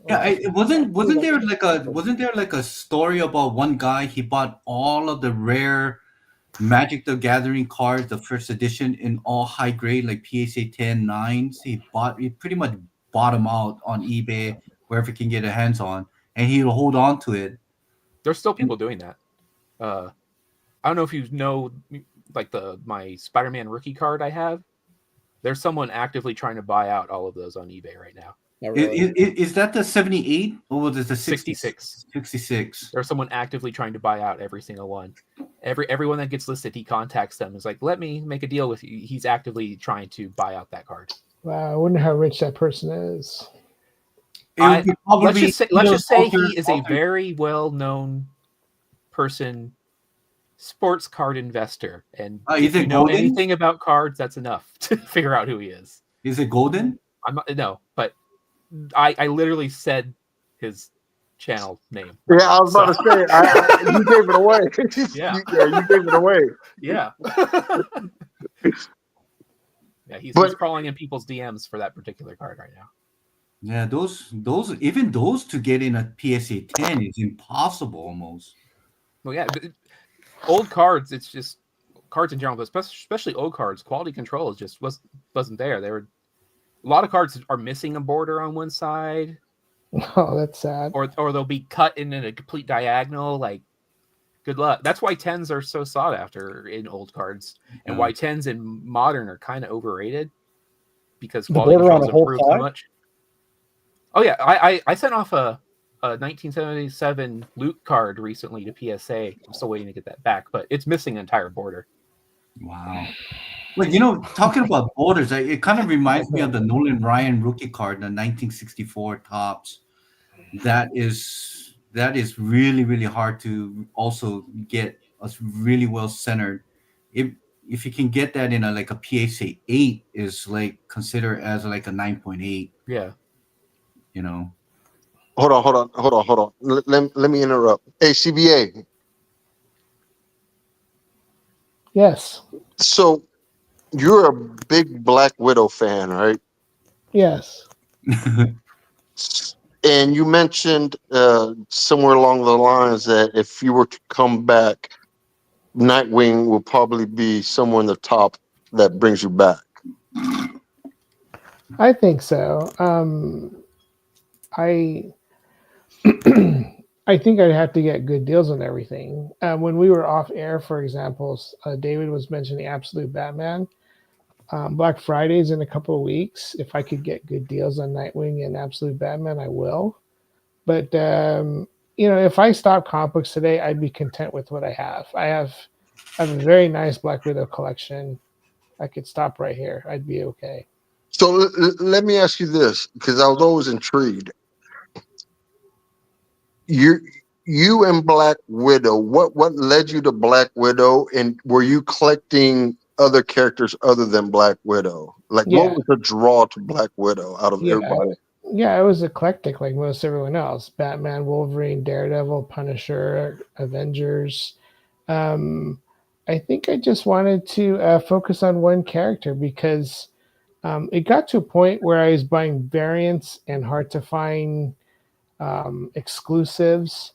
Yeah, wasn't there like a story about one guy, he bought all of the rare Magic the Gathering cards, the first edition in all high grade, like PSA 10, 9s. He pretty much bought them out on eBay, wherever he can get a hands on, and he'll hold on to it. There's still people doing that. I don't know if you know, like my Spider-Man rookie card I have. There's someone actively trying to buy out all of those on eBay right now. Not really. Is that the 78 or was it the 66. 66. There's someone actively trying to buy out every single one. Everyone that gets listed, he contacts them. Is like, let me make a deal with you. He's actively trying to buy out that card. Wow, I wonder how rich that person is. It would probably Let's just say he alter- is a very well-known person, sports card investor, and is if you it know Golden? anything about cards, that's enough to figure out who he is. Is it golden? I'm not, no, but I literally said his channel name. Yeah, I was about to say, you gave it away. Yeah. You gave it away. Yeah. Yeah, he's crawling in people's DMs for that particular card right now. Yeah, even those to get in a PSA 10 is impossible almost. Well, yeah, old cards. It's just cards in general, but especially old cards. Quality control wasn't there. There were a lot of cards are missing a border on one side, Oh, that's sad. or they'll be cut in a complete diagonal. Like, good luck. That's why 10s are so sought after in old cards, and why 10s in modern are kind of overrated because The quality border on control's the whole improved so side? much. Oh yeah, I sent off a 1977 loot card recently to PSA. I'm still waiting to get that back, but it's missing an entire border. Wow. Well, talking about borders, it kind of reminds me of the Nolan Ryan rookie card, the 1964 tops. That is really, really hard to also get us really well centered. If you can get that in a PSA 8 is like considered as like a 9.8, Yeah. Hold on. Let me interrupt. Hey, CBA. Yes. So you're a big Black Widow fan, right? Yes. And you mentioned somewhere along the lines that if you were to come back, Nightwing will probably be somewhere in the top that brings you back. I think so. I I think I'd have to get good deals on everything. When we were off air, for example, David was mentioning Absolute Batman. Black Friday's in a couple of weeks. If I could get good deals on Nightwing and Absolute Batman, I will. But if I stop comic books today, I'd be content with what I have. I have a very nice Black Widow collection. I could stop right here. I'd be okay. So let me ask you this, because I was always intrigued. You and Black Widow, what led you to Black Widow, and were you collecting other characters other than Black Widow? Like, Yeah. what was the draw to Black Widow out of everybody? Yeah, it was eclectic like most everyone else. Batman, Wolverine, Daredevil, Punisher, Avengers. I think I just wanted to focus on one character because it got to a point where I was buying variants and hard to find exclusives,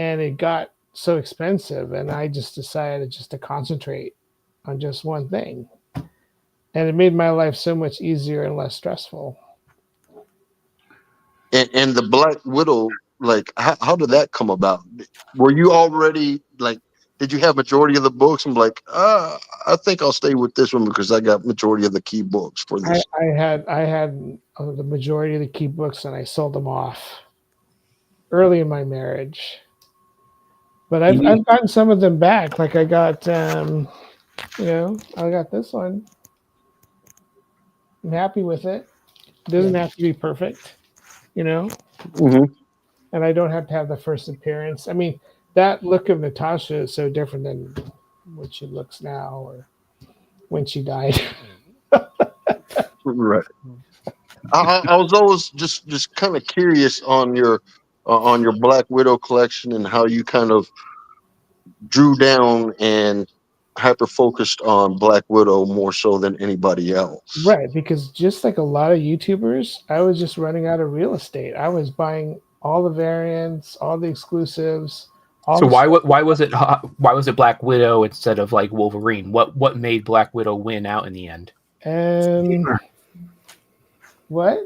and it got so expensive, and I just decided just to concentrate on just one thing. And it made my life so much easier and less stressful. And the Black Widow, like, how did that come about? Were you already like, did you have majority of the books? I'm like, I think I'll stay with this one because I got majority of the key books for this. I had the majority of the key books, and I sold them off early in my marriage. But I've gotten some of them back. Like I got, I got this one. I'm happy with it. It doesn't have to be perfect, Mm-hmm. and I don't have to have the first appearance. I mean, that look of Natasha is so different than what she looks now or when she died. Right. I was always just kind of curious on your Black Widow collection and how you kind of drew down and hyper focused on Black Widow more so than anybody else. Right, because just like a lot of YouTubers, I was just running out of real estate. I was buying all the variants, all the exclusives, So why was it Black Widow instead of like Wolverine? What made Black Widow win out in the end? Cheaper. What?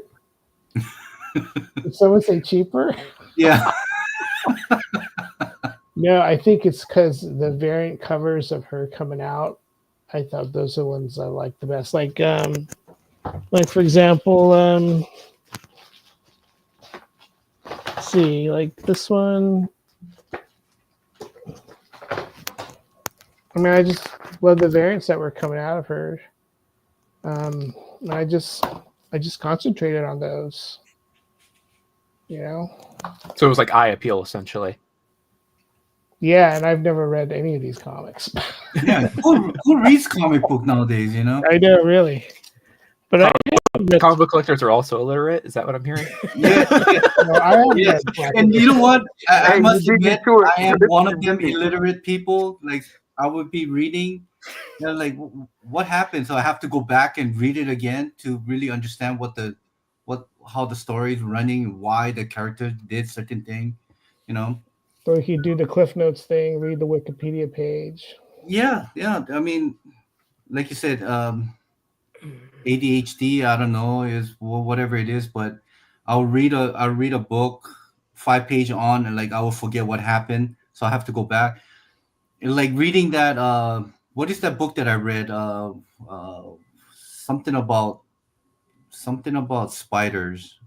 Did someone say cheaper? Yeah. No, I think it's because the variant covers of her coming out. I thought those are the ones I like the best. Like for example, let's see, like this one. I mean, I just love the variants that were coming out of her. I just concentrated on those. You know. So it was like eye appeal essentially. Yeah, and I've never read any of these comics. Yeah. Who reads comic book nowadays? You know. I know, really. But Comic book collectors are also illiterate. Is that what I'm hearing? Yeah. no, I have Yes. read Black And you know what? I Hey, must you beat me admit, to it. I am one of them illiterate people. Like I would be reading, you know, like what happened? So I have to go back and read it again to really understand how the story is running, why the character did certain thing, you know. So you do the Cliff Notes thing, read the Wikipedia page. Yeah. I mean, like you said, ADHD. I don't know, is whatever it is, but I'll read a book 5 page on, and like I will forget what happened, so I have to go back. And, like reading that. What is that book that I read? Something about spiders.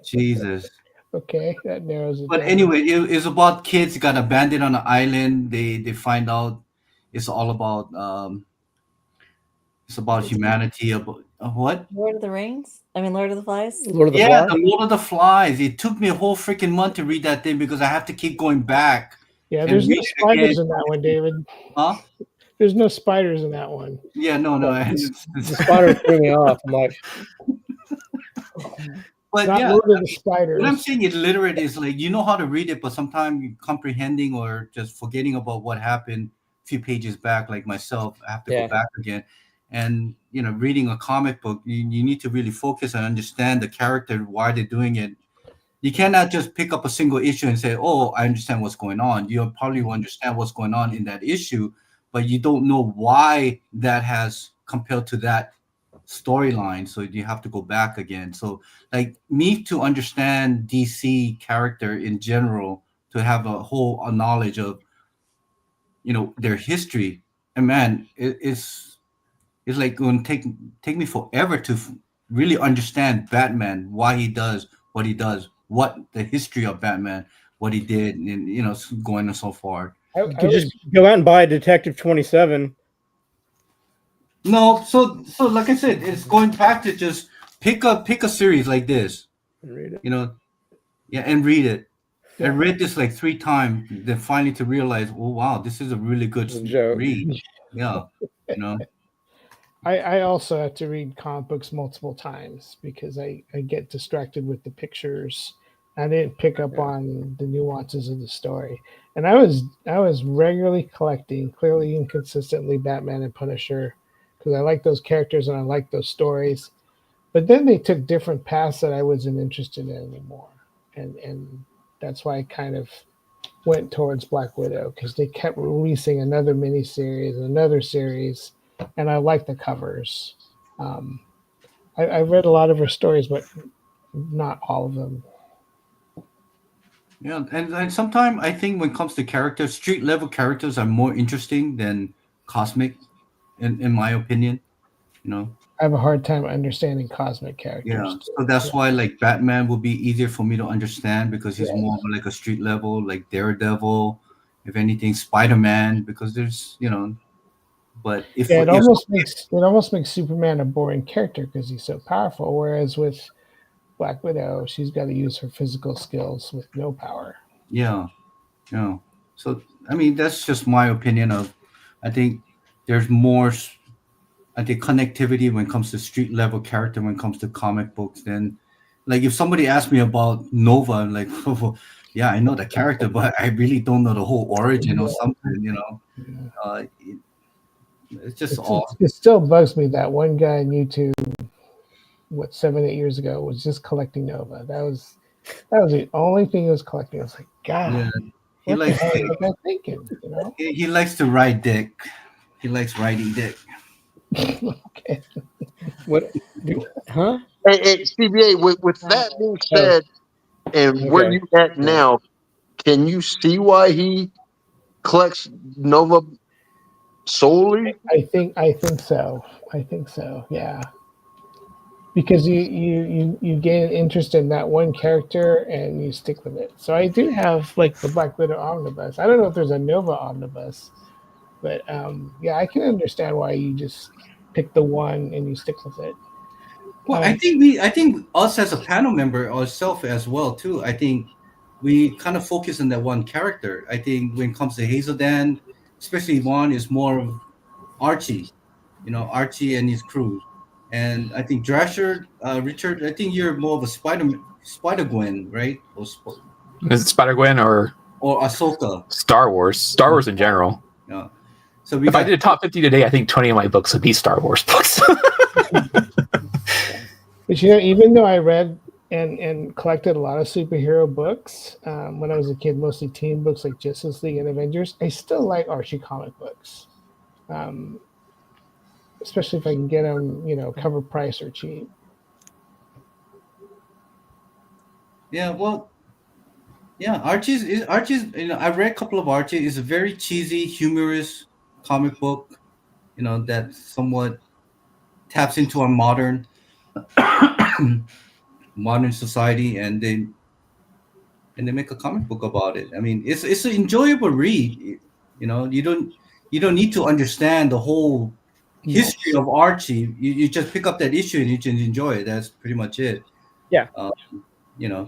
Jesus. Okay, that narrows it But down. anyway, it's about kids got abandoned on an island. They find out it's all about it's about humanity. About what? Lord of the Rings? I mean, Lord of the Flies? Lord of the Yeah, Flies. the Lord of the Flies. It took me a whole freaking month to read that thing because I have to keep going back. Yeah, and there's no read it spiders again. in that one, David. Huh? There's no spiders in that one. Yeah, no. The spider threw me off. I'm like, But Not yeah, Lord of the Spiders. what I'm saying illiterate is like you know how to read it, but sometimes you comprehending or just forgetting about what happened a few pages back, like myself, I have to Yeah. go back again. And you know, reading a comic book, you need to really focus and understand the character, why they're doing it. You cannot just pick up a single issue and say, "Oh, I understand what's going on." You probably will understand what's going on in that issue, but you don't know why that has compared to that storyline. So you have to go back again. So like me to understand DC character in general, to have a whole knowledge of their history, and man, it's like going to take me forever to really understand Batman, why he does what he does, what the history of Batman, what he did, and going on so far. you could just go out and buy Detective 27. No, so like I said, it's going back to just pick a series like this, And read it. and read it. I Yeah. read this like 3 times, then finally to realize, oh wow, this is a really good It's a joke. read. Yeah, I also have to read comic books multiple times because I get distracted with the pictures. I didn't pick up on the nuances of the story. And I was regularly collecting, clearly and consistently, Batman and Punisher because I like those characters and I like those stories. But then they took different paths that I wasn't interested in anymore. And that's why I kind of went towards Black Widow because they kept releasing another miniseries, another series, and I like the covers. I read a lot of her stories, but not all of them. yeah, and sometimes I think when it comes to characters, street level characters are more interesting than cosmic, in my opinion. I have a hard time understanding cosmic characters. Yeah, so that's why like Batman will be easier for me to understand because he's Yes. more of like a street level, like Daredevil, if anything, Spider-Man, because there's but if Yeah, it if- almost makes Superman a boring character because he's so powerful. Whereas with Black Widow, she's got to use her physical skills with no power. yeah, so I mean that's just my opinion of, I think there's more, I think connectivity when it comes to street level character when it comes to comic books than like if somebody asked me about Nova, I'm like, yeah, I know the character, but I really don't know the whole origin or something. It's just all. It still bugs me that one guy on YouTube, 7-8 years ago, was just collecting Nova. That was the only thing he was collecting. I was like, God, Yeah. He what the likes hell to, was I thinking? You know? he likes to ride dick. He likes riding dick. Okay. What? Huh? Hey, CBA. With that being said, and where Okay. you at now, can you see why he collects Nova solely? I think so. I think so. Yeah. Because you gain interest in that one character and you stick with it. So I do have like the Black Widow omnibus. I don't know if there's a Nova omnibus, but yeah, I can understand why you just pick the one and you stick with it. Well, Um, I think us as a panel member, ourselves as well too. I think we kind of focus on that one character. I think when it comes to Hazeldan, especially Vaughn, is more of Archie, Archie and his crew. And I think Drasher, Richard, I think you're more of a Spider Gwen, right? Is it Spider-Gwen or Or Ahsoka. Star Wars? Star Wars in general. Yeah. So we If I got did a top 50 today, I think 20 of my books would be Star Wars books. But even though I read and collected a lot of superhero books when I was a kid, mostly teen books like Justice League and Avengers, I still like Archie comic books, especially if I can get them, cover price or cheap. Yeah, well, yeah, Archie's. I read a couple of Archie. It's a very cheesy, humorous comic book. That somewhat taps into our modern society, and they make a comic book about it. I mean, it's an enjoyable read. You don't need to understand the whole history of Archie. You just pick up that issue and you can enjoy it. That's pretty much it. Yeah.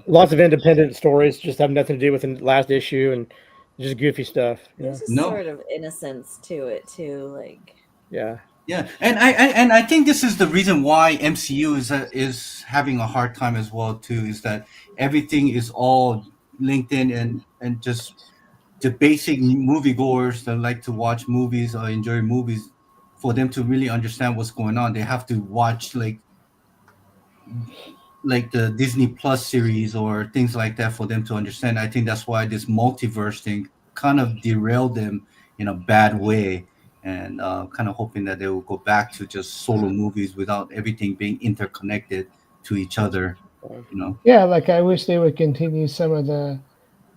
Lots of independent stories just have nothing to do with the last issue and just goofy stuff. There's a No. sort of innocence to it too, like Yeah. Yeah, and I think this is the reason why MCU is having a hard time as well too. Is that everything is all linked in and just the basic moviegoers that like to watch movies or enjoy movies, for them to really understand what's going on, they have to watch like the Disney Plus series or things like that for them to understand. I think that's why this multiverse thing kind of derailed them in a bad way, and kind of hoping that they will go back to just solo movies without everything being interconnected to each other. Yeah, like I wish they would continue some of the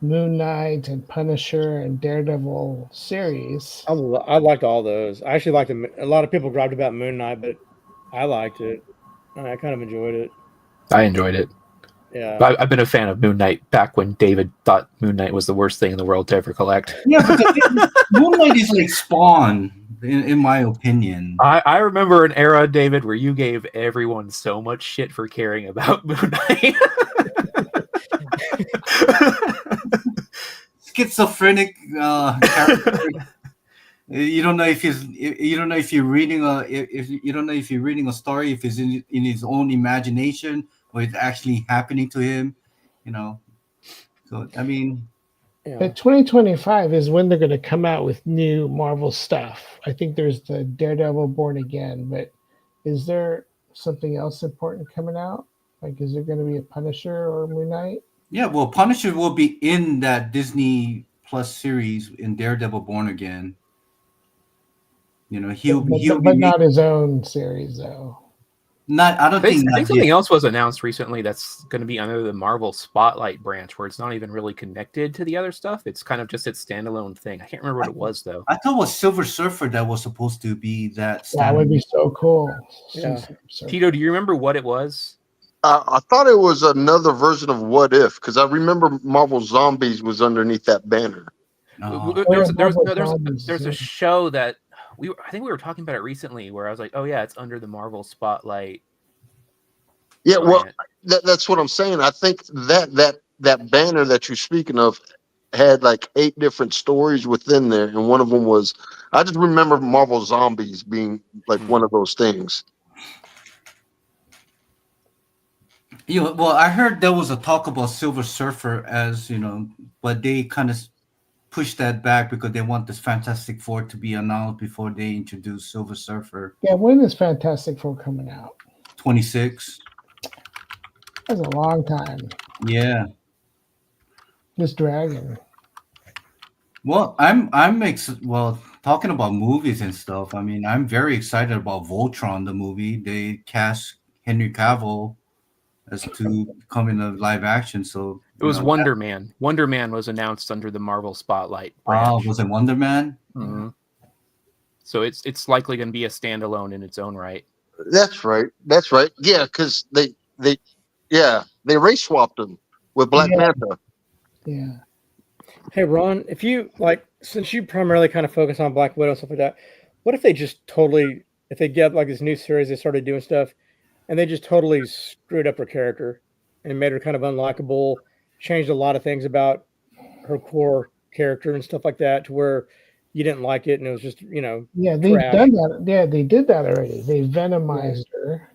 Moon Knight and Punisher and Daredevil series. I liked all those. I actually liked them. A lot of people griped about Moon Knight, but I liked it. I kind of enjoyed it. I enjoyed it. Yeah. I've been a fan of Moon Knight back when David thought Moon Knight was the worst thing in the world to ever collect. Yeah, but Moon Knight is like Spawn, in my opinion. I remember an era, David, where you gave everyone so much shit for caring about Moon Knight. Schizophrenic character. You don't know if you're reading a story, if it's in his own imagination or it's actually happening to him. So I mean, But 2025 is when they're going to come out with new Marvel stuff. I think there's the Daredevil Born Again, but is there something else important coming out? Like, is there going to be a Punisher or Moon Knight? yeah, well, Punisher will be in that Disney Plus series in Daredevil Born Again. He'll but not his own series though. I think something else was announced recently that's going to be under the Marvel Spotlight branch, where it's not even really connected to the other stuff. It's kind of just its standalone thing. I can't remember what it was though. I thought it was Silver Surfer that was supposed to be that. That would be so cool. Yeah. Tito, do you remember what it was? I thought it was another version of What If, because I remember Marvel Zombies was underneath that banner. There's a show that I think we were talking about it recently, where I was like, oh yeah, it's under the Marvel Spotlight. Yeah, well, that's what I'm saying. I think that banner that you're speaking of had like 8 different stories within there, and one of them was, I just remember Marvel Zombies being like one of those things. Well, I heard there was a talk about Silver Surfer but they kind of push that back because they want this Fantastic Four to be announced before they introduce Silver Surfer. Yeah, when is Fantastic Four coming out? 26. That's a long time. Yeah. This dragon. Well, well, talking about movies and stuff. I mean, I'm very excited about Voltron, the movie. They cast Henry Cavill as to come in a live action. So It was Wonder Man. Wonder Man was announced under the Marvel Spotlight Oh, branch. was it Wonder Man? Mhm. So it's likely going to be a standalone in its own right. That's right. That's right. Yeah, because they race swapped them with Black Yeah. Manta. Yeah. Hey Ron, if you like, since you primarily kind of focus on Black Widow and stuff like that, what if they just totally, if they get like this new series, they started doing stuff, and they just totally screwed up her character and made her kind of unlikable, changed a lot of things about her core character and stuff like that to where you didn't like it, and it was just Yeah, they've trash. done that. Yeah, they did that already. They venomized her,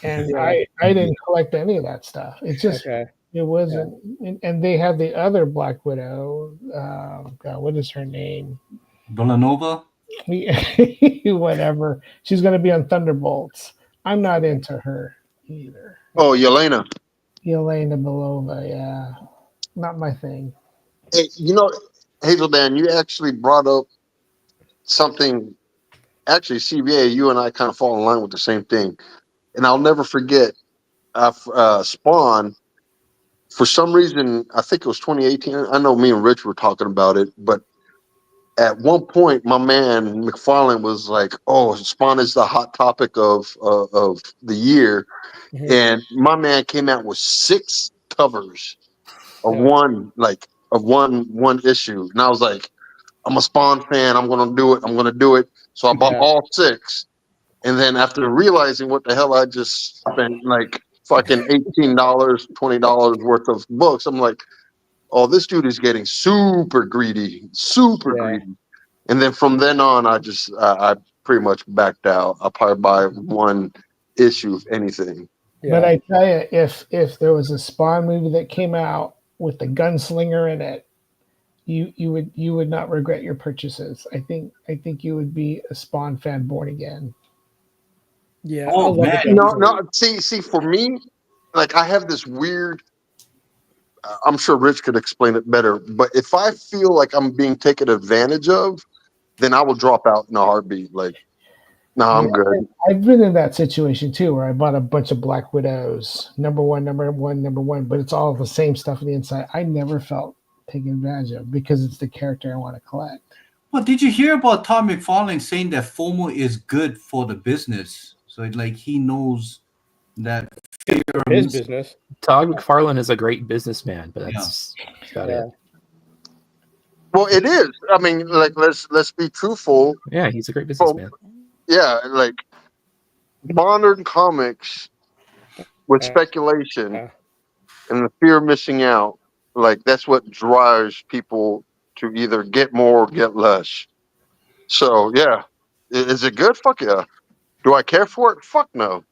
and Yeah. I didn't collect any of that stuff. It's just Okay. it wasn't. And they have the other Black Widow. God, what is her name? Villanova? Whatever. She's going to be on Thunderbolts. I'm not into her either. Oh, Yelena. Yelena Belova, yeah, not my thing. Hey, Hazeldan, you actually brought up something. Actually, CBA, you and I kind of fall in line with the same thing. And I'll never forget Spawn. For some reason, I think it was 2018. I know me and Rich were talking about it, but at one point, my man McFarlane was like, "Oh, Spawn is the hot topic of the year," Mhm. and my man came out with 6 covers of Yeah. one issue, and I was like, "I'm a Spawn fan. I'm gonna do it. I'm gonna do it." So I bought Yeah. all 6, and then after realizing what the hell I just spent, like fucking $18, $20 worth of books, I'm like, "Oh, this dude is getting super greedy, super Yeah. greedy." And then from then on, I pretty much backed out. I'll probably buy one issue of anything. But I tell you, if there was a Spawn movie that came out with the gunslinger in it, you would not regret your purchases. I think you would be a Spawn fan born again. Yeah. Oh, I love the man. guns. No. See, for me, like I have this weird. I'm sure Rich could explain it better, but if I feel like I'm being taken advantage of, then I will drop out in a heartbeat. Like, no, I'm good. I've been in that situation too, where I bought a bunch of Black Widows, number one, but it's all the same stuff on the inside. I never felt taken advantage of because it's the character I want to collect. Well, did you hear about Todd McFarlane saying that FOMO is good for the business? So like he knows that His business. Todd McFarlane is a great businessman, but that's about it. Well, it is. I mean, like let's be truthful. Yeah, he's a great businessman. Yeah, like modern comics with speculation and the fear of missing out, like that's what drives people to either get more or get less. So yeah, is it good? Fuck yeah. Do I care for it? Fuck no.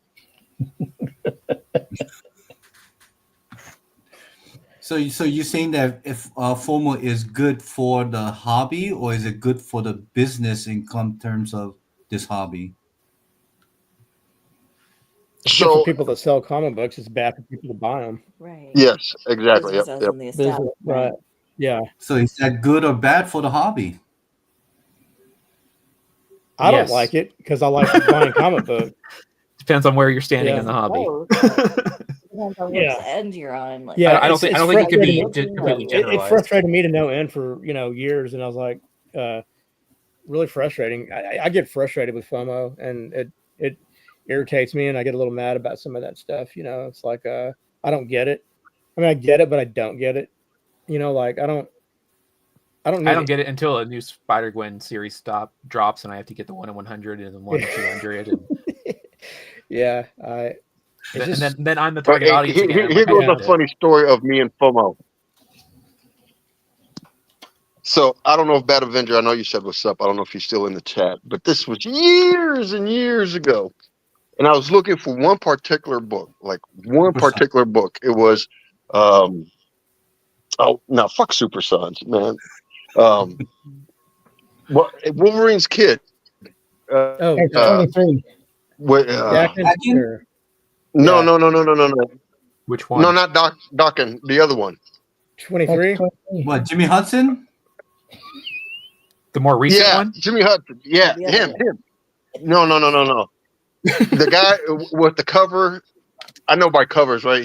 So you're saying that if FOMO is good for the hobby, or is it good for the business in terms of this hobby? It's good for people that sell comic books. It's bad for people to buy them. Right. Yes, exactly. Business Yep, as yep. in the establishment. Right. Yeah. So is that good or bad for the hobby? I Yes. don't like it because I like buying comic books. Depends on where you're standing Yeah. in the hobby. Oh, depends on which Yeah. end you're on. Like, Yeah, I don't think it could be frustrating. completely It generalized. frustrated me to no end for years, and I was like, really frustrating. I get frustrated with FOMO, and it irritates me, and I get a little mad about some of that stuff. It's like I don't get it. I mean, I get it, but I don't get it. Like I don't get it until a new Spider-Gwen series drops, and I have to get the 1 in 100 and the 1 in 200. And yeah, then I'm the target audience again. Here goes a funny story of me and FOMO. So I don't know if Bad Avenger, I know you said what's up. I don't know if he's still in the chat, but this was years and years ago. And I was looking for one particular book, like one particular book. It was, fuck Super Sons, man. Wolverine's Kid. It's 23. Dakin, or- No. Which one? No, not Dokken. The other one. 23. What, Jimmy Hudson? The more recent Yeah, one? Jimmy Hudson. Yeah, Yeah. him. No. The guy with the cover. I know by covers, right?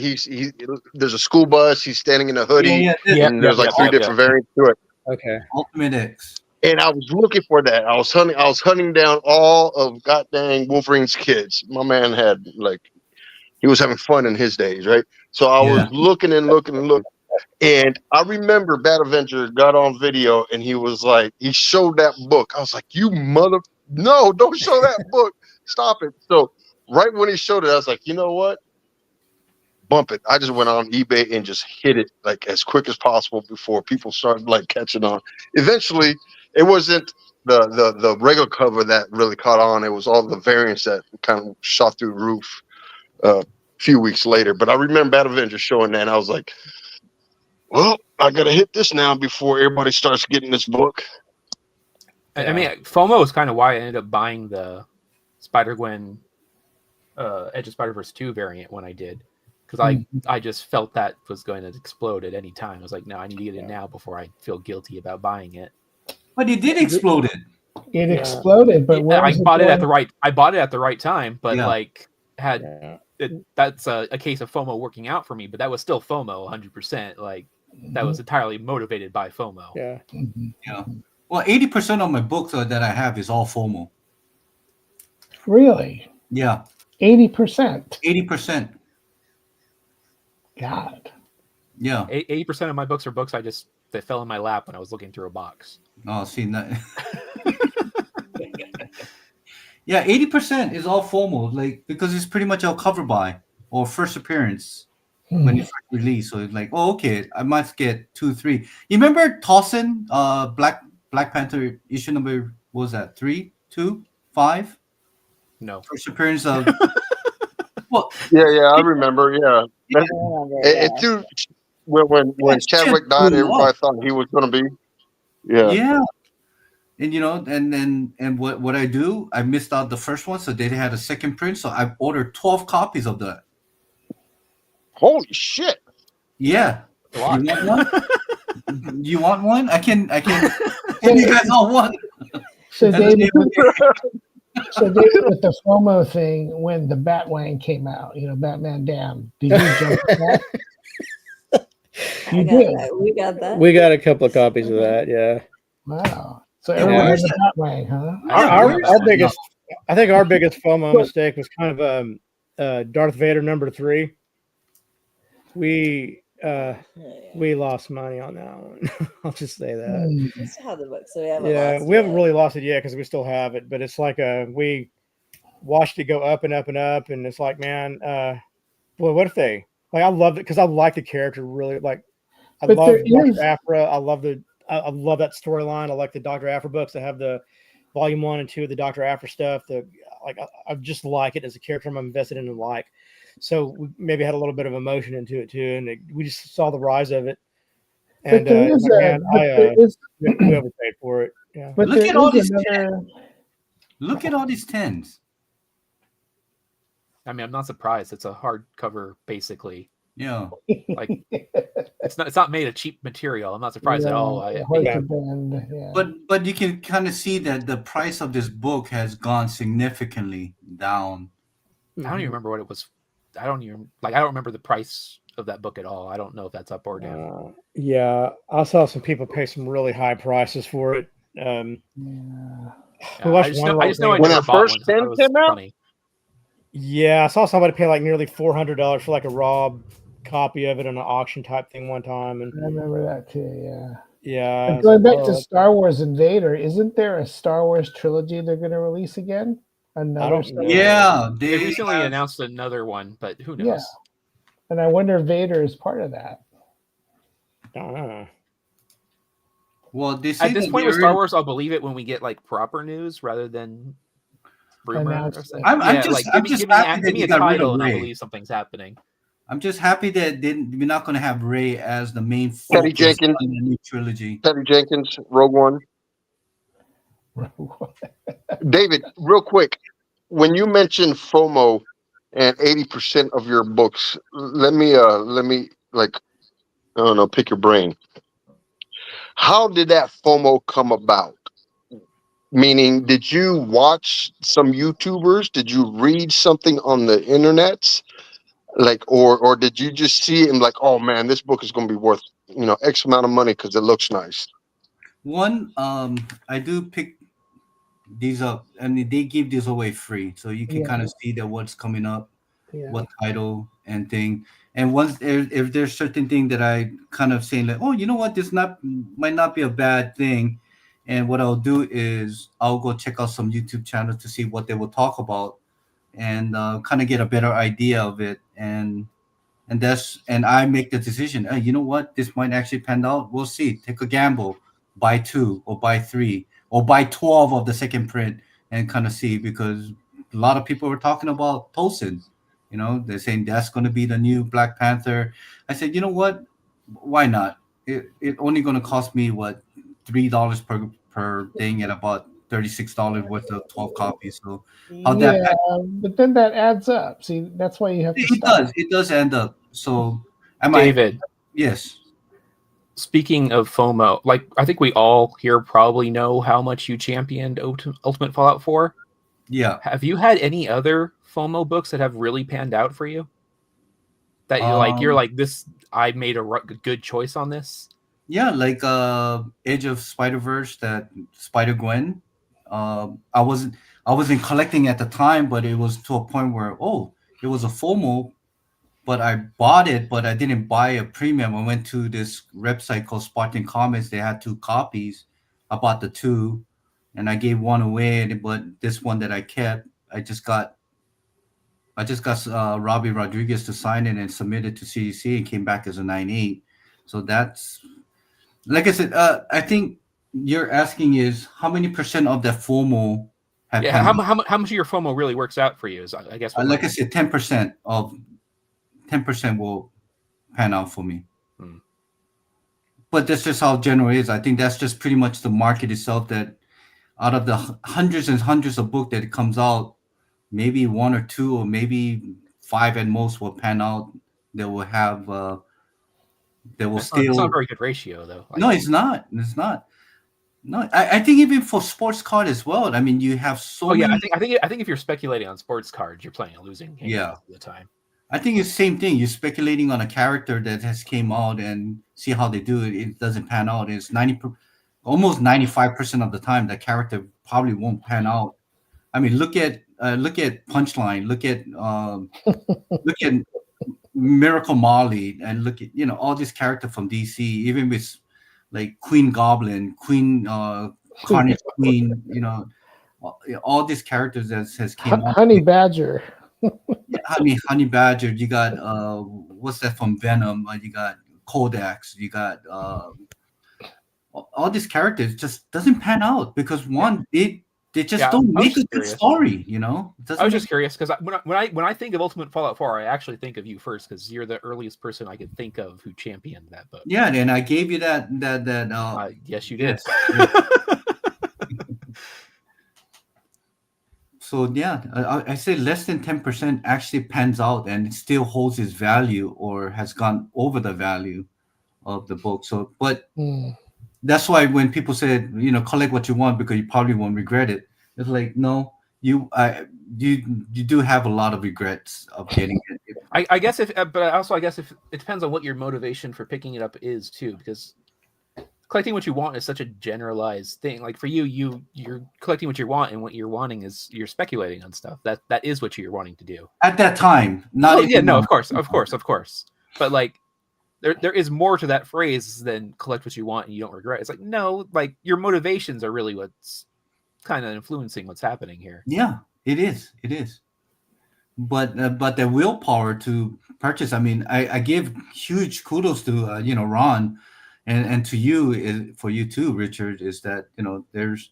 There's a school bus. He's standing in a hoodie, Yeah, and there's like three different variants to it. Okay. Ultimate X. And I was looking for that. I was hunting down all of goddamn Wolverine's kids. My man had he was having fun in his days, right? So I was looking and looking and looking. And I remember Bad Avenger got on video and he was like, he showed that book. I was like, no, don't show that book. Stop it. So right when he showed it, I was like, you know what? Bump it. I just went on eBay and just hit it like as quick as possible before people started like catching on. Eventually, it wasn't the regular cover that really caught on. It was all the variants that kind of shot through the roof a few weeks later. But I remember Bad Avenger showing that, and I was like, well, I gotta hit this now before everybody starts getting this book. I mean, FOMO is kind of why I ended up buying the Spider-Gwen Edge of Spider-Verse 2 variant when I did. Because I just felt that was going to explode at any time. I was like, no, I need to get it now before I feel guilty about buying it. But it did explode it. It exploded, but where I was it bought it at going? the right time, but that's a case of FOMO working out for me. But that was still FOMO 100%. Like that was entirely motivated by FOMO. Yeah. Yeah. Well, 80% of my books that I have is all FOMO. Really? Yeah. 80%. 80%. God. Yeah. 80% of my books are books that fell in my lap when I was looking through a box. Oh, see that. Yeah, 80% is all FOMO, like because it's pretty much a cover buy or first appearance when it first released. So it's like, oh, okay, I must get 2, 3. You remember Tossin, Black Panther issue number, what was that 3, 2, 5? No. First appearance of. Well, Yeah, I remember. Yeah, when Chadwick died, everybody thought he was going to be. Yeah. And and what I do, I missed out the first one, so they had a second print, so I ordered 12 copies of that. Holy shit! Yeah, you want one? You want one? I can give you guys all one. So David, with the FOMO thing, when the Batwang came out, Batman Damn, did you jump at that? You did. We got that. We got a couple of copies of that. Yeah. Wow. So everyone has a Batwang, huh? I think our biggest FOMO mistake was kind of Darth Vader #3. We lost money on that one. I'll just say that. We still have the book, so we haven't really lost it yet because we still have it. But it's like we watched it go up and up and up, and it's like, man, boy, what if they I loved it because I like the character really. Like, I love Dr. Aphra. I love that storyline. I like the Dr. Aphra books. I have the volume 1 and 2 of the Dr. Aphra stuff. I just like it as a character I'm invested in and like. So we maybe had a little bit of emotion into it too, and we just saw the rise of it. And we overpaid for it. Yeah. But look at all these 10s. Look at all these 10s. I mean, I'm not surprised. It's a hardcover, basically. Yeah. Like it's not made of cheap material. I'm not surprised at all. But you can kind of see that the price of this book has gone significantly down. I don't even remember what it was. I don't remember the price of that book at all. I don't know if that's up or down. Yeah, I saw some people pay some really high prices for it. I just know I when never that bought first one. 10 came out. Funny. Yeah, I saw somebody pay like nearly $400 for like a raw copy of it on an auction type thing one time, and I remember that too. Yeah. Yeah. But going back to Star Wars Invader, isn't there a Star Wars trilogy they're going to release again? Another Star Wars? Yeah, they recently announced another one, but who knows? Yeah. And I wonder if Vader is part of that. I don't know. Well, at this point with Star Wars, I'll believe it when we get like proper news rather than rumor. I'm just happy that give me a title and I believe something's happening. I'm just happy that we're not going to have Rey as the main Patty Jenkins in the new trilogy. Patty Jenkins, Rogue One. David, real quick, when you mentioned FOMO and 80% of your books, let me don't know, pick your brain. How did that FOMO come about? Meaning, did you watch some YouTubers? Did you read something on the internet? Like, or did you just see it and like, oh man, this book is going to be worth, X amount of money because it looks nice? One, I do pick these up, and they give these away free, so you can Yeah. kind of see that what's coming up, Yeah. what title and thing. And once if there's certain thing that I kind of saying like, oh, you know what, this might not be a bad thing, and what I'll do is I'll go check out some YouTube channels to see what they will talk about, and kind of get a better idea of it, and I make the decision. Hey, you know what, this might actually pan out. We'll see. Take a gamble, buy 2 or buy 3 or buy 12 of the second print, and kind of see, because a lot of people were talking about Tolson. They're saying that's going to be the new Black Panther. I said, you know what? Why not? It only going to cost me what, $3 per thing, and about $36 worth of 12 copies. So how'd that Yeah, but then that adds up. See, that's why you have to it stop. does. It does end up. So David, Yes. speaking of FOMO, like I think we all here probably know how much you championed Ultimate Fallout 4. Yeah. Have you had any other FOMO books that have really panned out for you? That you're like this, I made a good choice on this. Yeah, like Edge of Spider-Verse, that Spider-Gwen. I wasn't collecting at the time, but it was to a point where it was a FOMO, but I bought it, but I didn't buy a premium. I went to this website called Spartan Comics. They had 2 copies. I bought the 2, and I gave one away. But this one that I kept, I just got Robbie Rodriguez to sign it and submit it to CDC, and came back as a 9.8. So that's, like I said, I think you're asking is how many percent of that FOMO have how much of your FOMO really works out for you is, I guess. like I said, 10% will pan out for me. But that's just how general it is. I think that's just pretty much the market itself, that out of the hundreds and hundreds of books that it comes out, maybe 1 or 2 or maybe 5 at most will pan out. They will have It's not a very good ratio, though. No, it's not. It's not. No, I think even for sports card as well. I mean, you have so many. I think if you're speculating on sports cards, you're playing a losing game most of the time. I think it's the same thing. You're speculating on a character that has came out and see how they do it. It doesn't pan out. It's almost 95% of the time that character probably won't pan out. I mean, look at Punchline. Look at Miracle Molly, and look at all these characters from DC. Even with like Queen Goblin, Queen Carnage Queen. All these characters that has came out. Honey Badger. Honey Badger. You got what's that from Venom? You got Codex. You got all these characters just doesn't pan out because one, they just don't make a good story. I was just curious because when I think of Ultimate Fallout 4, I actually think of you first because you're the earliest person I could think of who championed that book. Yeah, and I gave you that. Yes, you did. Yes. So yeah, I say less than 10% actually pans out and it still holds its value or has gone over the value of the book. So, but that's why when people say, collect what you want because you probably won't regret it. It's like, no, you do have a lot of regrets of getting it. I guess if it depends on what your motivation for picking it up is too, because collecting what you want is such a generalized thing. Like for you're collecting what you want, and what you're wanting is you're speculating on stuff. That is what you're wanting to do at that time. Of course. But like, there is more to that phrase than collect what you want and you don't regret. It's like, no, like your motivations are really what's kind of influencing what's happening here. Yeah, it is. But the willpower to purchase. I mean, I give huge kudos to Ron. And to you, for you too, Richard, is that there's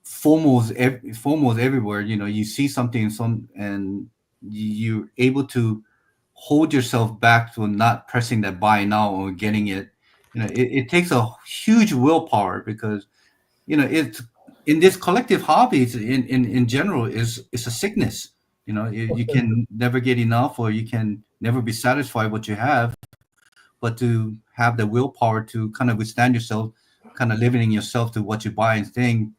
FOMOs everywhere. You see something, and you're able to hold yourself back to not pressing that buy now or getting it. It takes a huge willpower because it's in this collective hobbies in general is a sickness. You can never get enough, or you can never be satisfied what you have. but to have the willpower to kind of withstand yourself, kind of limiting yourself to what you buy and thing,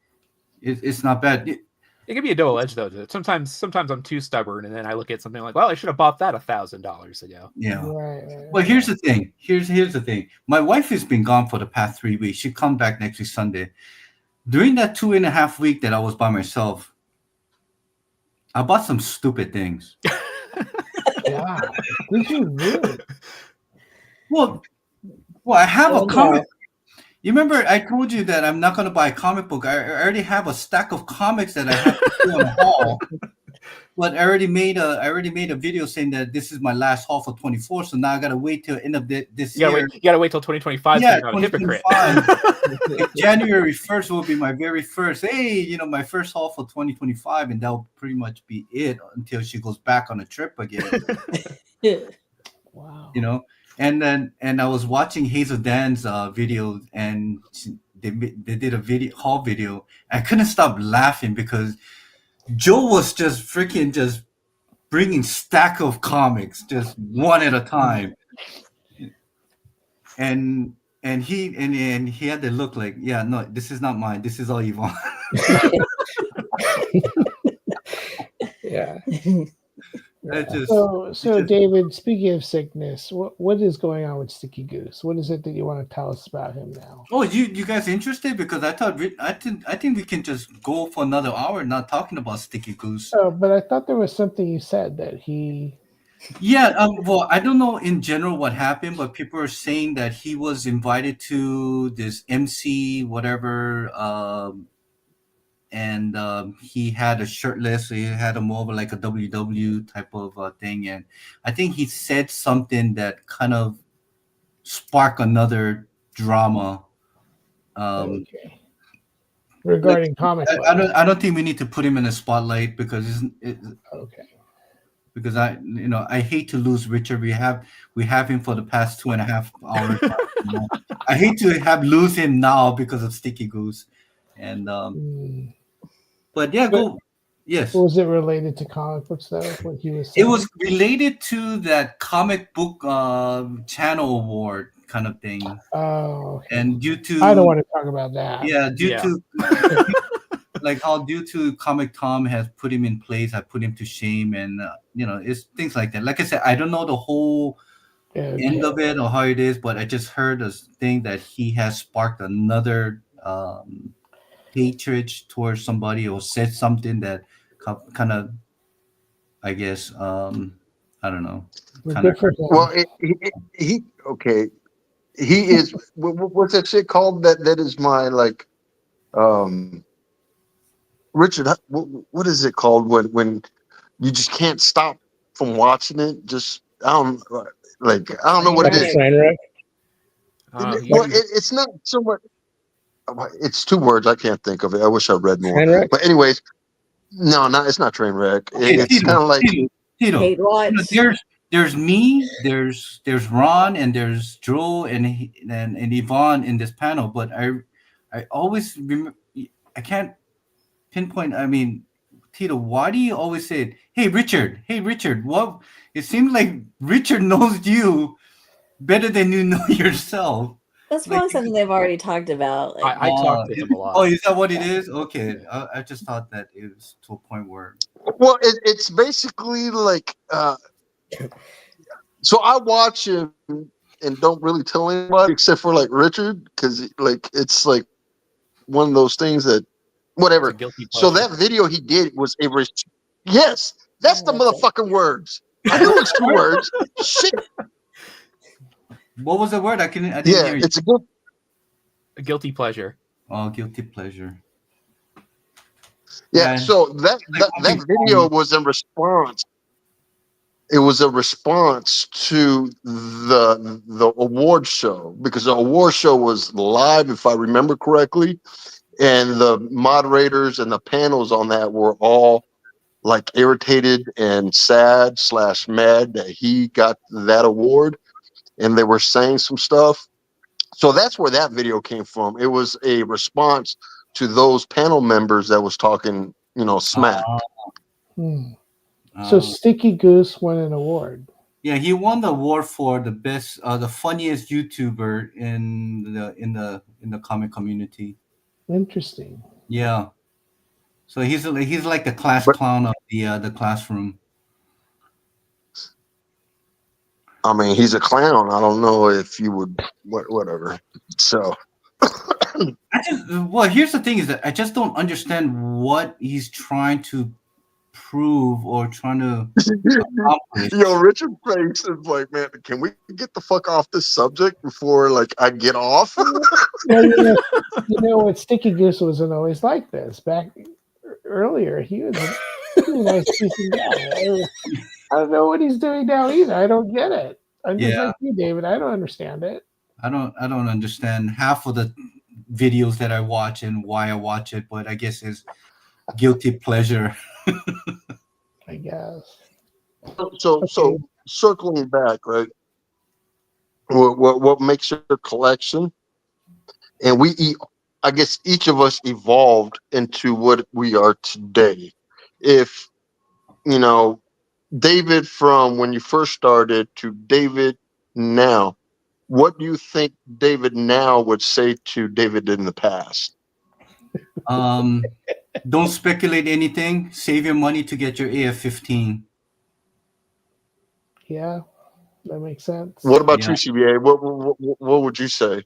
it's not bad. It can be a double edge though. Sometimes I'm too stubborn, and then I look at something like, well, I should have bought that $1,000 ago. Yeah. Right. Well, here's the thing. Here's the thing. My wife has been gone for the past 3 weeks. She come back next week Sunday. During that 2.5 week that I was by myself, I bought some stupid things. Yeah. Did you really? Well, I have Oh, a comic. You remember I told you that I'm not going to buy a comic book. I already have a stack of comics that I have to put on a haul. But I already made a video saying that this is my last haul for 24. So now I gotta wait till end of this year. You gotta wait till 2025. Yeah, so you're not a hypocrite. 2025. January 1st will be my very first. Hey, my first haul for 2025, and that'll pretty much be it until she goes back on a trip again. Wow. And I was watching Hazel Dan's video, and they did a haul video. I couldn't stop laughing because Joe was just freaking just bringing stack of comics, just one at a time, and he had to look like, yeah, no, this is not mine. This is all Yvonne. Yeah. So David, speaking of sickness, what is going on with Sticky Goose? What is it that you want to tell us about him now? Oh, you guys interested? Because I think we can just go for another hour not talking about Sticky Goose. Oh, but I thought there was something you said that he. Yeah. Well, I don't know in general what happened, but people are saying that he was invited to this MC whatever, and he had a shirtless. So he had a more of like a WW type of thing, and I think he said something that kind of sparked another drama. Okay. Regarding comic book. I don't think we need to put him in a spotlight because Okay. because I hate to lose Richard. We have him for the past 2.5 hours. I hate to lose him now because of Sticky Goose, and but yeah, go. Yes. Was it related to comic books though? What he was It saying? was related to that comic book channel award kind of thing, Oh, okay. and due to I don't want to talk about that. yeah, due to like how due to Comic Tom has put him in place, I put him to shame, and it's things like that. Like I said, I don't know the whole end of it or how it is, but I just heard a thing that he has sparked another hatred towards somebody or said something that kind of, I guess, I don't know. Well, he okay. He is. What's that shit called? That is my like, Richard. What is it called when you just can't stop from watching it? Just I don't know what it is. Train wreck? Well, it's not so much. It's 2 words. I can't think of it. I wish I read more. Train wreck? But anyways, no, it's not train wreck. It's kind of like Tito, Hate watch. there's me, there's Ron, and there's Joel and Yvonne in this panel. But I always remember. I can't pinpoint. I mean, Tito, why do you always say it? Hey Richard, what? It seems like Richard knows you better than you know yourself. That's probably something they've already talked about. Like, I talk to him a lot. Oh, is that what it is? Okay, I just thought that it was to a point where. well, it's basically like. So I watch him and don't really tell anybody except for like Richard because like it's like one of those things that whatever. So that video he did was yes, that's the motherfucking words. I knew it's 2 words. Shit. What was the word? I didn't Yeah, hear you. it's a good. A guilty pleasure. Oh, guilty pleasure. Yeah, And- so that video was in response. It was a response to the award show because the award show was live, if I remember correctly, and the moderators and the panels on that were all like irritated and sad / mad that he got that award, and they were saying some stuff. So that's where that video came from. It was a response to those panel members that was talking, smack. So Sticky Goose won an award. Yeah, he won the award for the best, the funniest YouTuber in the comic community. Interesting. Yeah, so he's like the class But clown of the classroom. I mean, he's a clown. I don't know if you would, whatever. So, Well, here's the thing: is that I just don't understand what he's trying to prove or trying to accomplish. yo, Richard face is like, man, can we get the fuck off this subject before like I get off? Well, you know what? Sticky Goose wasn't always like this. Back earlier, he was a pretty nice decent guy. I don't know what he's doing now either. I don't get it. I'm just Yeah, like you, David. I don't understand it. I don't understand half of the videos that I watch and why I watch it, but I guess it's guilty pleasure. I guess. So Okay. circling back, right? What makes your collection? And I guess each of us evolved into what we are today. If you know, David from when you first started to David now, what do you think David now would say to David in the past? Um, don't speculate anything. Save your money to get your AF-15. Yeah, that makes sense. What about Yeah. you, CBA? What would you say?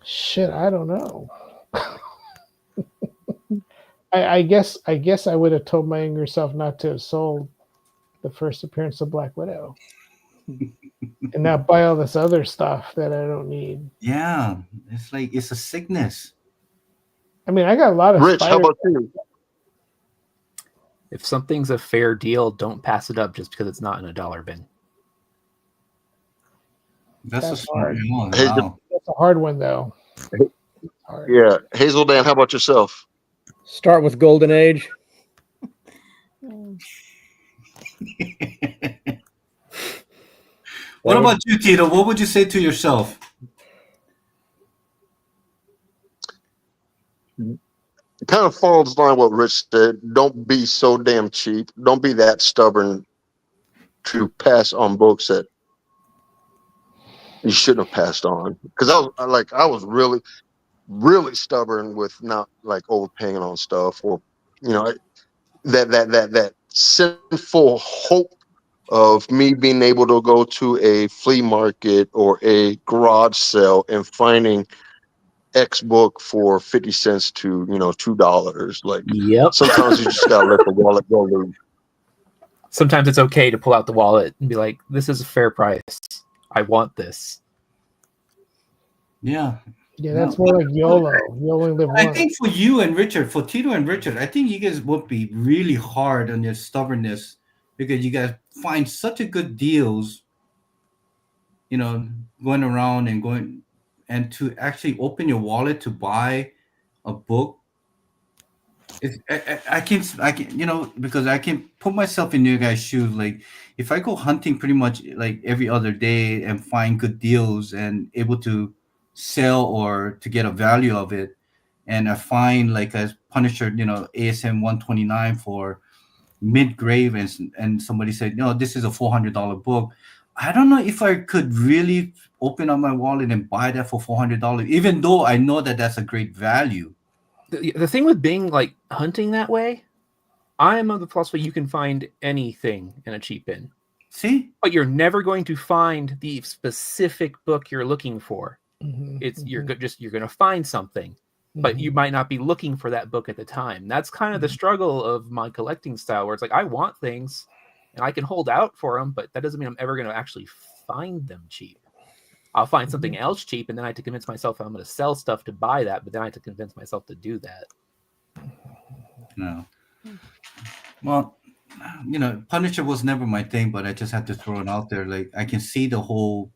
Shit, I don't know. I guess I would have told my younger self not to have sold the first appearance of Black Widow and not buy all this other stuff that I don't need. Yeah, it's like it's a sickness. I mean, I got a lot of Rich, how Spider. about you? If something's a fair deal, don't pass it up just because it's not in a dollar bin. That's a That's smart hard. one. Hey, Wow. That's a hard one, though. Hard. yeah, Hazel Dan, how about yourself? Start with Golden Age. What about you, Tito? What would you say to yourself? It kind of falls in line what Rich said. Don't be so damn cheap. Don't be that stubborn to pass on books that you shouldn't have passed on. Because I was really stubborn with not like overpaying on stuff, or that sinful hope of me being able to go to a flea market or a garage sale and finding X book for 50 cents to $2. Like Yep. sometimes you just gotta let the wallet go loose. Sometimes it's okay to pull out the wallet and be like, this is a fair price. I want this. Yeah. Yeah, that's more like YOLO. You only live I once. think for you and Richard, for Tito and Richard, I think you guys would be really hard on your stubbornness because you guys find such a good deals, going around and going and to actually open your wallet to buy a book. I can, because I can put myself in your guys' shoes. Like if I go hunting pretty much like every other day and find good deals and able to sell or to get a value of it, and I find like a Punisher, ASM 129 for mid-grave, and somebody said, no, this is a $400 book. I don't know if I could really open up my wallet and buy that for $400, even though I know that that's a great value. The thing with being like hunting that way, I am of the philosophy you can find anything in a cheap bin, See? but you're never going to find the specific book you're looking for. Mhm, You're going to find something, but you might not be looking for that book at the time. That's kind of the struggle of my collecting style, where it's like I want things and I can hold out for them, but that doesn't mean I'm ever going to actually find them cheap. I'll find something else cheap, and then I have to convince myself I'm going to sell stuff to buy that, but then I have to convince myself to do that. No. Well, Punisher was never my thing, but I just had to throw it out there. Like I can see the whole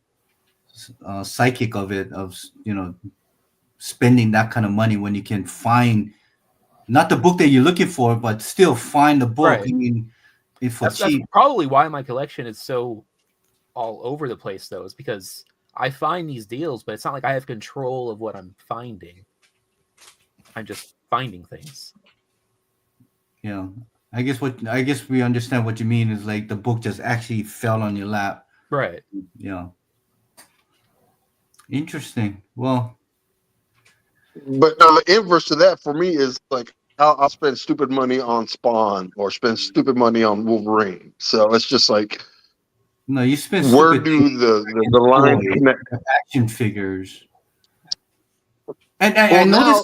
psychic of it, of spending that kind of money when you can find not the book that you're looking for, but still find the book. Right. I mean, if for That's cheap. probably why my collection is so all over the place, though, is because I find these deals, but it's not like I have control of what I'm finding. I'm just finding things. Yeah. I guess we understand what you mean is like the book just actually fell on your lap. Right. Yeah. Interesting. Well, But the inverse to that for me is like I'll spend stupid money on Spawn or spend stupid money on Wolverine. So it's just like, no, you spend where stupid do things the on lines toys, connect? action figures. And I Well, noticed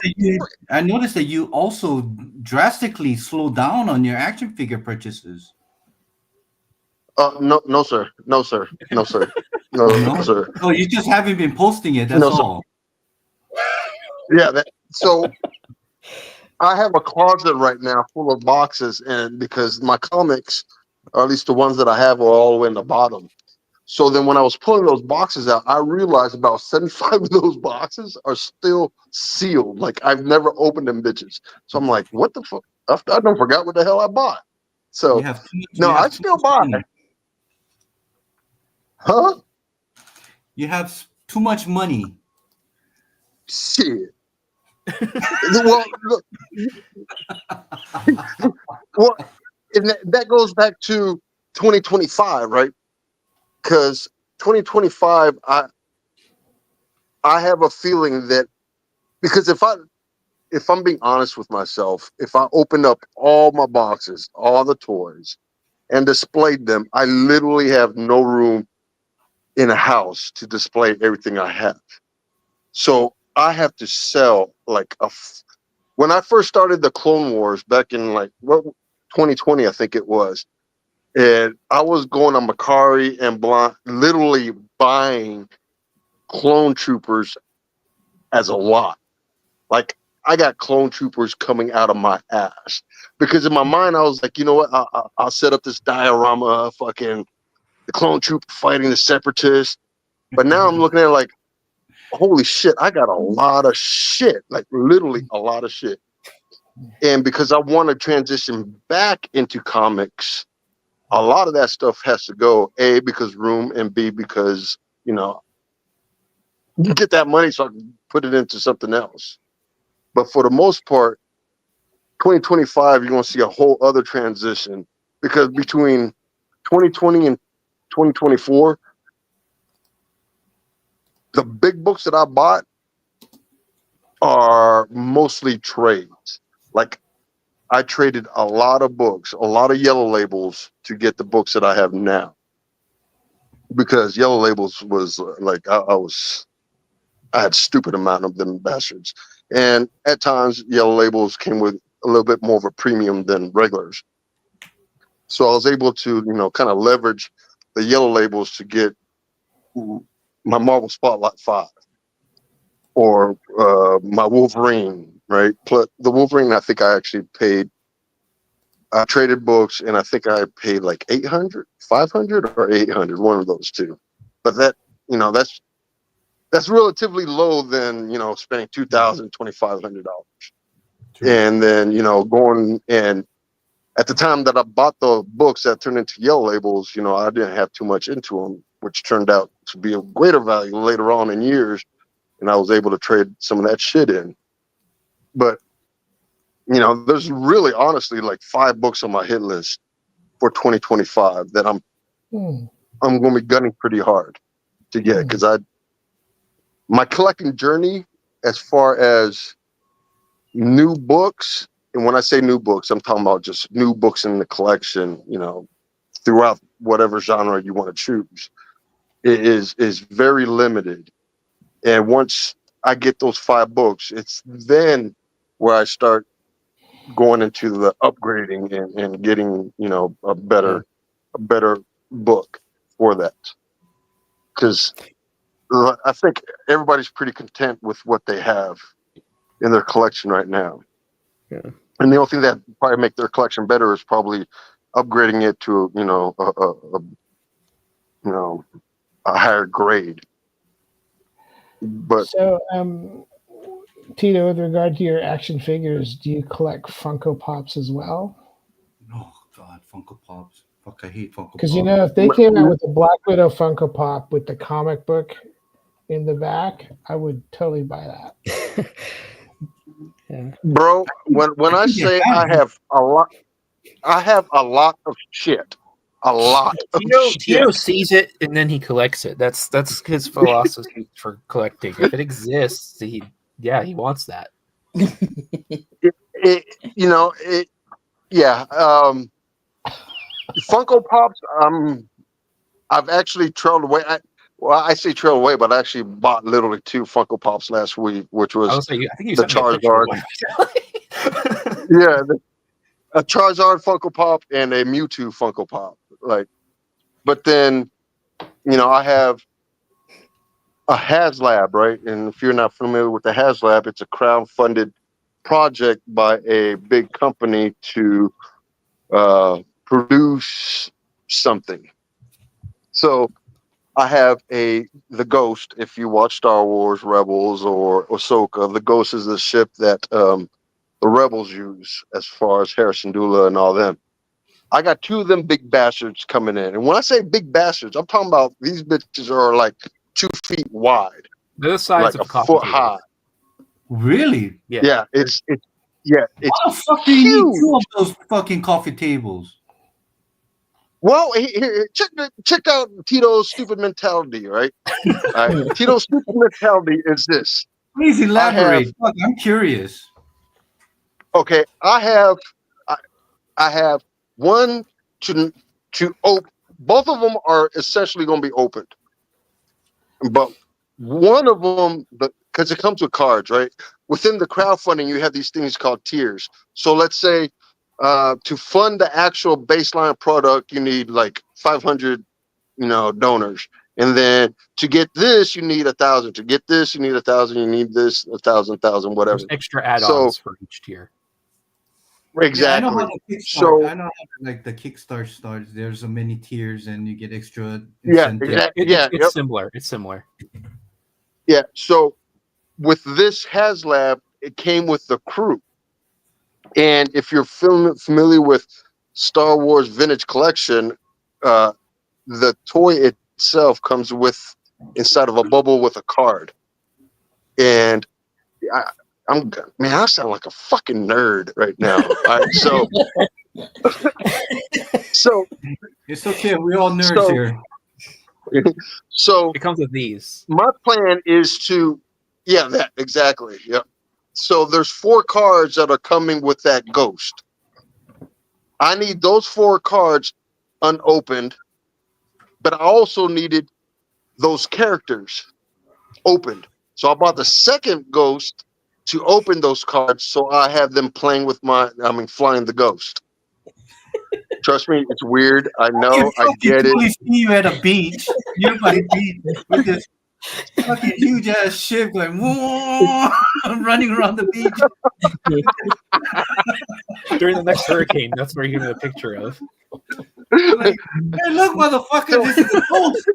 now, that you also drastically slowed down on your action figure purchases. no, no, sir, no, sir, no, sir, Oh no, no? sir, Oh, you just haven't been posting it. That's no, sir. all. Yeah, so I have a closet right now full of boxes, and because my comics, or at least the ones that I have, are all the way in the bottom. So then when I was pulling those boxes out, I realized about 75 of those boxes are still sealed. Like I've never opened them bitches. So I'm like, what the fuck? I don't forgot what the hell I bought. You So have too much. no, You I have too still much buy. money. Huh? You have too much money. Shit. Well, look, well, and that goes back to 2025, right? Because 2025, I have a feeling that because if I'm being honest with myself, if I open up all my boxes, all the toys, and displayed them, I literally have no room in a house to display everything I have. So I have to sell like when I first started the Clone Wars back in 2020, I think it was, and I was going on Macari and literally buying clone troopers as a lot. Like I got clone troopers coming out of my ass because in my mind I was like, you know what? I'll set up this diorama, fucking the clone trooper fighting the separatists. But now I'm looking at it like, holy shit, I got a lot of shit, like literally a lot of shit. And because I want to transition back into comics, a lot of that stuff has to go. A, because room, and B, because get that money so I can put it into something else. But for the most part, 2025, you're going to see a whole other transition because between 2020 and 2024, the big books that I bought are mostly trades. Like I traded a lot of books, a lot of yellow labels to get the books that I have now. Because yellow labels was like I had stupid amount of them bastards. And at times yellow labels came with a little bit more of a premium than regulars. So I was able to, kind of leverage the yellow labels to get my Marvel Spotlight 5 or my Wolverine, right? Plus the Wolverine, I think I actually I traded books and I think I paid like 800, 500 or 800, one of those two. But that, that's relatively low than, spending $2,000, $2,500. And then, going and at the time that I bought the books that turned into yellow labels, I didn't have too much into them, which turned out to be of greater value later on in years. And I was able to trade some of that shit in. But, there's really honestly like 5 books on my hit list for 2025 that I'm going to be gunning pretty hard to get because my collecting journey as far as new books, and when I say new books, I'm talking about just new books in the collection, throughout whatever genre you want to choose, is very limited. And once I get those 5 books, it's then where I start going into the upgrading and getting, a better book for that. Because I think everybody's pretty content with what they have in their collection right now. Yeah. And the only thing that probably make their collection better is probably upgrading it to, a higher grade. But So, Tito, with regard to your action figures, do you collect Funko Pops as well? Oh God, Funko Pops. Fuck, I hate Funko Pops. Because if they came out with a Black Widow Funko Pop with the comic book in the back, I would totally buy that. Bro, when I say I have a lot, I have a lot of shit. A lot of shit. Tito sees it and then he collects it. That's his philosophy for collecting. If it exists, he wants that. Yeah. Funko Pops. I've actually trailed away. I say trailed away, but I actually bought literally 2 Funko Pops last week, which was I think you the sent me a picture of Charizard. one. Yeah, a Charizard Funko Pop and a Mewtwo Funko Pop. But then, I have a HasLab, right? And if you're not familiar with the HasLab, it's a crowd-funded project by a big company to produce something. So I have the Ghost. If you watch Star Wars Rebels or Ahsoka, the Ghost is the ship that the Rebels use as far as Harrison Dula and all them. I got 2 of them big bastards coming in. And when I say big bastards, I'm talking about these bitches are like 2 feet wide. They're the size like of a coffee foot tables. high. Really? Yeah, it's Why the fuck do you need 2 of those fucking coffee tables? Well, here, check out Tito's stupid mentality, right? Tito's stupid mentality is this. Please elaborate. Fuck, I'm curious. Okay, I have one to open. Both of them are essentially going to be opened, but one of them, because it comes with cards, right? Within the crowdfunding, you have these things called tiers. So let's say to fund the actual baseline product, you need like 500, donors. And then to get this, you need 1,000. To get this, you need 1,000. You need this, 1,000, whatever. There's extra add-ons for each tier. Exactly. Yeah, I know how the Kickstarter. I know how the Kickstarter starts. There's so many tiers, and you get extra incentives. It's similar. It's similar. Yeah. So with this HasLab, it came with the crew. And if you're familiar with Star Wars Vintage Collection, the toy itself comes with inside of a bubble with a card. And I sound like a fucking nerd right now. All right, so it's okay. We're all nerds here. So it comes with these. My plan is to, that exactly. Yep. So there's 4 cards that are coming with that Ghost. I need those 4 cards unopened, but I also needed those characters opened. So I bought the second Ghost to open those cards, so I have them playing with flying the Ghost. Trust me, it's weird. I know, I get it. I see you at a beach. You're by the beach with this fucking huge ass ship going, running around the beach. During the next hurricane, that's where you're getting a picture of. Like, hey, look, motherfucker, this is a Ghost.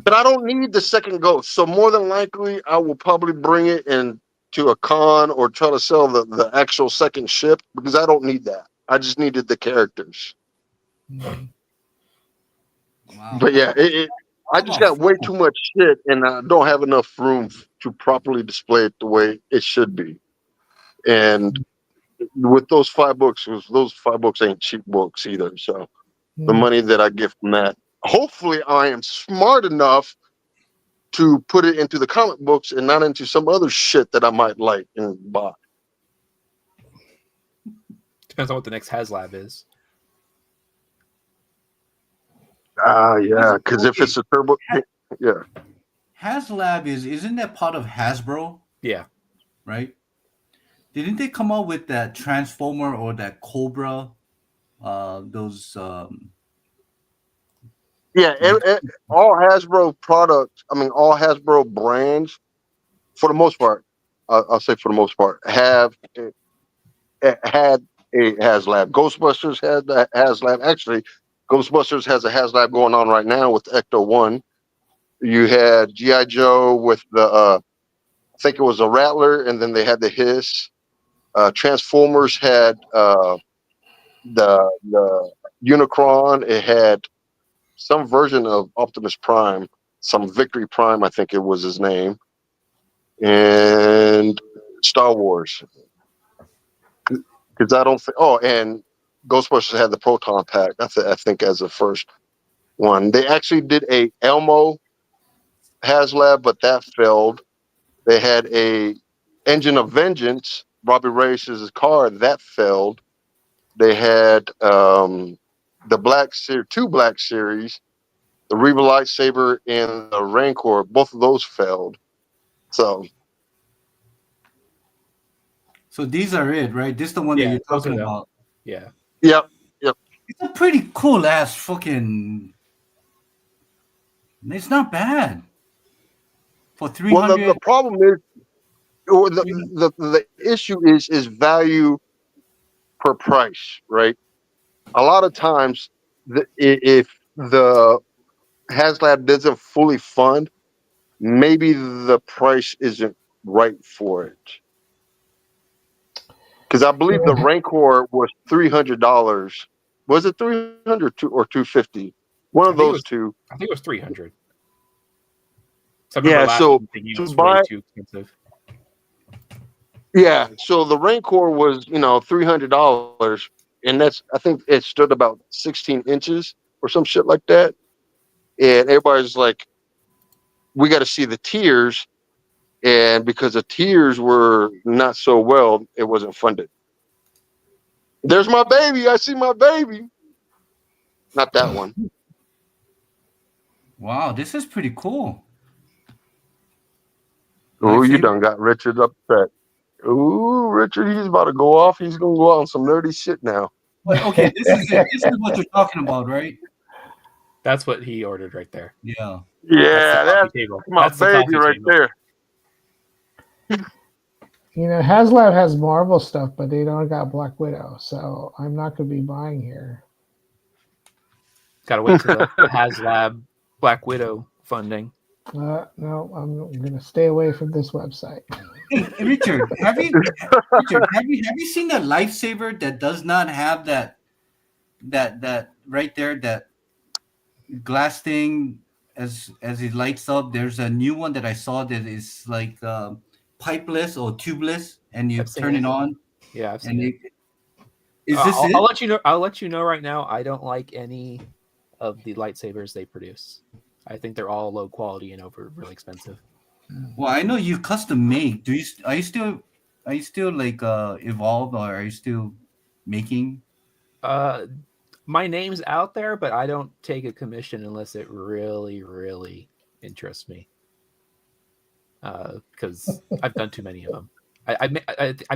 But I don't need the second Ghost. So more than likely, I will probably bring it into a con or try to sell the actual second ship because I don't need that. I just needed the characters. Wow. But yeah, I just got way too much shit and I don't have enough room to properly display it the way it should be. And with those 5 books, those 5 books ain't cheap books either. So the money that I get from that, hopefully I am smart enough to put it into the comic books and not into some other shit that I might like and buy. Depends on what the next HasLab is. Yeah, because if it's a turbo, yeah. HasLab isn't that part of Hasbro? Yeah. Right? Didn't they come out with that Transformer or that Cobra? Those Yeah, all Hasbro products, all Hasbro brands, for the most part, I'll say for the most part, had a HasLab. Ghostbusters had the HasLab. Actually, Ghostbusters has a HasLab going on right now with Ecto-1. You had G.I. Joe with I think it was a Rattler, and then they had the Hiss. Transformers had the Unicron. It had some version of Optimus Prime, some Victory Prime, I think it was his name, and Star Wars. because I don't think. Oh, and Ghostbusters had the proton pack. I think as the first one. They actually did a Elmo HasLab, but that failed. They had a Engine of Vengeance, Robbie Reyes' car, that failed. They had the two Black Series, the Reva lightsaber and the Rancor. Both of those failed. So these are it, right? This is the one that Yeah, you're those are talking them. about. Yeah. yep. It's a pretty cool ass It's not bad for 300. Well, the problem is, or the issue is value per price, right? A lot of times, if the HasLab doesn't fully fund, maybe the price isn't right for it. Because I believe the Rancor was $300. Was it $300 or $250? One of I think it those was- two. I think it was 300. So I Yeah, remember last so time thinking it to was buy- way too expensive. Yeah, so the Rancor was, $300, and I think it stood about 16 inches or some shit like that. And everybody's like, we got to see the tiers, and because the tiers were not so well, it wasn't funded. There's my baby. I see my baby. Not that one. Wow, this is pretty cool. Ooh, you Lightsaber? done got Richard upset. Ooh, Richard, he's about to go off. He's gonna go out on some nerdy shit now. But okay, this is it. This is what you're talking about, right? That's what he ordered right there. Yeah. Yeah, That's that's the table. my That's the baby coffee right table. there. HasLab has Marvel stuff, but they don't got Black Widow, so I'm not going to be buying here. Gotta wait till the HasLab Black Widow funding. No, I'm going to stay away from this website. Hey, Richard, have you seen that lightsaber that does not have that right there, that glass thing as it lights up? There's a new one that I saw that is like pipeless or tubeless, and you I've seen turn it. it on. Yeah, I've seen And it. is this it? I'll let you know. I'll let you know right now. I don't like any of the lightsabers they produce. I think they're all low quality and really expensive. Well, I know you custom make. Are you still like evolved, or are you still making? My name's out there, but I don't take a commission unless it really, really interests me. Because I've done too many of them. I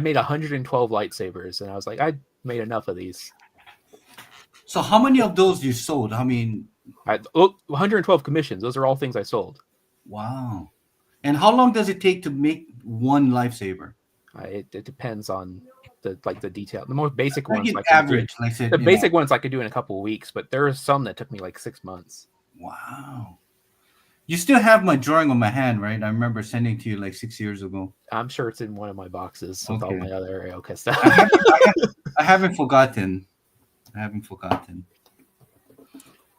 made 112 lightsabers, and I was like, I made enough of these. So how many of those you sold? 112 commissions. Those are all things I sold. Wow. And how long does it take to make one lightsaber? It depends on the detail. The more basic I ones, get like average, like I said, the basic ones I could do in a couple of weeks, but there are some that took me like 6 months. Wow. You still have my drawing on my hand, right? I remember sending to you like 6 years ago. I'm sure it's in one of my boxes with all Okay. my other AOK stuff. I haven't forgotten.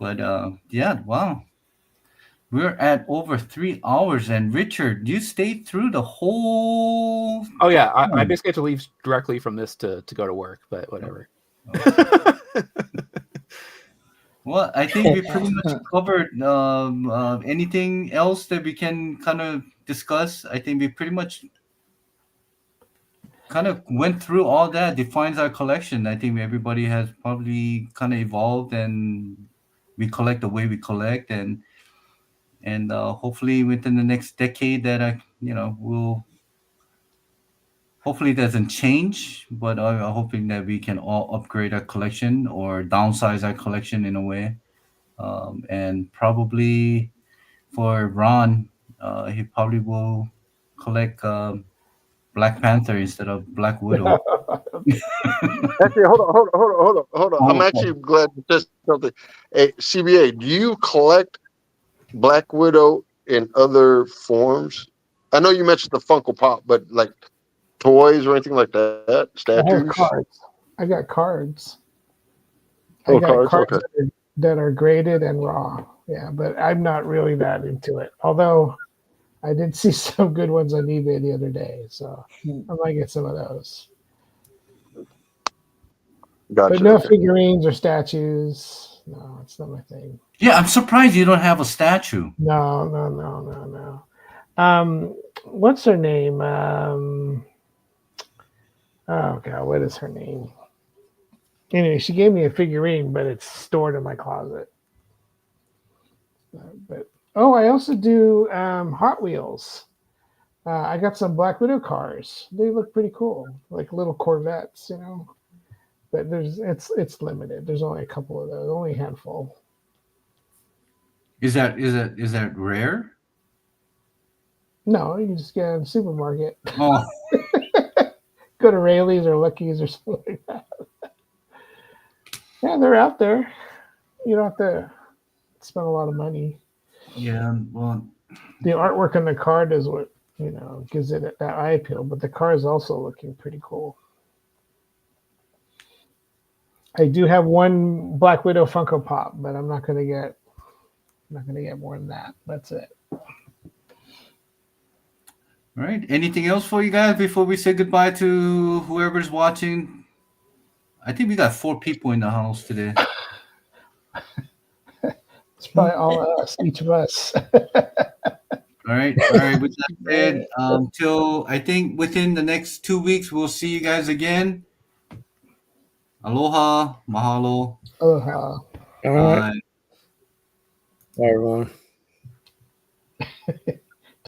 But yeah, wow. We're at over 3 hours, and Richard, you stayed through the whole. Oh yeah, I basically have to leave directly from this to go to work, but whatever. Well, I think we pretty much covered anything else that we can kind of discuss. I think we pretty much kind of went through all that, defines our collection. I think everybody has probably kind of evolved, and we collect the way we collect, and hopefully within the next decade that will hopefully it doesn't change, but I'm hoping that we can all upgrade our collection or downsize our collection in a way. And probably for Ron, he probably will collect Black Panther instead of Black Widow. Actually, hold on. I'm actually glad you said something. Hey, CBA, do you collect Black Widow in other forms? I know you mentioned the Funko Pop, but like toys or anything like that? I have Statues? cards. I got cards. Oh, I got cards, okay. that are graded and raw. Yeah, but I'm not really that into it. Although I did see some good ones on eBay the other day, so I might get some of those. Gotcha. But no figurines or statues. No, it's not my thing. Yeah, I'm surprised you don't have a statue. No. What's her name? Oh god, what is her name? Anyway, she gave me a figurine, but it's stored in my closet. But I also do Hot Wheels. I got some Black Widow cars. They look pretty cool, like little Corvettes, you know. But it's limited. There's only a couple of those, only a handful. Is that rare? No, you can just get it in the supermarket. Oh, Go to Rayleigh's or Lucky's or something like that. Yeah, they're out there. You don't have to spend a lot of money. yeah. Well, The artwork on the card is what gives it that eye appeal, but the car is also looking pretty cool. I do have one Black Widow Funko Pop, but I'm not gonna get more than that. That's it. all right. Anything else for you guys before we say goodbye to whoever's watching? I think we got 4 people in the house today. It's probably all of us, each of us. All right. With that said, till I think within the next 2 weeks, we'll see you guys again. Aloha, mahalo. Aloha. All right. Bye. Bye, everyone.